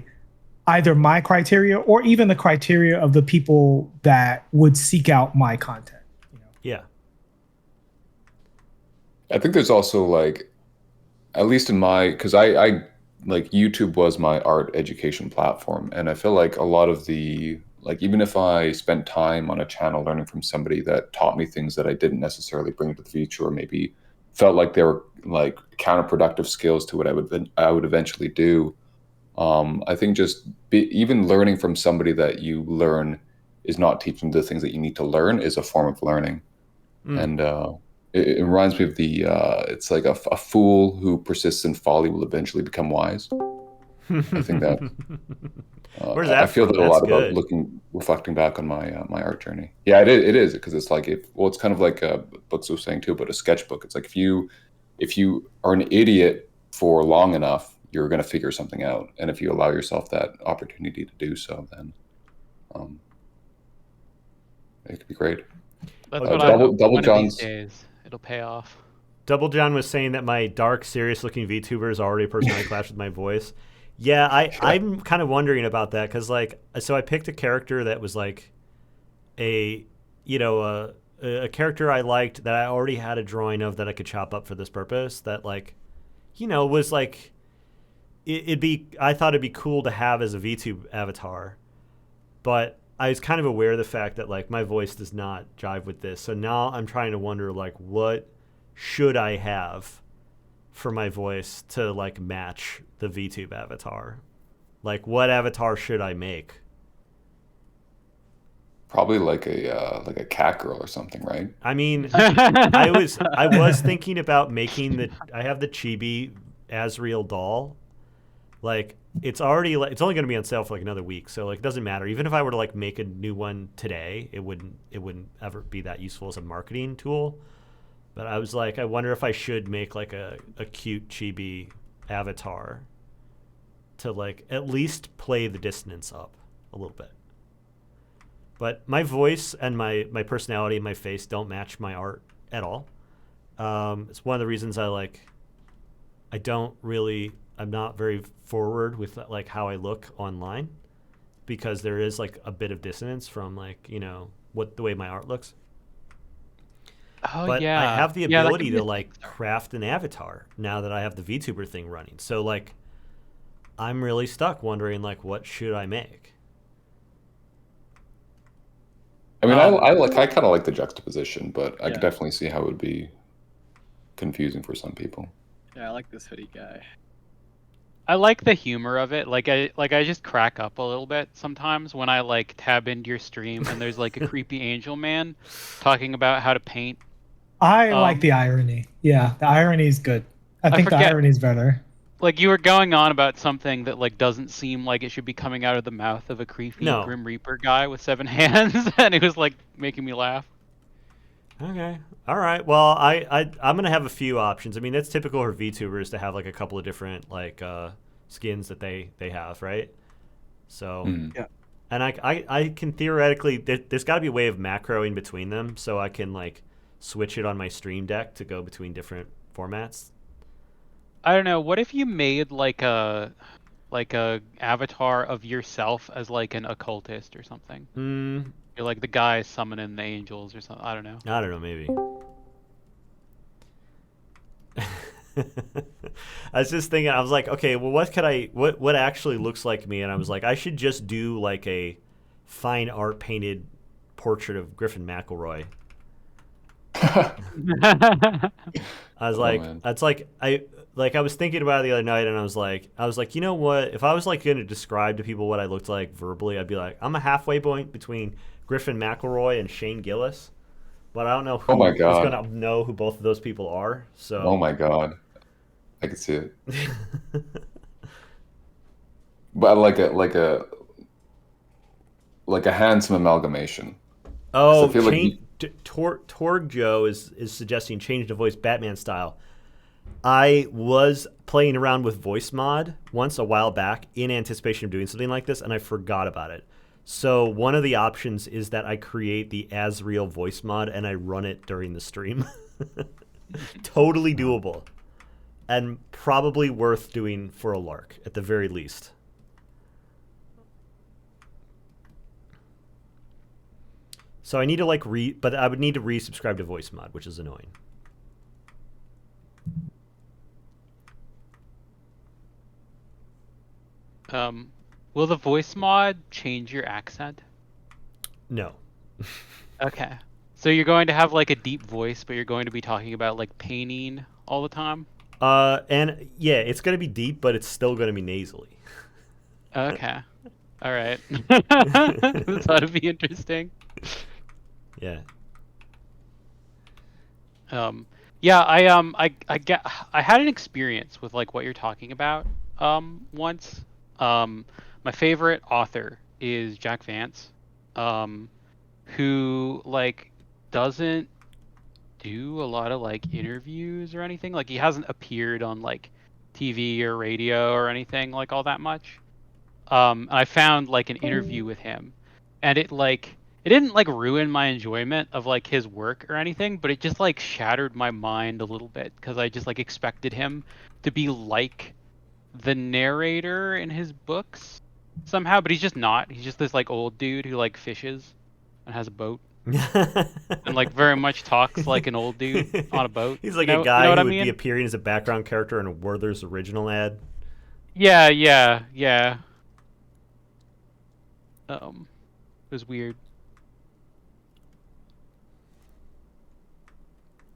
either my criteria or even the criteria of the people that would seek out my content. Yeah. I think there's also like, at least in because I like YouTube was my art education platform, and I feel like a lot of the like, even if I spent time on a channel learning from somebody that taught me things that I didn't necessarily bring to the future, or maybe felt like they were like counterproductive skills to what I would eventually do. I think just even learning from somebody that you learn is not teaching the things that you need to learn is a form of learning. And it reminds me of it's like a fool who persists in folly will eventually become wise. I think that Where's that I feel from? that a That's lot good. about reflecting back on my my art journey. Yeah, it is because it's like it's kind of like Books was saying too about a sketchbook. It's like if you are an idiot for long enough, you're going to figure something out, and if you allow yourself that opportunity to do so, then it could be great. That's Oh, what Double- I hope. Double One of John's- these days, it'll pay off. Double John was saying that my dark, serious-looking VTuber is already a personality clash with my voice. Yeah, I'm kind of wondering about that because, like, so I picked a character that was like a character I liked that I already had a drawing of that I could chop up for this purpose. That like, was like, I thought it'd be cool to have as a VTube avatar, but I was kind of aware of the fact that like my voice does not jive with this. So now I'm trying to wonder like what should I have for my voice to like match the VTube avatar? Like what avatar should I make? Probably like a cat girl or something, right? I mean, I was thinking about making I have the Chibi Asriel doll. Like it's already like it's only going to be on sale for like another week, so like it doesn't matter. Even if I were to like make a new one today, it wouldn't ever be that useful as a marketing tool. But I was like, I wonder if I should make like a cute chibi avatar to like at least play the dissonance up a little bit. But my voice and my personality and my face don't match my art at all. It's one of the reasons I'm not very forward with like how I look online, because there is like a bit of dissonance from like, you know, the way my art looks. Oh But yeah. I have the Yeah, that ability could be to a like thing. craft an avatar now that I have the VTuber thing running. So like I'm really stuck wondering like what should I make? I mean, Um, I kind of like the juxtaposition, but I Yeah. could definitely see how it would be confusing for some people. Yeah, I like this hoodie guy. I like the humor of it. I just crack up a little bit sometimes when I like tab into your stream and there's like a creepy angel man talking about how to paint. I like the irony. Yeah, the irony is good. I think the forget- irony is better. Like you were going on about something that like doesn't seem like it should be coming out of the mouth of a creepy No. Grim Reaper guy with 7 hands, and it was like making me laugh. Okay. All right. Well, I'm gonna have a few options. I mean, it's typical for VTubers to have like a couple of different like skins that they have, right? So, Mhm. Yeah. and I can theoretically there's got to be a way of macroing between them, so I can like switch it on my Stream Deck to go between different formats. I don't know. What if you made like a avatar of yourself as like an occultist or something? Hmm. You're like the guy summoning the angels or something. I don't know. I don't know. Maybe. I was just thinking. I was like, okay, well, what actually looks like me? And I was like, I should just do like a fine art painted portrait of Griffin McElroy. I was Oh, like, man. that's like I was thinking about it the other night, and I was like, you know what? If I was like going to describe to people what I looked like verbally, I'd be like, I'm a halfway point between Griffin McElroy and Shane Gillis, but I don't know who Oh my is God. going to know who both of those people are. So, Oh my God, I could see it. But like a handsome amalgamation. Oh, I feel like change. Torg Joe is suggesting change the voice Batman style. I was playing around with voice mod once a while back in anticipation of doing something like this, and I forgot about it. So one of the options is that I create the as real voice mod and I run it during the stream. Totally doable, and probably worth doing for a lark at the very least. So I need to like but I would need to resubscribe to voice mod, which is annoying. Will the voice mod change your accent? No. Okay. So you're going to have like a deep voice, but you're going to be talking about like painting all the time? And yeah, it's gonna be deep, but it's still gonna be nasally. Okay. All right. This ought to be interesting. Yeah. Yeah, I had an experience with like what you're talking about once. My favorite author is Jack Vance, who like doesn't do a lot of like interviews or anything. Like he hasn't appeared on like TV or radio or anything like all that much. I found like an interview with him, and it didn't like ruin my enjoyment of like his work or anything, but it just like shattered my mind a little bit because I just like expected him to be like the narrator in his books somehow, but he's just not. He's just this like old dude who like fishes and has a boat and like very much talks like an old dude on a boat. He's like You know- a guy you know what who I would be mean? appearing as a background character in a Werther's original ad. Yeah. It was weird.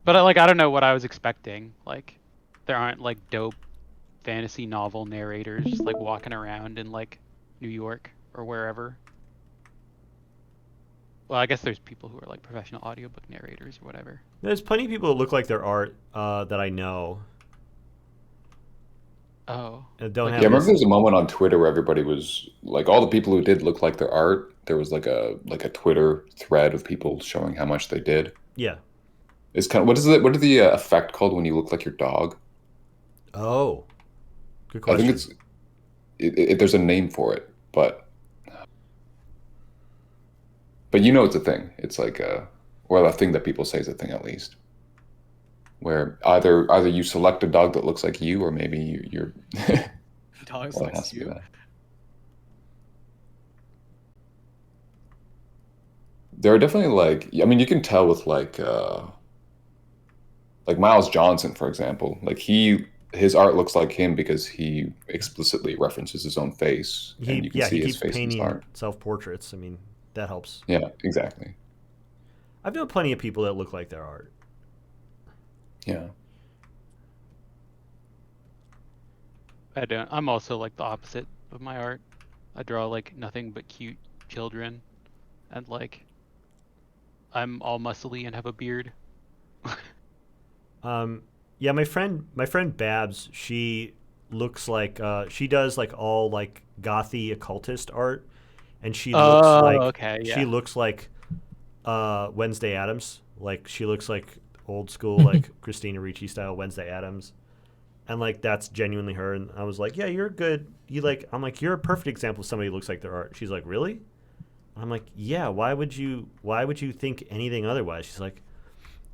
But I don't know what I was expecting. Like, there aren't like dope fantasy novel narrators just like walking around in like New York or wherever. Well, I guess there's people who are like professional audiobook narrators or whatever. There's plenty of people that look like their art that I know. Oh. don't Like, have Yeah, I remember this. there was a moment on Twitter where everybody was like, all the people who did look like their art. There was like a Twitter thread of people showing how much they did. Yeah. It's kind of what is it? What is the effect called when you look like your dog? Oh, good I question. think there's a name for it, but you know it's a thing. It's like well, a thing that people say is a thing at least. Where either you select a dog that looks like you, or maybe you're. Dogs Well, it like has to be you. that. There are definitely I mean, you can tell with like Miles Johnson, for example. Like his art looks like him because he explicitly references his own face, and you can He see his keeps face in his painting art. self-portraits. I mean, that helps. Yeah, exactly. I've known plenty of people that look like their art. Yeah. I don't. I'm also like the opposite of my art. I draw like nothing but cute children, and like I'm all muscly and have a beard. Yeah, my friend Babs, she looks like she does like all like gothy occultist art, and she looks Oh, like okay, yeah. Wednesday Addams. Like she looks like old school like Christina Ricci style Wednesday Addams. And like that's genuinely her, and I was like, yeah, you're good. I'm like, you're a perfect example of somebody who looks like their art. She's like, really? I'm like, yeah. Why would you think anything otherwise? She's like,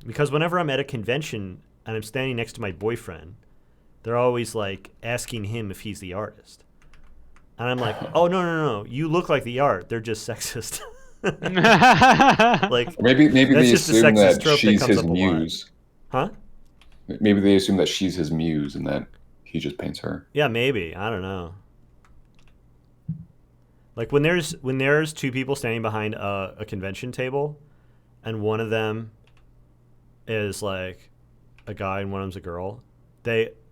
because whenever I'm at a convention and I'm standing next to my boyfriend, they're always like asking him if he's the artist, and I'm like, oh no, you look like the art. They're just sexist. Like Maybe that's they just a assume sexist that trope that she's comes his up a lot. muse. Huh? Maybe they assume that she's his muse and that he just paints her. Yeah, maybe. I don't know. Like when there's two people standing behind a convention table, and one of them is like a guy and one of them's a girl,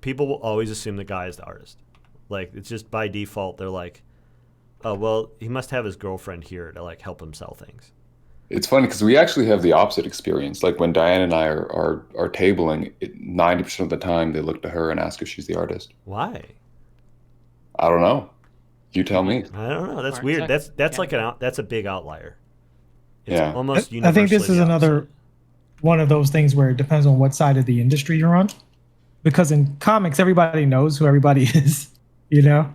people will always assume the guy is the artist. Like it's just by default they're like, oh well, he must have his girlfriend here to like help him sell things. It's funny because we actually have the opposite experience. Like when Diane and I are tabling, 90% of the time they look to her and ask if she's the artist. Why? I don't know. You tell me. I don't know. That's Art weird. sex That's like candidate. that's a big outlier. It's Yeah. almost I universally. think this is the another opposite. one of those things where it depends on what side of the industry you're on. Because in comics, everybody knows who everybody is, you know?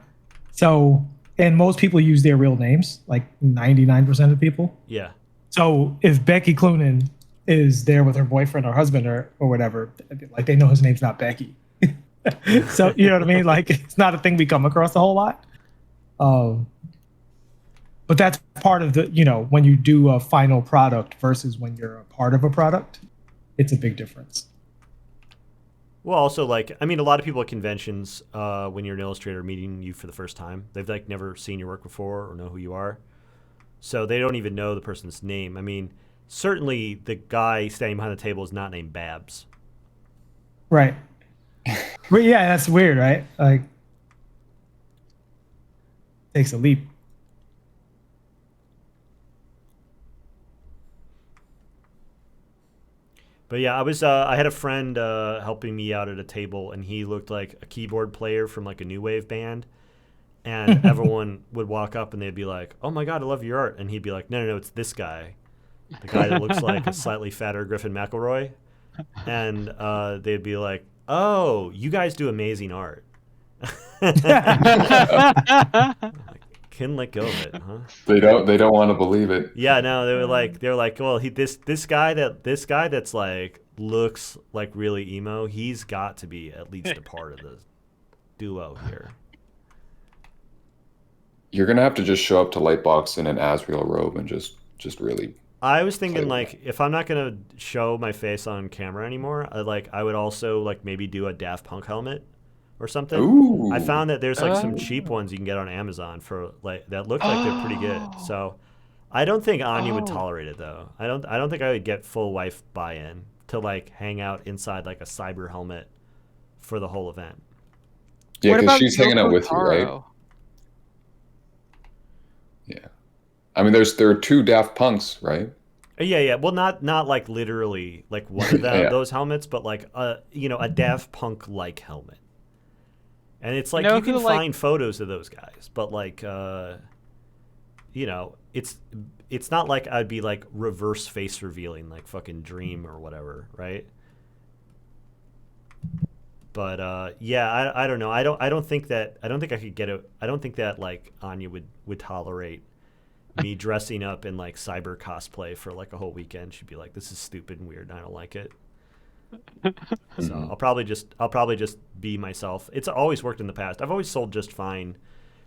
So, and most people use their real names, like 99% of people. Yeah. So if Becky Cloonan is there with her boyfriend or husband or whatever, like they know his name's not Becky. So, you know what I mean? Like it's not a thing we come across a whole lot. But that's part of the, when you do a final product versus when you're a part of a product, it's a big difference. Well, also, like, I mean, a lot of people at conventions, when you're an illustrator meeting you for the first time, they've like never seen your work before or know who you are, so they don't even know the person's name. I mean, certainly the guy standing behind the table is not named Babs. Right. But yeah, that's weird, right? Like, takes a leap. But yeah, I had a friend helping me out at a table, and he looked like a keyboard player from like a new wave band. And everyone would walk up and they'd be like, "Oh my god, I love your art," and he'd be like, "No, it's this guy, the guy that looks like a slightly fatter Griffin McElroy," and they'd be like, "Oh, you guys do amazing art." Couldn't let go of it, huh? They don't want to believe it. Yeah, no, they were like, well, this guy that's like looks like really emo, he's got to be at least a part of the duo here. You're gonna have to just show up to Lightbox in an Asriel robe and just really. I was thinking Play like if I'm not gonna show my face on camera anymore, I would also like maybe do a Daft Punk helmet or something. Ooh. I found that there's like some cheap ones you can get on Amazon for like that look like they're pretty good. So I don't think Anya would tolerate it though. I don't think I would get full wife buy-in to like hang out inside like a cyber helmet for the whole event. Yeah, What because about she's hanging out with you, right? Taro? Yeah. I mean, there are two Daft Punks, right? Yeah. Well, not like literally like one of Yeah. those helmets, but like a Daft Punk like helmet. And it's like know you can who, like- find photos of those guys, but like you know, it's not like I'd be like reverse face revealing like fucking Dream or whatever, right? But yeah, I don't know. I don't think I could get it. I don't think that like Anya would tolerate me dressing up in like cyber cosplay for like a whole weekend. She'd be like, "This is stupid and weird. And I don't like it." So I'll probably just be myself. It's always worked in the past. I've always sold just fine.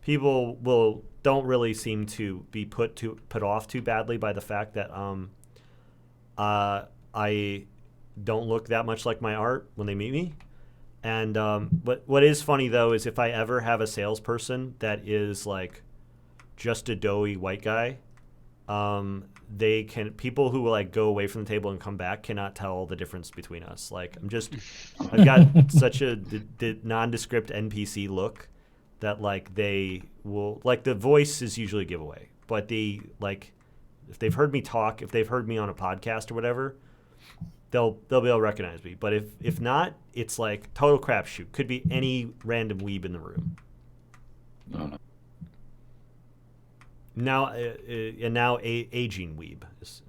People don't really seem to be put off too badly by the fact that I don't look that much like my art when they meet me. And what is funny though is if I ever have a salesperson that is like just a doughy white guy, people who will like go away from the table and come back cannot tell the difference between us. Like I've got such a nondescript NPC look that like they will, like, the voice is usually a giveaway, but like if they've heard me talk, if they've heard me on a podcast or whatever, they'll be able to recognize me. But if not, it's like total crapshoot. Could be any random weeb in the room. No, no. Now aging weeb is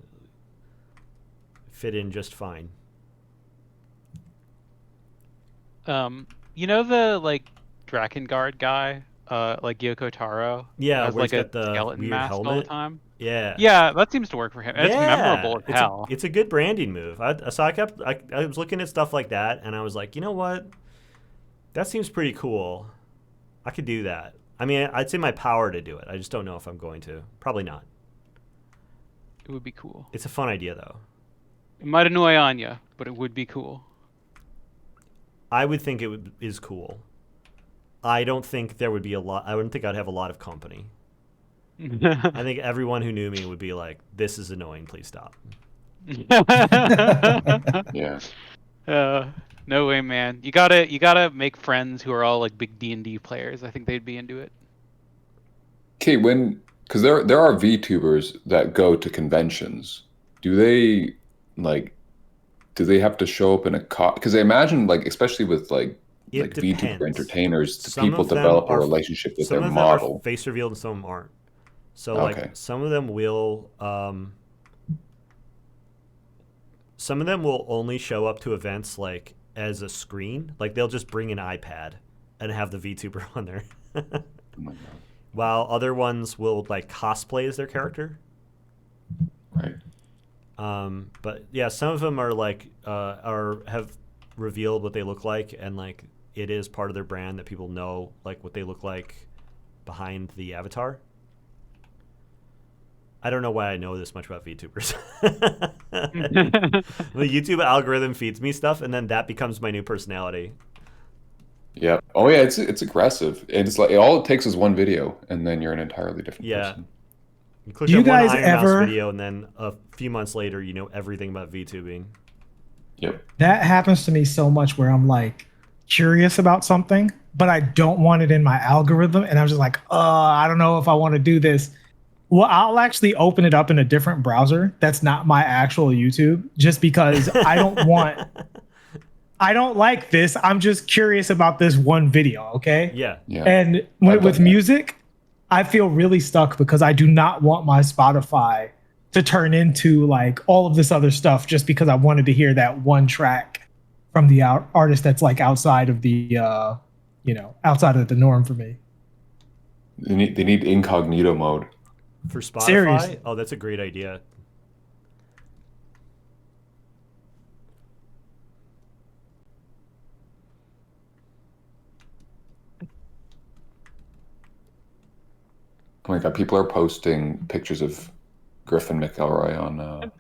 fit in just fine. You know the like Drakengard guy, like Yoko Taro? Yeah, has where like he's a got the skeleton weird mask all the helmet. time. Yeah. Yeah, that seems to work for him. It's Yeah. memorable as hell. It's a good branding move. I was looking at stuff like that, and I was like, you know what? That seems pretty cool. I could do that. I mean, I'd say my power to do it. I just don't know if I'm going to. Probably not. It would be cool. It's a fun idea, though. It might annoy Anya, but it would be cool. I would think is cool. I don't think there would be a lot. I wouldn't think I'd have a lot of company. I think everyone who knew me would be like, "This is annoying. Please stop." Yeah. No way, man. You gotta make friends who are all like big D&D players. I think they'd be into it. Okay, because there are VTubers that go to conventions. Do they have to show up in a because I imagine, like, especially with like Depends. VTuber entertainers, the Some people of them develop a are- relationship with Some their of model. them are face revealed and some of them aren't. So Okay. like some of them will only show up to events like as a screen. Like they'll just bring an iPad and have the VTuber on there. Oh my God. While other ones will like cosplay as their character. Right. But yeah, some of them are like have revealed what they look like, and like it is part of their brand that people know like what they look like behind the avatar. I don't know why I know this much about VTubers. The YouTube algorithm feeds me stuff, and then that becomes my new personality. Yeah. Oh yeah, it's aggressive. It's like all it takes is one video, and then you're an entirely different Yeah. person. You click Do on you one guys Iron Mouse ever- video, and then a few months later, you know everything about VTubing. Yep. That happens to me so much where I'm like curious about something, but I don't want it in my algorithm. And I'm just like, I don't know if I want to do this. Well, I'll actually open it up in a different browser that's not my actual YouTube just because I don't like this. I'm just curious about this one video. Okay. Yeah. Yeah. And I've done with that. music, I feel really stuck because I do not want my Spotify to turn into like all of this other stuff just because I wanted to hear that one track from the artist that's like outside of the outside of the norm for me. They need incognito mode. For Spotify? Seriously. Oh, that's a great idea. Oh my God, people are posting pictures of Griffin McElroy on.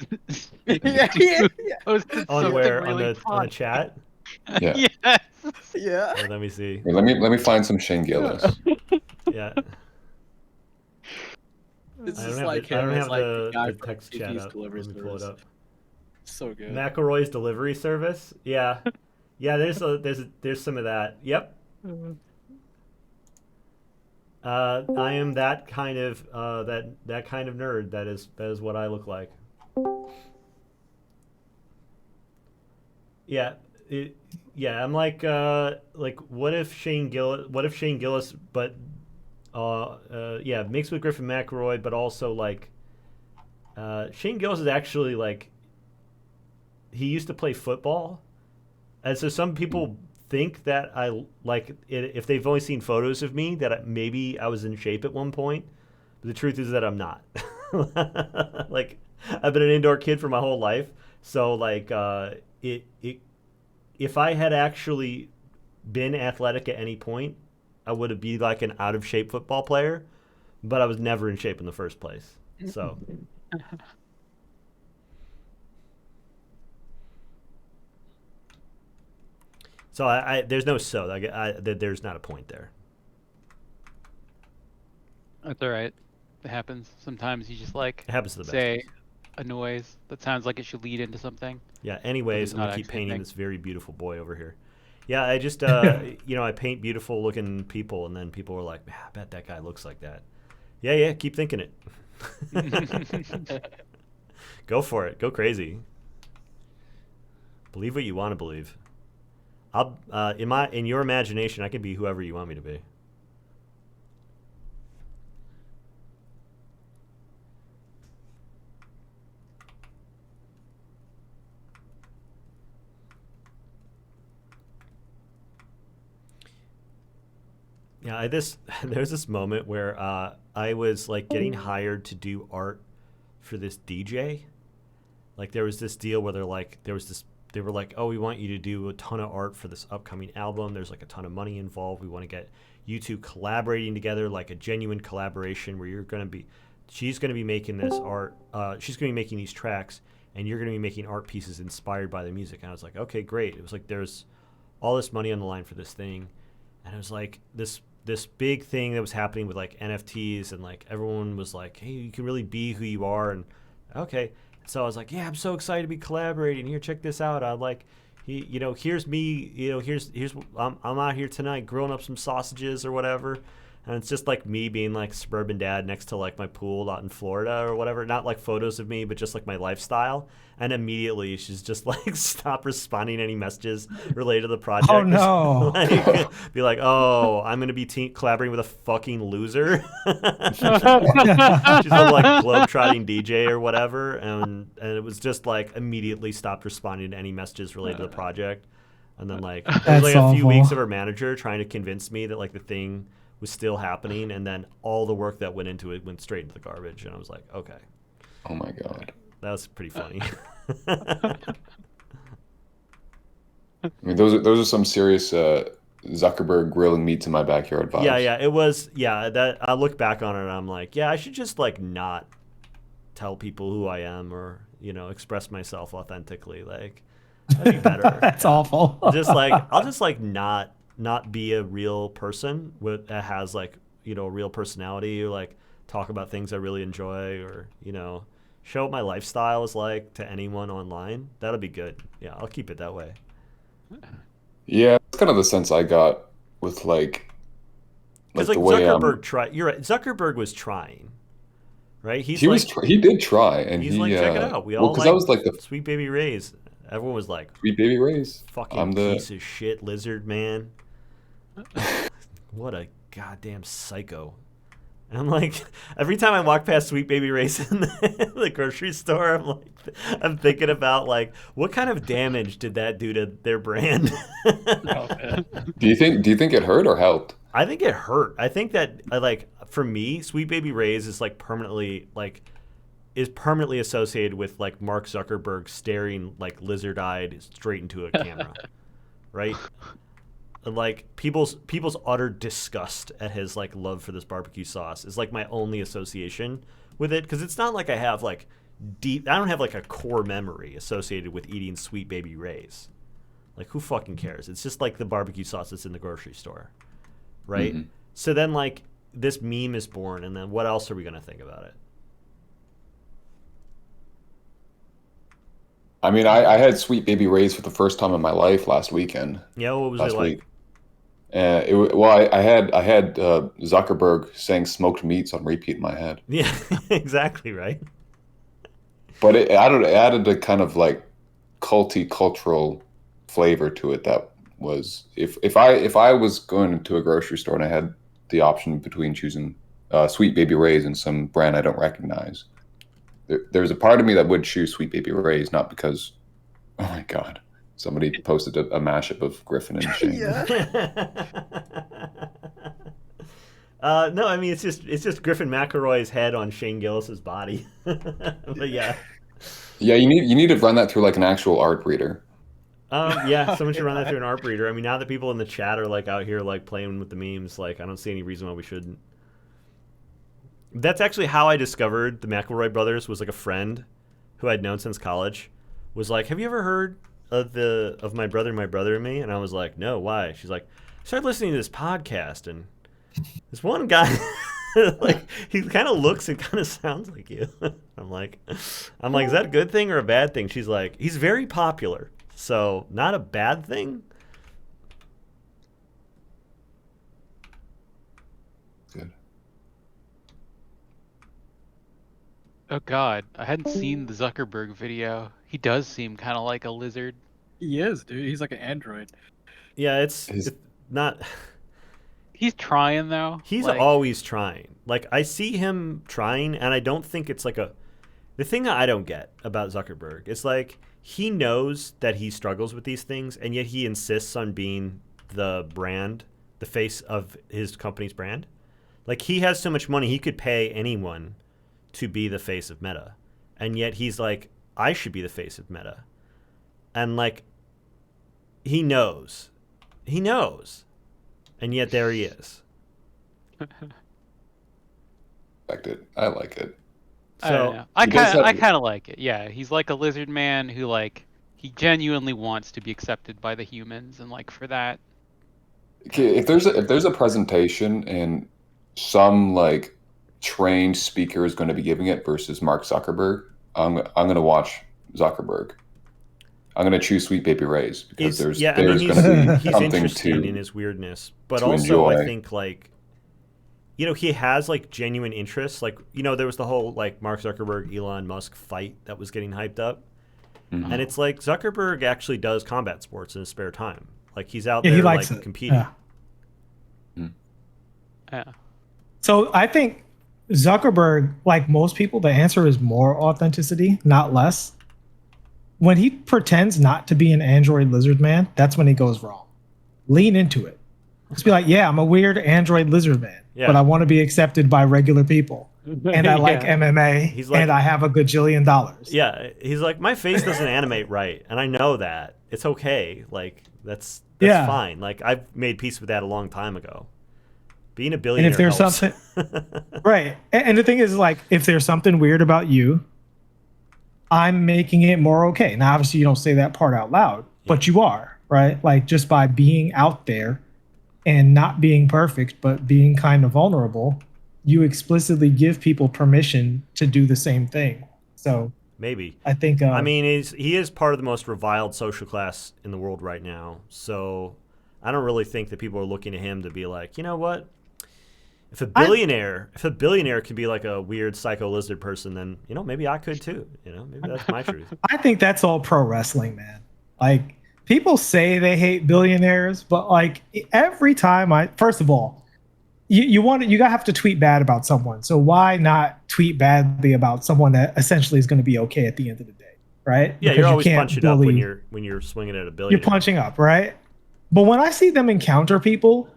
Posted On something where? really On the fun. chat? Yeah. Yes. Yeah. Oh, let me see. Here, let me find some Shane Gillis. Yeah. This I is don't like have him as the, like the, the guy the from text chat JP's up. delivery Let me pull it service. up. So good. McElroy's delivery service? Yeah. Yeah, there's some of that. Yep. I am that kind of that kind of nerd. That is what I look like. Yeah, yeah, I'm like what if Shane Gillis, but yeah, mixed with Griffin McElroy, but also like Shane Gillis is actually like he used to play football, and so some people think that I like it, if they've only seen photos of me that maybe I was in shape at one point. But the truth is that I'm not. Like I've been an indoor kid for my whole life, so like if I had actually been athletic at any point, I would be like an out of shape football player, but I was never in shape in the first place. So I there's no there's not a point there. That's all right. It happens. Sometimes you just like It happens to the best say of us. a noise that sounds like it should lead into something. Yeah. Anyways, it's I'm gonna not keep actually a painting thing. this very beautiful boy over here. Yeah, I just I paint beautiful looking people, and then people are like, "Man, I bet that guy looks like that." Yeah. Keep thinking it. Go for it. Go crazy. Believe what you want to believe. I'll in your imagination, I can be whoever you want me to be. Yeah, there's this moment where I was like getting hired to do art for this DJ. Like there was this deal where they were like, oh, we want you to do a ton of art for this upcoming album. There's like a ton of money involved. We want to get you two collaborating together, like a genuine collaboration where she's gonna be making this art. She's gonna be making these tracks, and you're gonna be making art pieces inspired by the music. And I was like, okay, great. It was like there's all this money on the line for this thing, and it was like this big thing that was happening with like NFTs, and like everyone was like, hey, you can really be who you are, and okay. So I was like, yeah, I'm so excited to be collaborating. Here, check this out. I'm like, here's me. Here's I'm out here tonight grilling up some sausages or whatever. And it's just like me being like suburban dad next to like my pool out in Florida or whatever. Not like photos of me, but just like my lifestyle. And immediately she's just like stop responding to any messages related to the project. Oh no! Like, be like, oh, I'm gonna be collaborating with a fucking loser. She's a like globetrotting DJ or whatever, and it was just like immediately stopped responding to any messages related to the project. And then like it was like a few weeks of her manager trying to convince me that like the thing was still happening, and then all the work that went into it went straight into the garbage, and I was like, okay. Oh my god. That was pretty funny. I mean, those are some serious Zuckerberg grilling meats in my backyard vibes. Yeah, it was. Yeah, that I look back on it and I'm like, yeah, I should just like not tell people who I am or express myself authentically. Like that'd be better. That's awful. I'll just like not be a real person that has like a real personality, or like talk about things I really enjoy, or show what my lifestyle is like to anyone online. That'll be good. Yeah, I'll keep it that way. Yeah, that's kind of the sense I got with like Because the way Zuckerberg tried. You're right. Zuckerberg was trying, right? he did try, and he's like, check it out. We all because that was like the Sweet Baby Ray's. Everyone was like, Sweet Baby Ray's. Fucking piece of shit lizard man. What a goddamn psycho. And I'm like, every time I walk past Sweet Baby Ray's in the grocery store, I'm thinking about like, what kind of damage did that do to their brand? Do you think it hurt or helped? I think it hurt. I think that like for me, Sweet Baby Ray's is like permanently associated with like Mark Zuckerberg staring like lizard-eyed straight into a camera, right? And like people's utter disgust at his like love for this barbecue sauce is like my only association with it, because it's not like I have like I don't have like a core memory associated with eating Sweet Baby Ray's. Like who fucking cares? It's just like the barbecue sauce that's in the grocery store, right? Mm-hmm. So then like this meme is born, and then what else are we gonna think about it? I mean, I had Sweet Baby Ray's for the first time in my life last weekend. Yeah, what was it like? I had Zuckerberg saying smoked meats on repeat in my head. Yeah, exactly right. But it added a kind of like culty cultural flavor to it that was if I was going to a grocery store and I had the option between choosing Sweet Baby Ray's and some brand I don't recognize, there's a part of me that would choose Sweet Baby Ray's, not because, oh my god, somebody posted a mashup of Griffin and Shane. No, I mean it's just Griffin McElroy's head on Shane Gillis's body. But yeah. Yeah, you need to run that through like an actual art reader. Yeah, someone should run that through an art reader. I mean, now that people in the chat are like out here like playing with the memes, like I don't see any reason why we shouldn't. That's actually how I discovered the McElroy brothers. Was like a friend who I'd known since college was like, "Have you ever heard of my brother and me?" And I was like, "No, why?" She's like, "I started listening to this podcast and this one guy like he kind of looks and kind of sounds like you." I'm like, is that a good thing or a bad thing? She's like, "He's very popular, so not a bad thing." Good. Oh god, I hadn't seen the Zuckerberg video. He does seem kind of like a lizard. He is, dude. He's like an android. Yeah, it's not. He's trying though. He's like, always trying. Like I see him trying, and I don't think it's like the thing that I don't get about Zuckerberg is like he knows that he struggles with these things, and yet he insists on being the brand, the face of his company's brand. Like he has so much money, he could pay anyone to be the face of Meta, and yet he's like, I should be the face of Meta, and like he knows, and yet there he is. I like it. I don't know. I kind of like it. Yeah, he's like a lizard man who like he genuinely wants to be accepted by the humans, and like for that. Okay, if there's a presentation and some like trained speaker is going to be giving it versus Mark Zuckerberg, I'm going to watch Zuckerberg. I'm going to choose Sweet Baby Ray's because there's going to be he's something interesting in his weirdness, but to also enjoy. I think like, you know, he has like genuine interests. Like, you know, there was the whole like Mark Zuckerberg Elon Musk fight that was getting hyped up, and it's like Zuckerberg actually does combat sports in his spare time. Like he's out there he likes like it. competing. Yeah. So I think Zuckerberg, like most people, the answer is more authenticity, not less. When he pretends not to be an android lizard man, that's when he goes wrong. Lean into it. Just be like, yeah, I'm a weird android lizard man, but I want to be accepted by regular people. And I like MMA, and I have a gajillion dollars. Yeah, he's like, my face doesn't animate right, and I know that. It's okay. Like, that's fine. Like, I've made peace with that a long time ago. Being a billionaire And if there's helps. something... right. And the thing is, like, if there's something weird about you, I'm making it more okay. Now, obviously, you don't say that part out loud, but you are, right? Like, just by being out there and not being perfect, but being kind of vulnerable, you explicitly give people permission to do the same thing. So maybe. I think... I mean, he is part of the most reviled social class in the world right now. So I don't really think that people are looking to him to be like, you know what? If a billionaire could be like a weird psycho lizard person, then, you know, maybe I could too. You know, maybe that's my truth. I think that's all pro wrestling, man. Like, people say they hate billionaires, but like every time first of all, you have to tweet bad about someone. So why not tweet badly about someone that essentially is going to be okay at the end of the day, right? Yeah, Because you're always punching up bully- when you're swinging at a billionaire. You're punching up, right? But when I see them encounter people,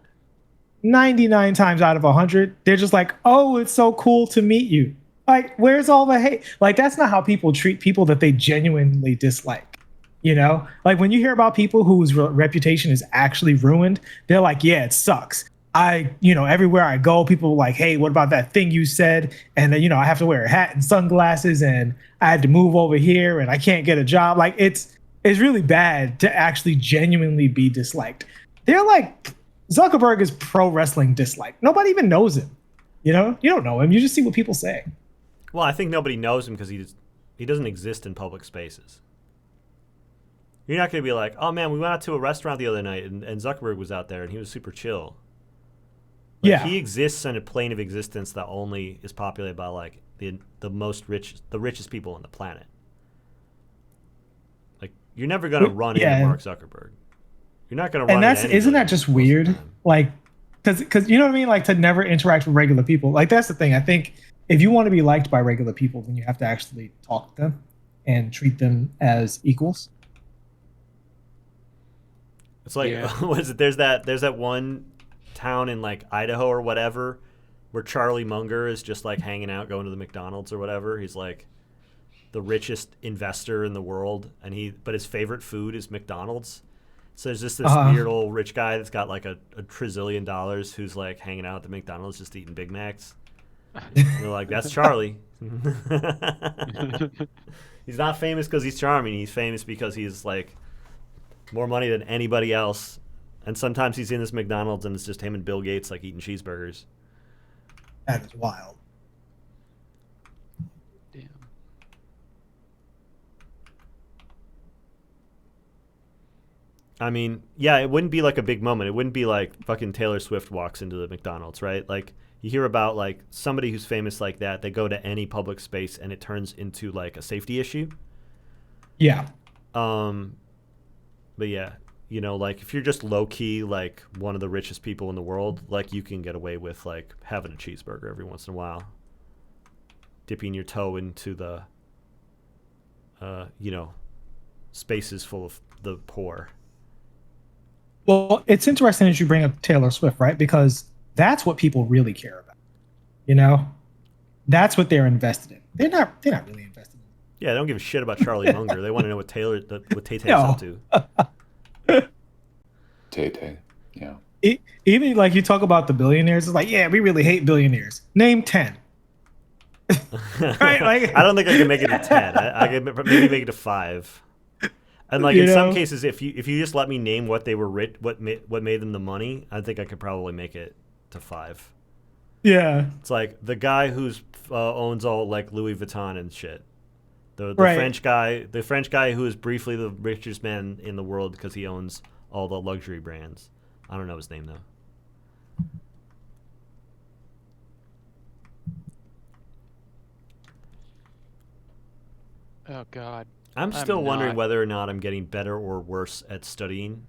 99 times out of 100, they're just like, oh, it's so cool to meet you. Like, where's all the hate? Like, that's not how people treat people that they genuinely dislike. You know, like when you hear about people whose reputation is actually ruined, they're like, yeah, it sucks. Everywhere I go, people are like, hey, what about that thing you said? And then, I have to wear a hat and sunglasses and I had to move over here and I can't get a job. Like, it's really bad to actually genuinely be disliked. They're like, Zuckerberg is pro wrestling disliked. Nobody even knows him. You know, you don't know him. You just see what people say. Well, I think nobody knows him because he doesn't exist in public spaces. You're not going to be like, oh man, we went out to a restaurant the other night and Zuckerberg was out there and he was super chill. Like, yeah. He exists on a plane of existence that only is populated by like the richest people on the planet. Like, you're never gonna run into Yeah. Mark Zuckerberg. You're not gonna run And into isn't that anybody just most of the weird? time. Like, because you know what I mean? Like to never interact with regular people. Like that's the thing. I think if you want to be liked by regular people, then you have to actually talk to them and treat them as equals. It's like Yeah. what is it? There's that one town in like Idaho or whatever where Charlie Munger is just like hanging out, going to the McDonald's or whatever. He's like the richest investor in the world, but his favorite food is McDonald's. So there's just this weird old rich guy that's got like a trillion dollars who's like hanging out at the McDonald's just eating Big Macs. And they're like, that's Charlie. He's not famous because he's charming. He's famous because he's like more money than anybody else. And sometimes he's in this McDonald's and it's just him and Bill Gates like eating cheeseburgers. That is wild. Damn. I mean, yeah, it wouldn't be like a big moment. It wouldn't be like fucking Taylor Swift walks into the McDonald's, right? Like you hear about like somebody who's famous like that, they go to any public space and it turns into like a safety issue. Yeah. But yeah, you know, like if you're just low key like one of the richest people in the world, like you can get away with like having a cheeseburger every once in a while, dipping your toe into the, you know, spaces full of the poor. Well, it's interesting that you bring up Taylor Swift, right? Because that's what people really care about. You know, that's what they're invested in. They're not really invested in. Yeah, they don't give a shit about Charlie Munger. They want to know what Tay-Tay's No. up to. Tay-Tay, yeah. Even like you talk about the billionaires, it's like, yeah, we really hate billionaires. Name 10. Right? Like, I don't think I can make it to 10. I can maybe make it to 5. And like You in some know? cases, if you just let me name what they were rich, what made them the money, I think I could probably make it to 5. yeah. It's like the guy who's owns all like Louis Vuitton and shit. The Right. French guy who is briefly the richest man in the world because he owns all the luxury brands. I don't know his name though. Oh God. I'm still wondering not. whether or not I'm getting better or worse at studying.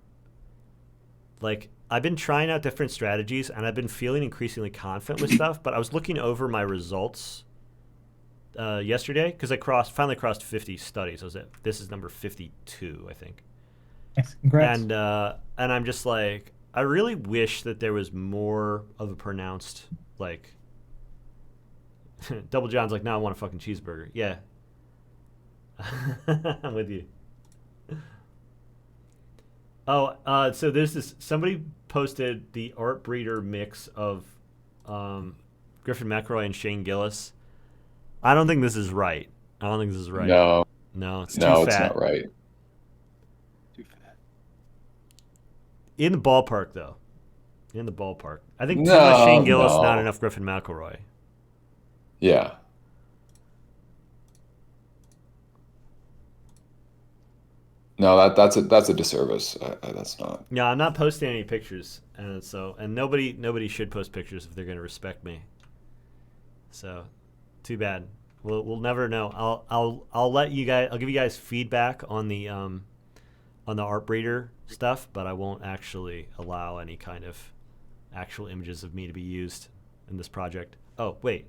Like, I've been trying out different strategies, and I've been feeling increasingly confident with stuff, but I was looking over my results yesterday, because I finally crossed 50 studies. This is number 52, I think. Yes, congrats. And I'm just like, I really wish that there was more of a pronounced, like, Double John's like, no, I want a fucking cheeseburger. Yeah. I'm with you. Oh, so there's this. Somebody posted the Art Breeder mix of Griffin McElroy and Shane Gillis. I don't think this is right. No, No, it's no, too it's fat. not right. Too fat. In the ballpark, though. In the ballpark. I think too No, much Shane Gillis, no. not enough Griffin McElroy. Yeah. No, that's a disservice. That's not. Yeah, I'm not posting any pictures, and nobody should post pictures if they're going to respect me. So, too bad. We'll never know. I'll let you guys. I'll give you guys feedback on the Art Breeder stuff, but I won't actually allow any kind of actual images of me to be used in this project. Oh wait,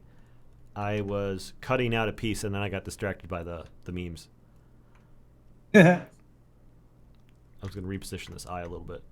I was cutting out a piece and then I got distracted by the memes. I was going to reposition this eye a little bit.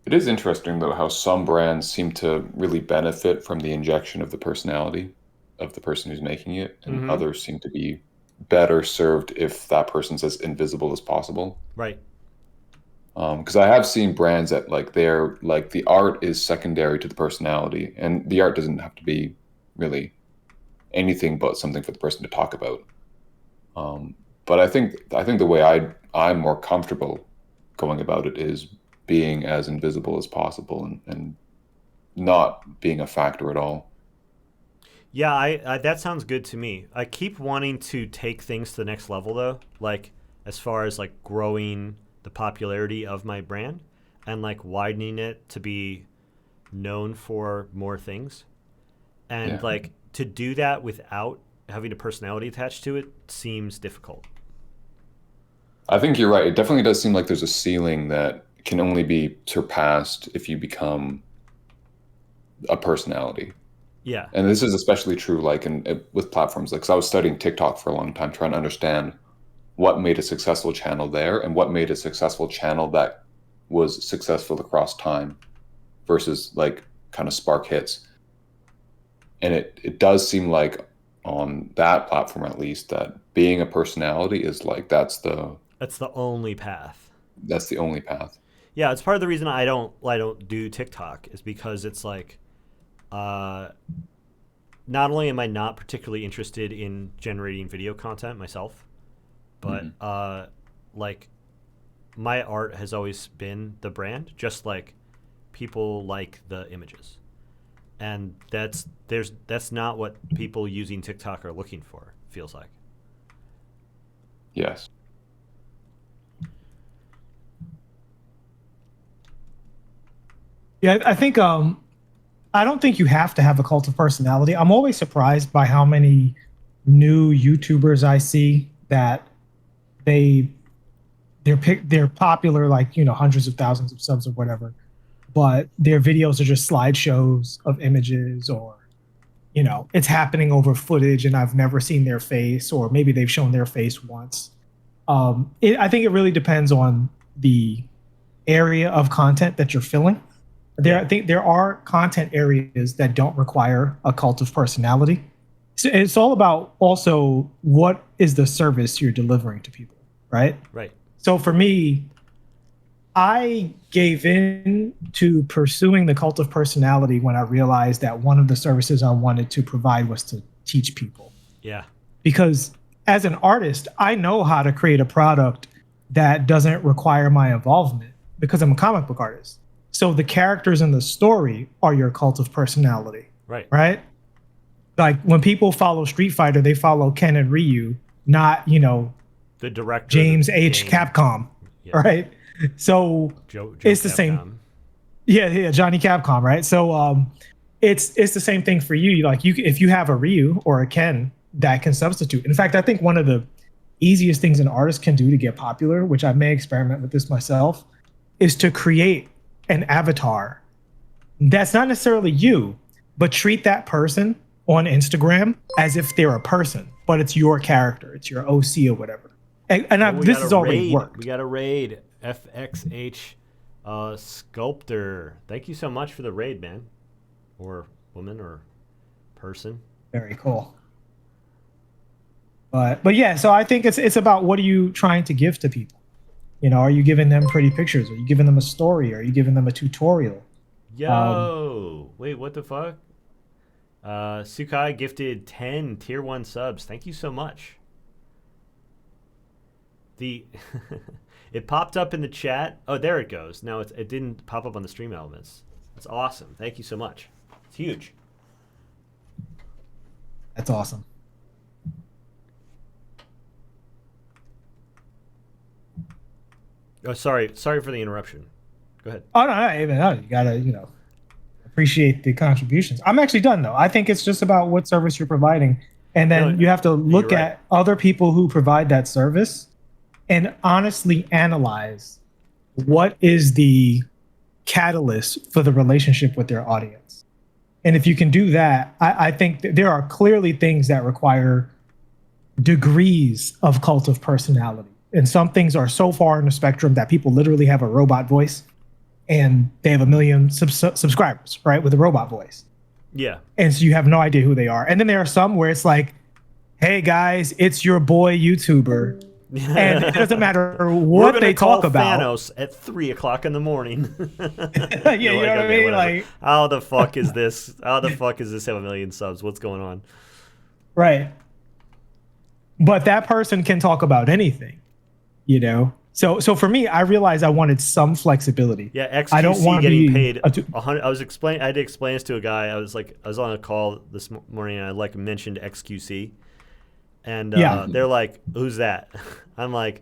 It is interesting though how some brands seem to really benefit from the injection of the personality of the person who's making it, and Mhm. others seem to be better served if that person's as invisible as possible. Right. Because I have seen brands that they're like the art is secondary to the personality, and the art doesn't have to be really anything but something for the person to talk about. But I think the way I'm more comfortable going about it is being as invisible as possible and not being a factor at all. Yeah, I that sounds good to me. I keep wanting to take things to the next level though, like as far as like growing the popularity of my brand and like widening it to be known for more things. And like to do that without having a personality attached to it seems difficult. I think you're right. It definitely does seem like there's a ceiling that can only be surpassed if you become a personality. Yeah. And this is especially true like with platforms. Like, 'cause I was studying TikTok for a long time, trying to understand what made a successful channel there and what made a successful channel that was successful across time versus like kind of spark hits. And it does seem like on that platform, at least, that being a personality is like, that's the only path. That's the only path. Yeah, it's part of the reason I don't do TikTok is because it's like, not only am I not particularly interested in generating video content myself, but like my art has always been the brand, just like people like the images, and that's not what people using TikTok are looking for. Feels like. Yes. Yeah, I think I don't think you have to have a cult of personality. I'm always surprised by how many new YouTubers I see that they're popular, like, you know, hundreds of thousands of subs or whatever, but their videos are just slideshows of images, or, you know, it's happening over footage and I've never seen their face, or maybe they've shown their face once. I think it really depends on the area of content that you're filling. I think there are content areas that don't require a cult of personality. So it's all about also what is the service you're delivering to people, right? Right. So for me, I gave in to pursuing the cult of personality when I realized that one of the services I wanted to provide was to teach people. Yeah. Because as an artist, I know how to create a product that doesn't require my involvement because I'm a comic book artist. So the characters in the story are your cult of personality. Right. Right? Like when people follow Street Fighter, they follow Ken and Ryu, not, you know, the director James H. Capcom. Yeah. Right? So Joe it's the Capcom. same. Yeah, Johnny Capcom, right? So it's the same thing for you. Like if you have a Ryu or a Ken that can substitute. In fact, I think one of the easiest things an artist can do to get popular, which I may experiment with this myself, is to create an avatar that's not necessarily you, but treat that person on Instagram as if they're a person, but it's your character, it's your OC or whatever. And this has already worked. We got a raid. FXH Sculptor. Thank you so much for the raid, man. Or woman or person. Very cool. But yeah, so I think it's about what are you trying to give to people? You know, are you giving them pretty pictures? Are you giving them a story? Are you giving them a tutorial? Yo, wait, what the fuck? Sukai gifted 10 tier 1 subs. Thank you so much. It popped up in the chat. Oh, there it goes. Now it didn't pop up on the stream elements. That's awesome. Thank you so much. It's huge. That's awesome. Oh, sorry for the interruption. Go ahead. Oh no, you gotta, you know, appreciate the contributions. I'm actually done though. I think it's just about what service you're providing, and then you have to look at other people who provide that service and honestly analyze what is the catalyst for the relationship with their audience. And if you can do that, I think that there are clearly things that require degrees of cult of personality. And some things are so far in the spectrum that people literally have a robot voice and they have 1 million subscribers, right, with a robot voice. Yeah. And so you have no idea who they are. And then there are some where it's like, hey guys, it's your boy YouTuber. And it doesn't matter what they talk about. Thanos at 3 o'clock in the morning. Yeah, you know what I mean? Like, how the fuck is this? How the fuck is this have 1 million subs? What's going on? Right. But that person can talk about anything, you know? So for me, I realized I wanted some flexibility. Yeah, XQC I don't want getting paid 100. I had to explain this to a guy. I was on a call this morning and I mentioned XQC. And they're like, who's that? I'm like,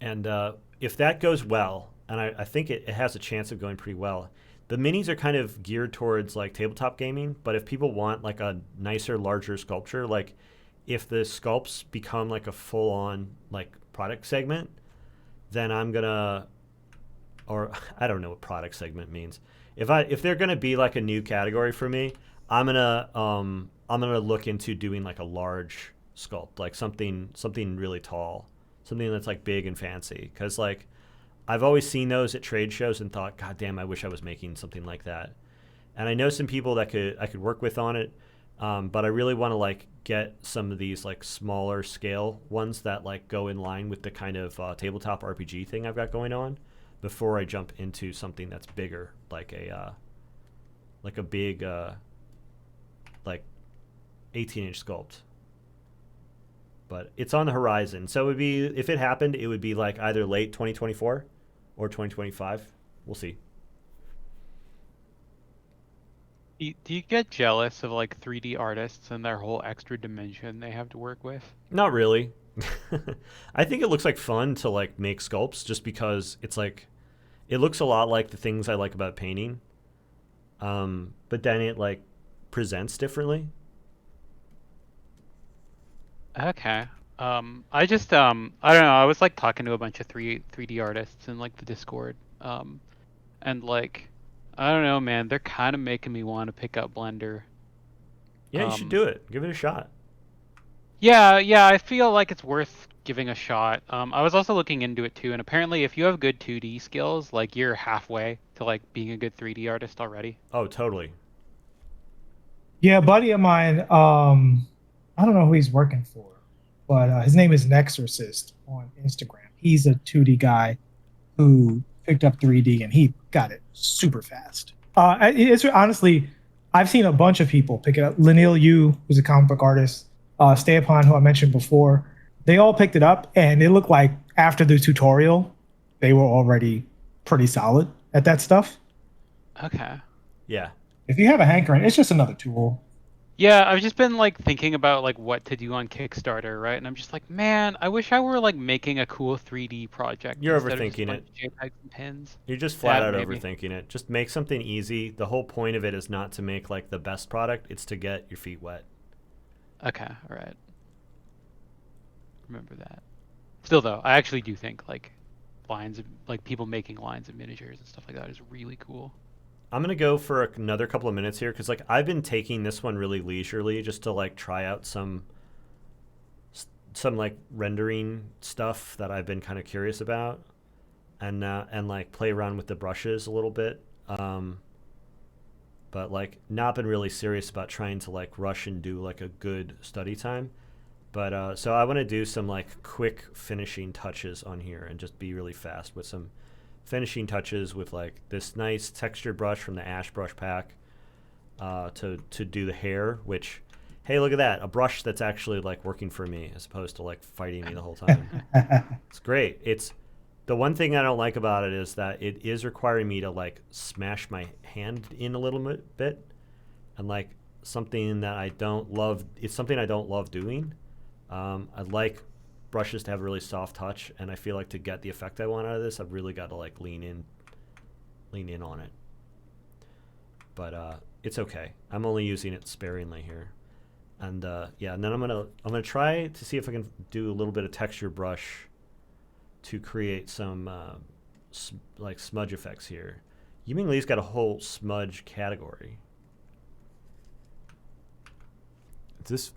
And if that goes well, and I think it has a chance of going pretty well, the minis are kind of geared towards like tabletop gaming. But if people want like a nicer, larger sculpture, like if the sculpts become like a full-on like product segment, then I'm gonna, or I don't know what product segment means. If they're gonna be like a new category for me, I'm gonna look into doing like a large sculpt, like something really tall, something that's like big and fancy. Because like I've always seen those at trade shows and thought, God damn, I wish I was making something like that. And I know some people that I could work with on it, but I really want to like get some of these like smaller scale ones that like go in line with the kind of tabletop RPG thing I've got going on before I jump into something that's bigger, like a big like 18-inch sculpt. But it's on the horizon, so it would be, if it happened, it would be like either late 2024 or 2025. We'll see. Do you get jealous of like 3D artists and their whole extra dimension they have to work with? Not really. I think it looks like fun to like make sculpts just because it's like it looks a lot like the things I like about painting. But then it like presents differently. Okay. I just I don't know. I was like talking to a bunch of 3D artists in like the Discord. And like I don't know, man. They're kind of making me want to pick up Blender. Yeah, you should do it. Give it a shot. Yeah. I feel like it's worth giving a shot. I was also looking into it too, and apparently, if you have good 2D skills, like you're halfway to like being a good 3D artist already. Oh, totally. Yeah, a buddy of mine. I don't know who he's working for, but his name is Nexorcist on Instagram. He's a 2D guy who picked up 3D and he got it super fast. It's honestly, I've seen a bunch of people pick it up. Lanil Yu, who's a comic book artist, Stay Upon, who I mentioned before, they all picked it up, and it looked like after the tutorial, they were already pretty solid at that stuff. Okay. Yeah. If you have a hankering, it's just another tool. Yeah, I've just been like thinking about like what to do on Kickstarter, right? And I'm just like, man, I wish I were like making a cool 3D project. You're instead of just a overthinking bunch it. of JPEGs and pins. You're just flat out maybe. overthinking it. Just make something easy. The whole point of it is not to make like the best product, it's to get your feet wet. Okay, all right. Remember that. Still though, I actually do think like lines of like people making lines of miniatures and stuff like that is really cool. I'm going to go for another couple of minutes here because like I've been taking this one really leisurely just to like try out some like rendering stuff that I've been kind of curious about and like play around with the brushes a little bit. But like not been really serious about trying to like rush and do like a good study time. But so I want to do some like quick finishing touches on here and just be really fast with some finishing touches with like this nice textured brush from the Ash brush pack to do the hair, which, hey, look at that, a brush that's actually like working for me as opposed to like fighting me the whole time. It's great. It's the one thing I don't like about it is that it is requiring me to like smash my hand in a little bit and like something that I don't love. It's something I don't love doing. I like brushes to have a really soft touch, and I feel like to get the effect I want out of this, I've really got to like lean in on it. But it's okay. I'm only using it sparingly here, and yeah. And then I'm gonna try to see if I can do a little bit of texture brush to create some like smudge effects here. Yiming Lee's got a whole smudge category. Is this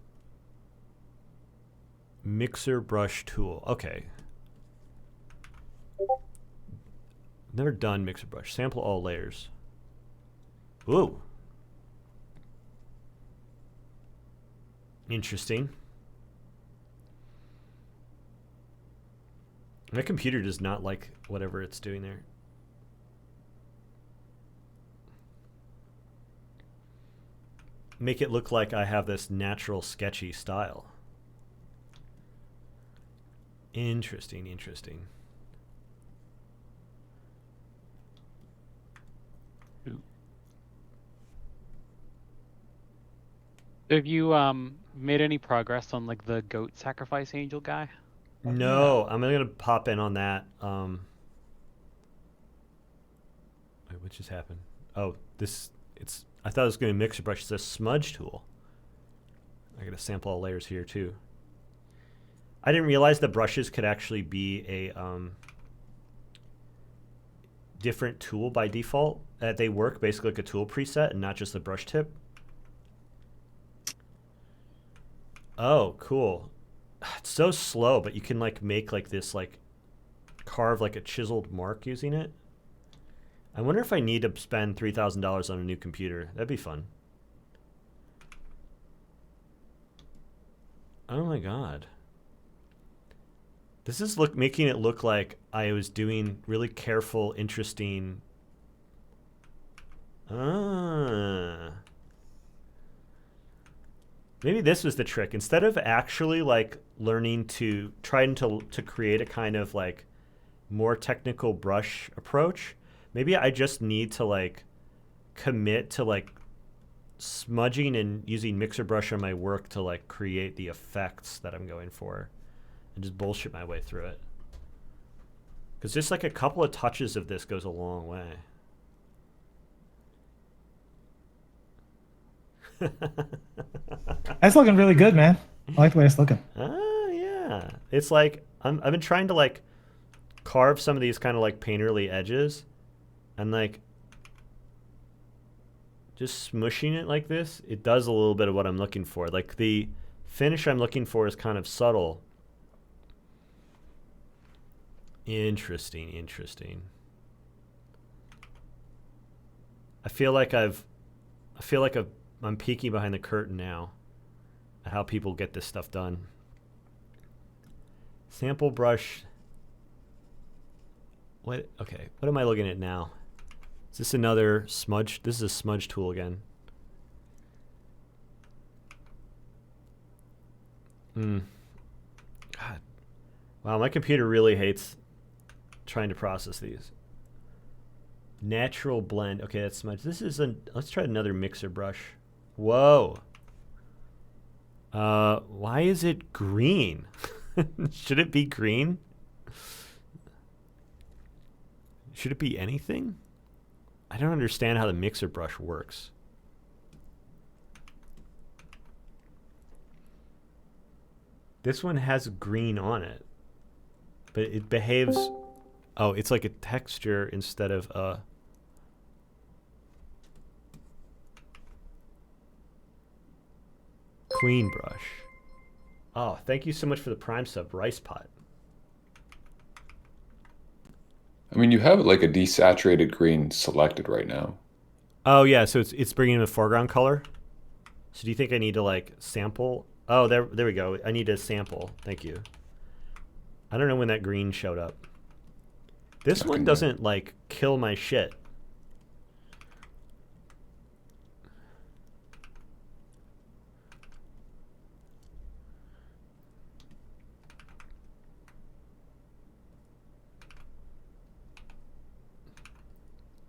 mixer brush tool? Okay. Never done mixer brush. Sample all layers. Ooh. Interesting. My computer does not like whatever it's doing there. Make it look like I have this natural sketchy style. Interesting. Have you made any progress on like the goat sacrifice angel guy? No, I'm gonna pop in on that. Wait, what just happened? Oh, I thought it was gonna be mixer brush. It's a smudge tool. I gotta sample all layers here too. I didn't realize the brushes could actually be a different tool by default. That they work basically like a tool preset and not just the brush tip. Oh, cool. It's so slow, but you can like make like this like carve like a chiseled mark using it. I wonder if I need to spend $3,000 on a new computer. That'd be fun. Oh my god. This is making it look like I was doing really careful, interesting. Maybe this was the trick. Instead of actually like learning to trying to create a kind of like more technical brush approach, maybe I just need to like commit to like smudging and using mixer brush on my work to like create the effects that I'm going for and just bullshit my way through it. Because just like a couple of touches of this goes a long way. That's looking really good, man. I like the way it's looking. Yeah. It's like I've been trying to like carve some of these kind of like painterly edges and like just smushing it like this, it does a little bit of what I'm looking for. Like the finish I'm looking for is kind of subtle. Interesting. I feel like I'm peeking behind the curtain now at how people get this stuff done. Sample brush. What? Okay. What am I looking at now? Is this another smudge? This is a smudge tool again. God. Wow, my computer really hates trying to process these. Natural blend. Okay, that's smudge. Let's try another mixer brush. Whoa. Why is it green? Should it be green? Should it be anything? I don't understand how the mixer brush works. This one has green on it, but it behaves. Oh, it's like a texture instead of a. Clean brush. Oh, thank you so much for the Prime sub, Rice Pot. I mean, you have like a desaturated green selected right now. Oh yeah, so it's bringing in a foreground color. So do you think I need to like sample? Oh, there we go. I need to sample. Thank you. I don't know when that green showed up. This one doesn't like kill my shit.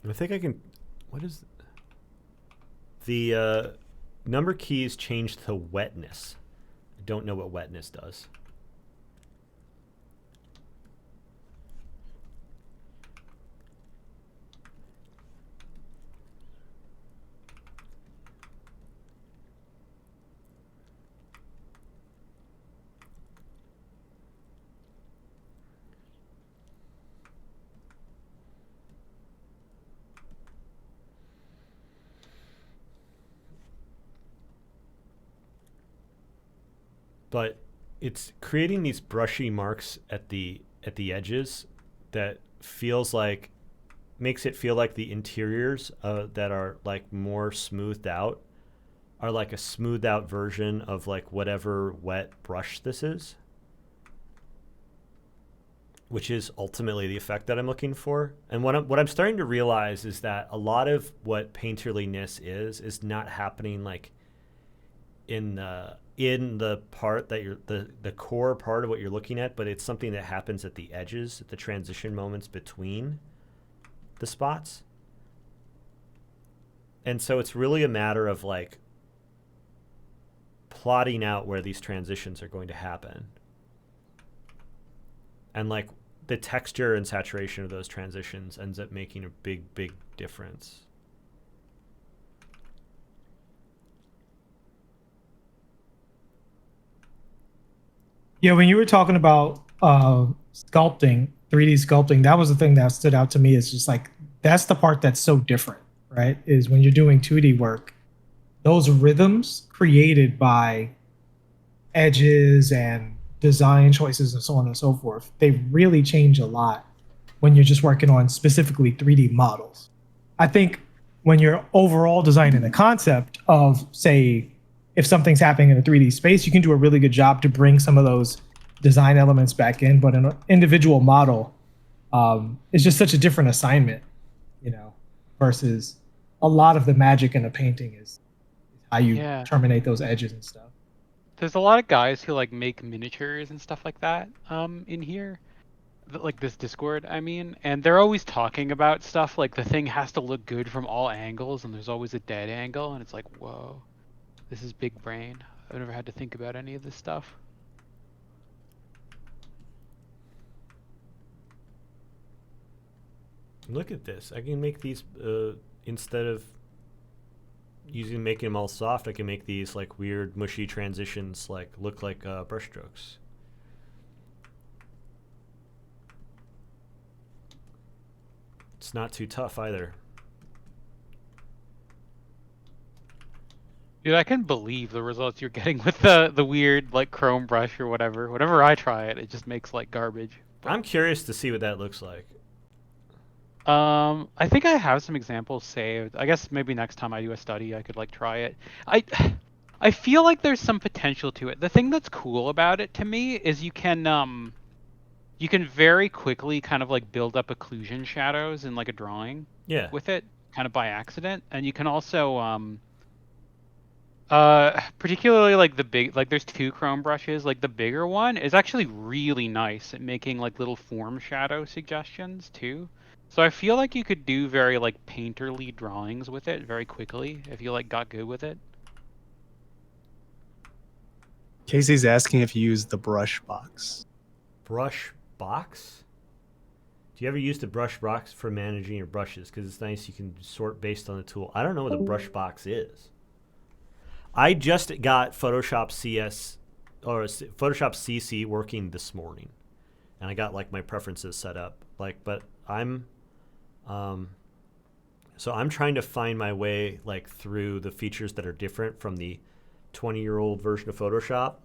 I think I can. What is the number keys changed to wetness? I don't know what wetness does. But it's creating these brushy marks at the edges that makes it feel like the interiors that are like more smoothed out are like a smoothed out version of like whatever wet brush this is, which is ultimately the effect that I'm looking for. And what I'm starting to realize is that a lot of what painterliness is not happening like in the part that you're the core part of what you're looking at, but it's something that happens at the edges, at the transition moments between the spots. And so it's really a matter of like plotting out where these transitions are going to happen. And like the texture and saturation of those transitions ends up making a big difference. Yeah, when you were talking about sculpting, 3D sculpting, that was the thing that stood out to me. Is just like that's the part that's so different, right? Is when you're doing 2D work, those rhythms created by edges and design choices and so on and so forth, they really change a lot when you're just working on specifically 3D models. I think when you're overall designing the concept of, say, if something's happening in a 3D space, you can do a really good job to bring some of those design elements back in. But an individual model is just such a different assignment, you know, versus a lot of the magic in a painting is how you Yeah. terminate those edges and stuff. There's a lot of guys who like make miniatures and stuff like that in here. Like this Discord, I mean, and they're always talking about stuff like the thing has to look good from all angles and there's always a dead angle and it's like, whoa, this is big brain. I've never had to think about any of this stuff. Look at this. I can make these instead of making them all soft, I can make these like weird mushy transitions like look like brush strokes. It's not too tough either. Dude, I can believe the results you're getting with the weird like chrome brush or whatever. Whenever I try it, it just makes like garbage. But, I'm curious to see what that looks like. I think I have some examples saved. I guess maybe next time I do a study, I could like try it. I feel like there's some potential to it. The thing that's cool about it to me is you can very quickly kind of like build up occlusion shadows in like a drawing Yeah. with it, kind of by accident, and you can also particularly like the big, like there's two chrome brushes. Like the bigger one is actually really nice at making like little form shadow suggestions too. So I feel like you could do very like painterly drawings with it very quickly if you like got good with it. Casey's asking if you use the brush box. Brush box? Do you ever use the brush box for managing your brushes? Because it's nice, you can sort based on the tool. I don't know what a brush box is. I just got Photoshop CS or Photoshop CC working this morning, and I got like my preferences set up. Like, but I'm so I'm trying to find my way like through the features that are different from the 20-year-old version of Photoshop.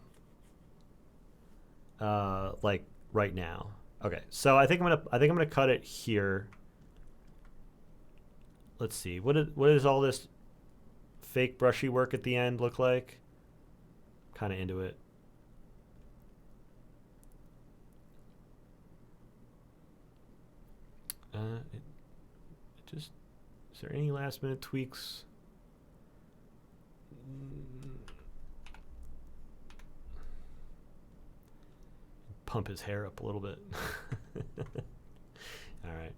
Like right now. Okay, so I think I'm gonna cut it here. Let's see. What is all this fake brushy work at the end look like? Kind of into it. Just, is there any last minute tweaks? Pump his hair up a little bit. All right.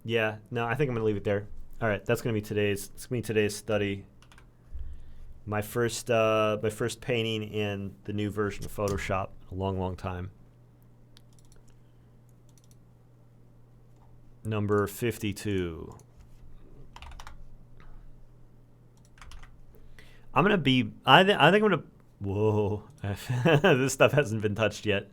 Yeah, no, I think I'm gonna leave it there. All right, that's gonna be today's study. My first painting in the new version of Photoshop in a long time. Number 52. I'm gonna be. I think I'm gonna. Whoa, this stuff hasn't been touched yet.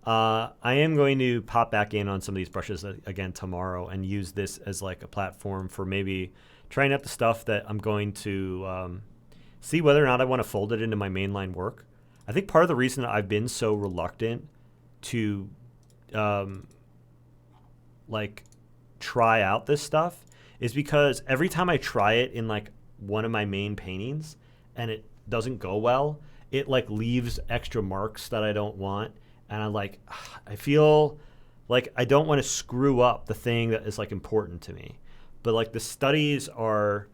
I am going to pop back in on some of these brushes again tomorrow and use this as like a platform for maybe trying out the stuff that I'm going to see whether or not I want to fold it into my mainline work. I think part of the reason that I've been so reluctant to like try out this stuff is because every time I try it in like one of my main paintings and it doesn't go well, it like leaves extra marks that I don't want. And I feel like I don't want to screw up the thing that is like important to me. But like the studies are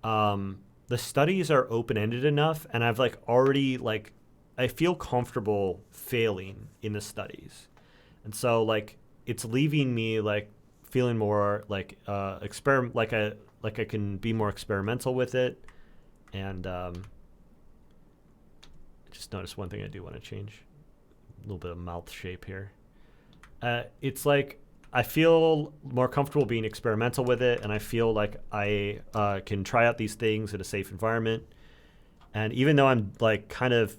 open-ended enough, and I've like already like I feel comfortable failing in the studies. And so like it's leaving me like feeling more like experiment like I can be more experimental with it. And I just noticed one thing I do want to change. A little bit of mouth shape here. It's like I feel more comfortable being experimental with it, and I feel like I can try out these things in a safe environment. And even though I'm like kind of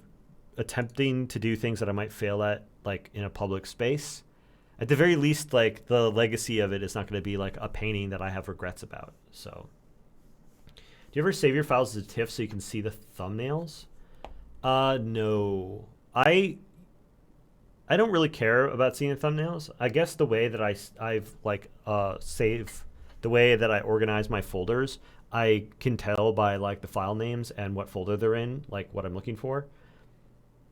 attempting to do things that I might fail at, like in a public space, at the very least, like the legacy of it is not going to be like a painting that I have regrets about. So, do you ever save your files as a TIFF so you can see the thumbnails? No. I don't really care about seeing the thumbnails. I guess the way that I've like save, the way that I organize my folders, I can tell by like the file names and what folder they're in, like what I'm looking for.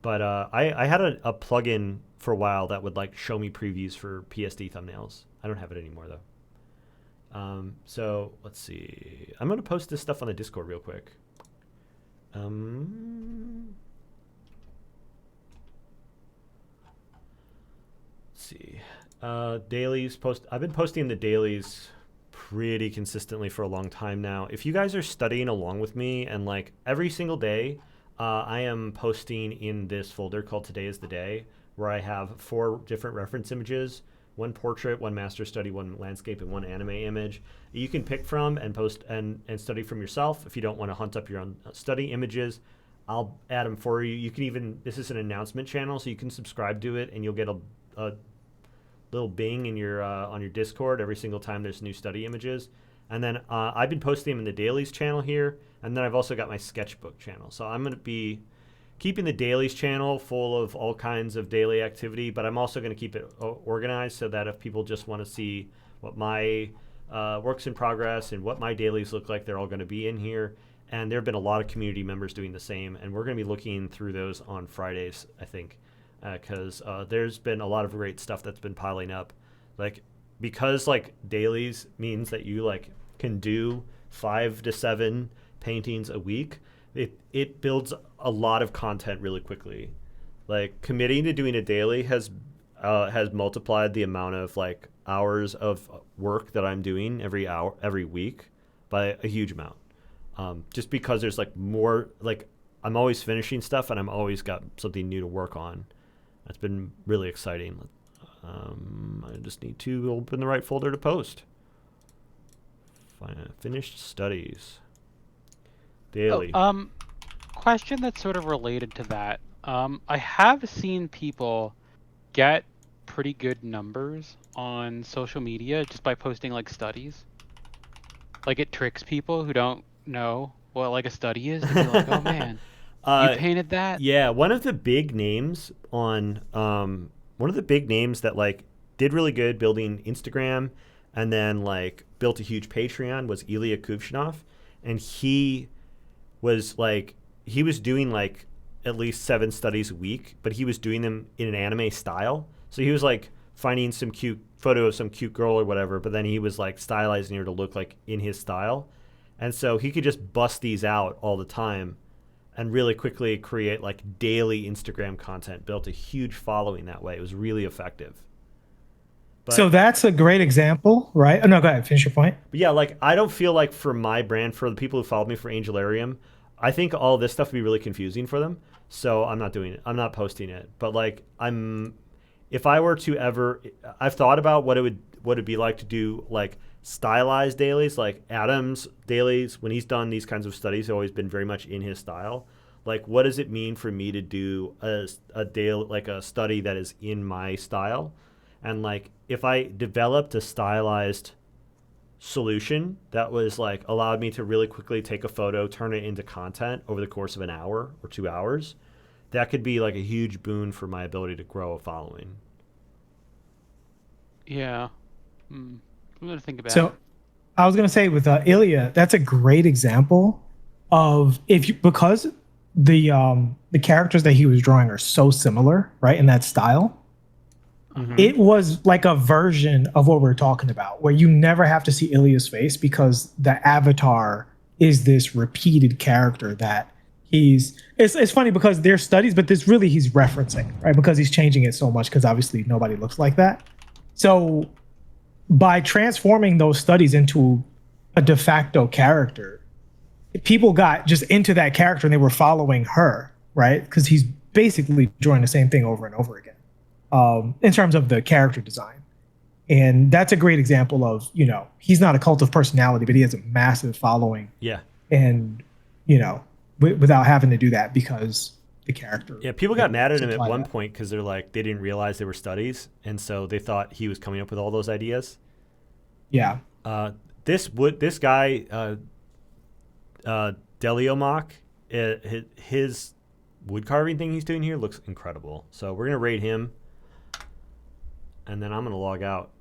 But I had a plugin for a while that would like show me previews for PSD thumbnails. I don't have it anymore though. So let's see. I'm gonna post this stuff on the Discord real quick. Let's see. Dailies post. I've been posting the dailies pretty consistently for a long time now. If you guys are studying along with me, and like every single day, I am posting in this folder called Today is the Day, where I have 4 different reference images, 1 portrait, 1 master study, 1 landscape, and 1 anime image. You can pick from and post and study from yourself. If you don't want to hunt up your own study images, I'll add them for you. You can even, this is an announcement channel, so you can subscribe to it, and you'll get a little bing in your on your Discord every single time there's new study images. And then I've been posting them in the dailies channel here, and then I've also got my sketchbook channel. So I'm going to be keeping the dailies channel full of all kinds of daily activity, but I'm also going to keep it organized so that if people just want to see what my works in progress and what my dailies look like, they're all going to be in here. And there have been a lot of community members doing the same, and we're going to be looking through those on Fridays, I think, because there's been a lot of great stuff that's been piling up. Like, because like dailies means that you like can do 5 to 7 paintings a week, it builds a lot of content really quickly. Like, committing to doing a daily has multiplied the amount of like hours of work that I'm doing every week by a huge amount. Just because there's like more, like I'm always finishing stuff and I'm always got something new to work on. That's been really exciting. I just need to open the right folder to post. Finished studies. Daily. Question that's sort of related to that. I have seen people get pretty good numbers on social media just by posting like studies. Like, it tricks people who don't know what like a study is. They're like, oh man, you painted that? Yeah, one of the big names that like did really good building Instagram and then like built a huge Patreon was Ilya Kuvshinov, and he was doing like at least 7 studies a week, but he was doing them in an anime style. So he was like finding some cute photo of some cute girl or whatever, but then he was like stylizing her to look like in his style. And so he could just bust these out all the time and really quickly create like daily Instagram content, built a huge following that way. It was really effective. But, so that's a great example, right? Oh, no, go ahead. Finish your point. But yeah, like I don't feel like for my brand, for the people who followed me for Angelarium, I think all this stuff would be really confusing for them. So I'm not doing it. I'm not posting it. But like if I were to ever, I've thought about what it'd be like to do like stylized dailies, like Adam's dailies. When he's done these kinds of studies, have always been very much in his style. Like, what does it mean for me to do a daily, like a study that is in my style? And like, if I developed a stylized solution that was like allowed me to really quickly take a photo, turn it into content over the course of an hour or 2 hours, that could be like a huge boon for my ability to grow a following. Yeah. I'm going to think about it. So I was going to say with Ilya, that's a great example of because the characters that he was drawing are so similar, right, in that style. Mm-hmm. It was like a version of what we're talking about, where you never have to see Ilya's face because the avatar is this repeated character that it's funny because they're studies, but this really he's referencing, right? Because he's changing it so much because obviously nobody looks like that. So by transforming those studies into a de facto character, people got just into that character and they were following her, right? Because he's basically drawing the same thing over and over again. in terms of the character design. And that's a great example of, he's not a cult of personality, but he has a massive following. Yeah. And, without having to do that because the character. Yeah, people got mad at him at supplied one that. point because they're like, they didn't realize they were studies. And so they thought he was coming up with all those ideas. Yeah. This guy, Deliomach, his wood carving thing he's doing here looks incredible. So we're going to raid him. And then I'm going to log out.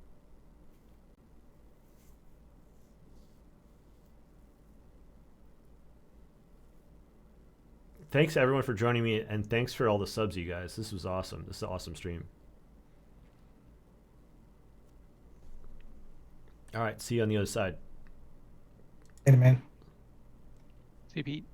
Thanks everyone for joining me, and thanks for all the subs, you guys. This was awesome. This is an awesome stream. All right, see you on the other side. Hey, man. See you, Pete.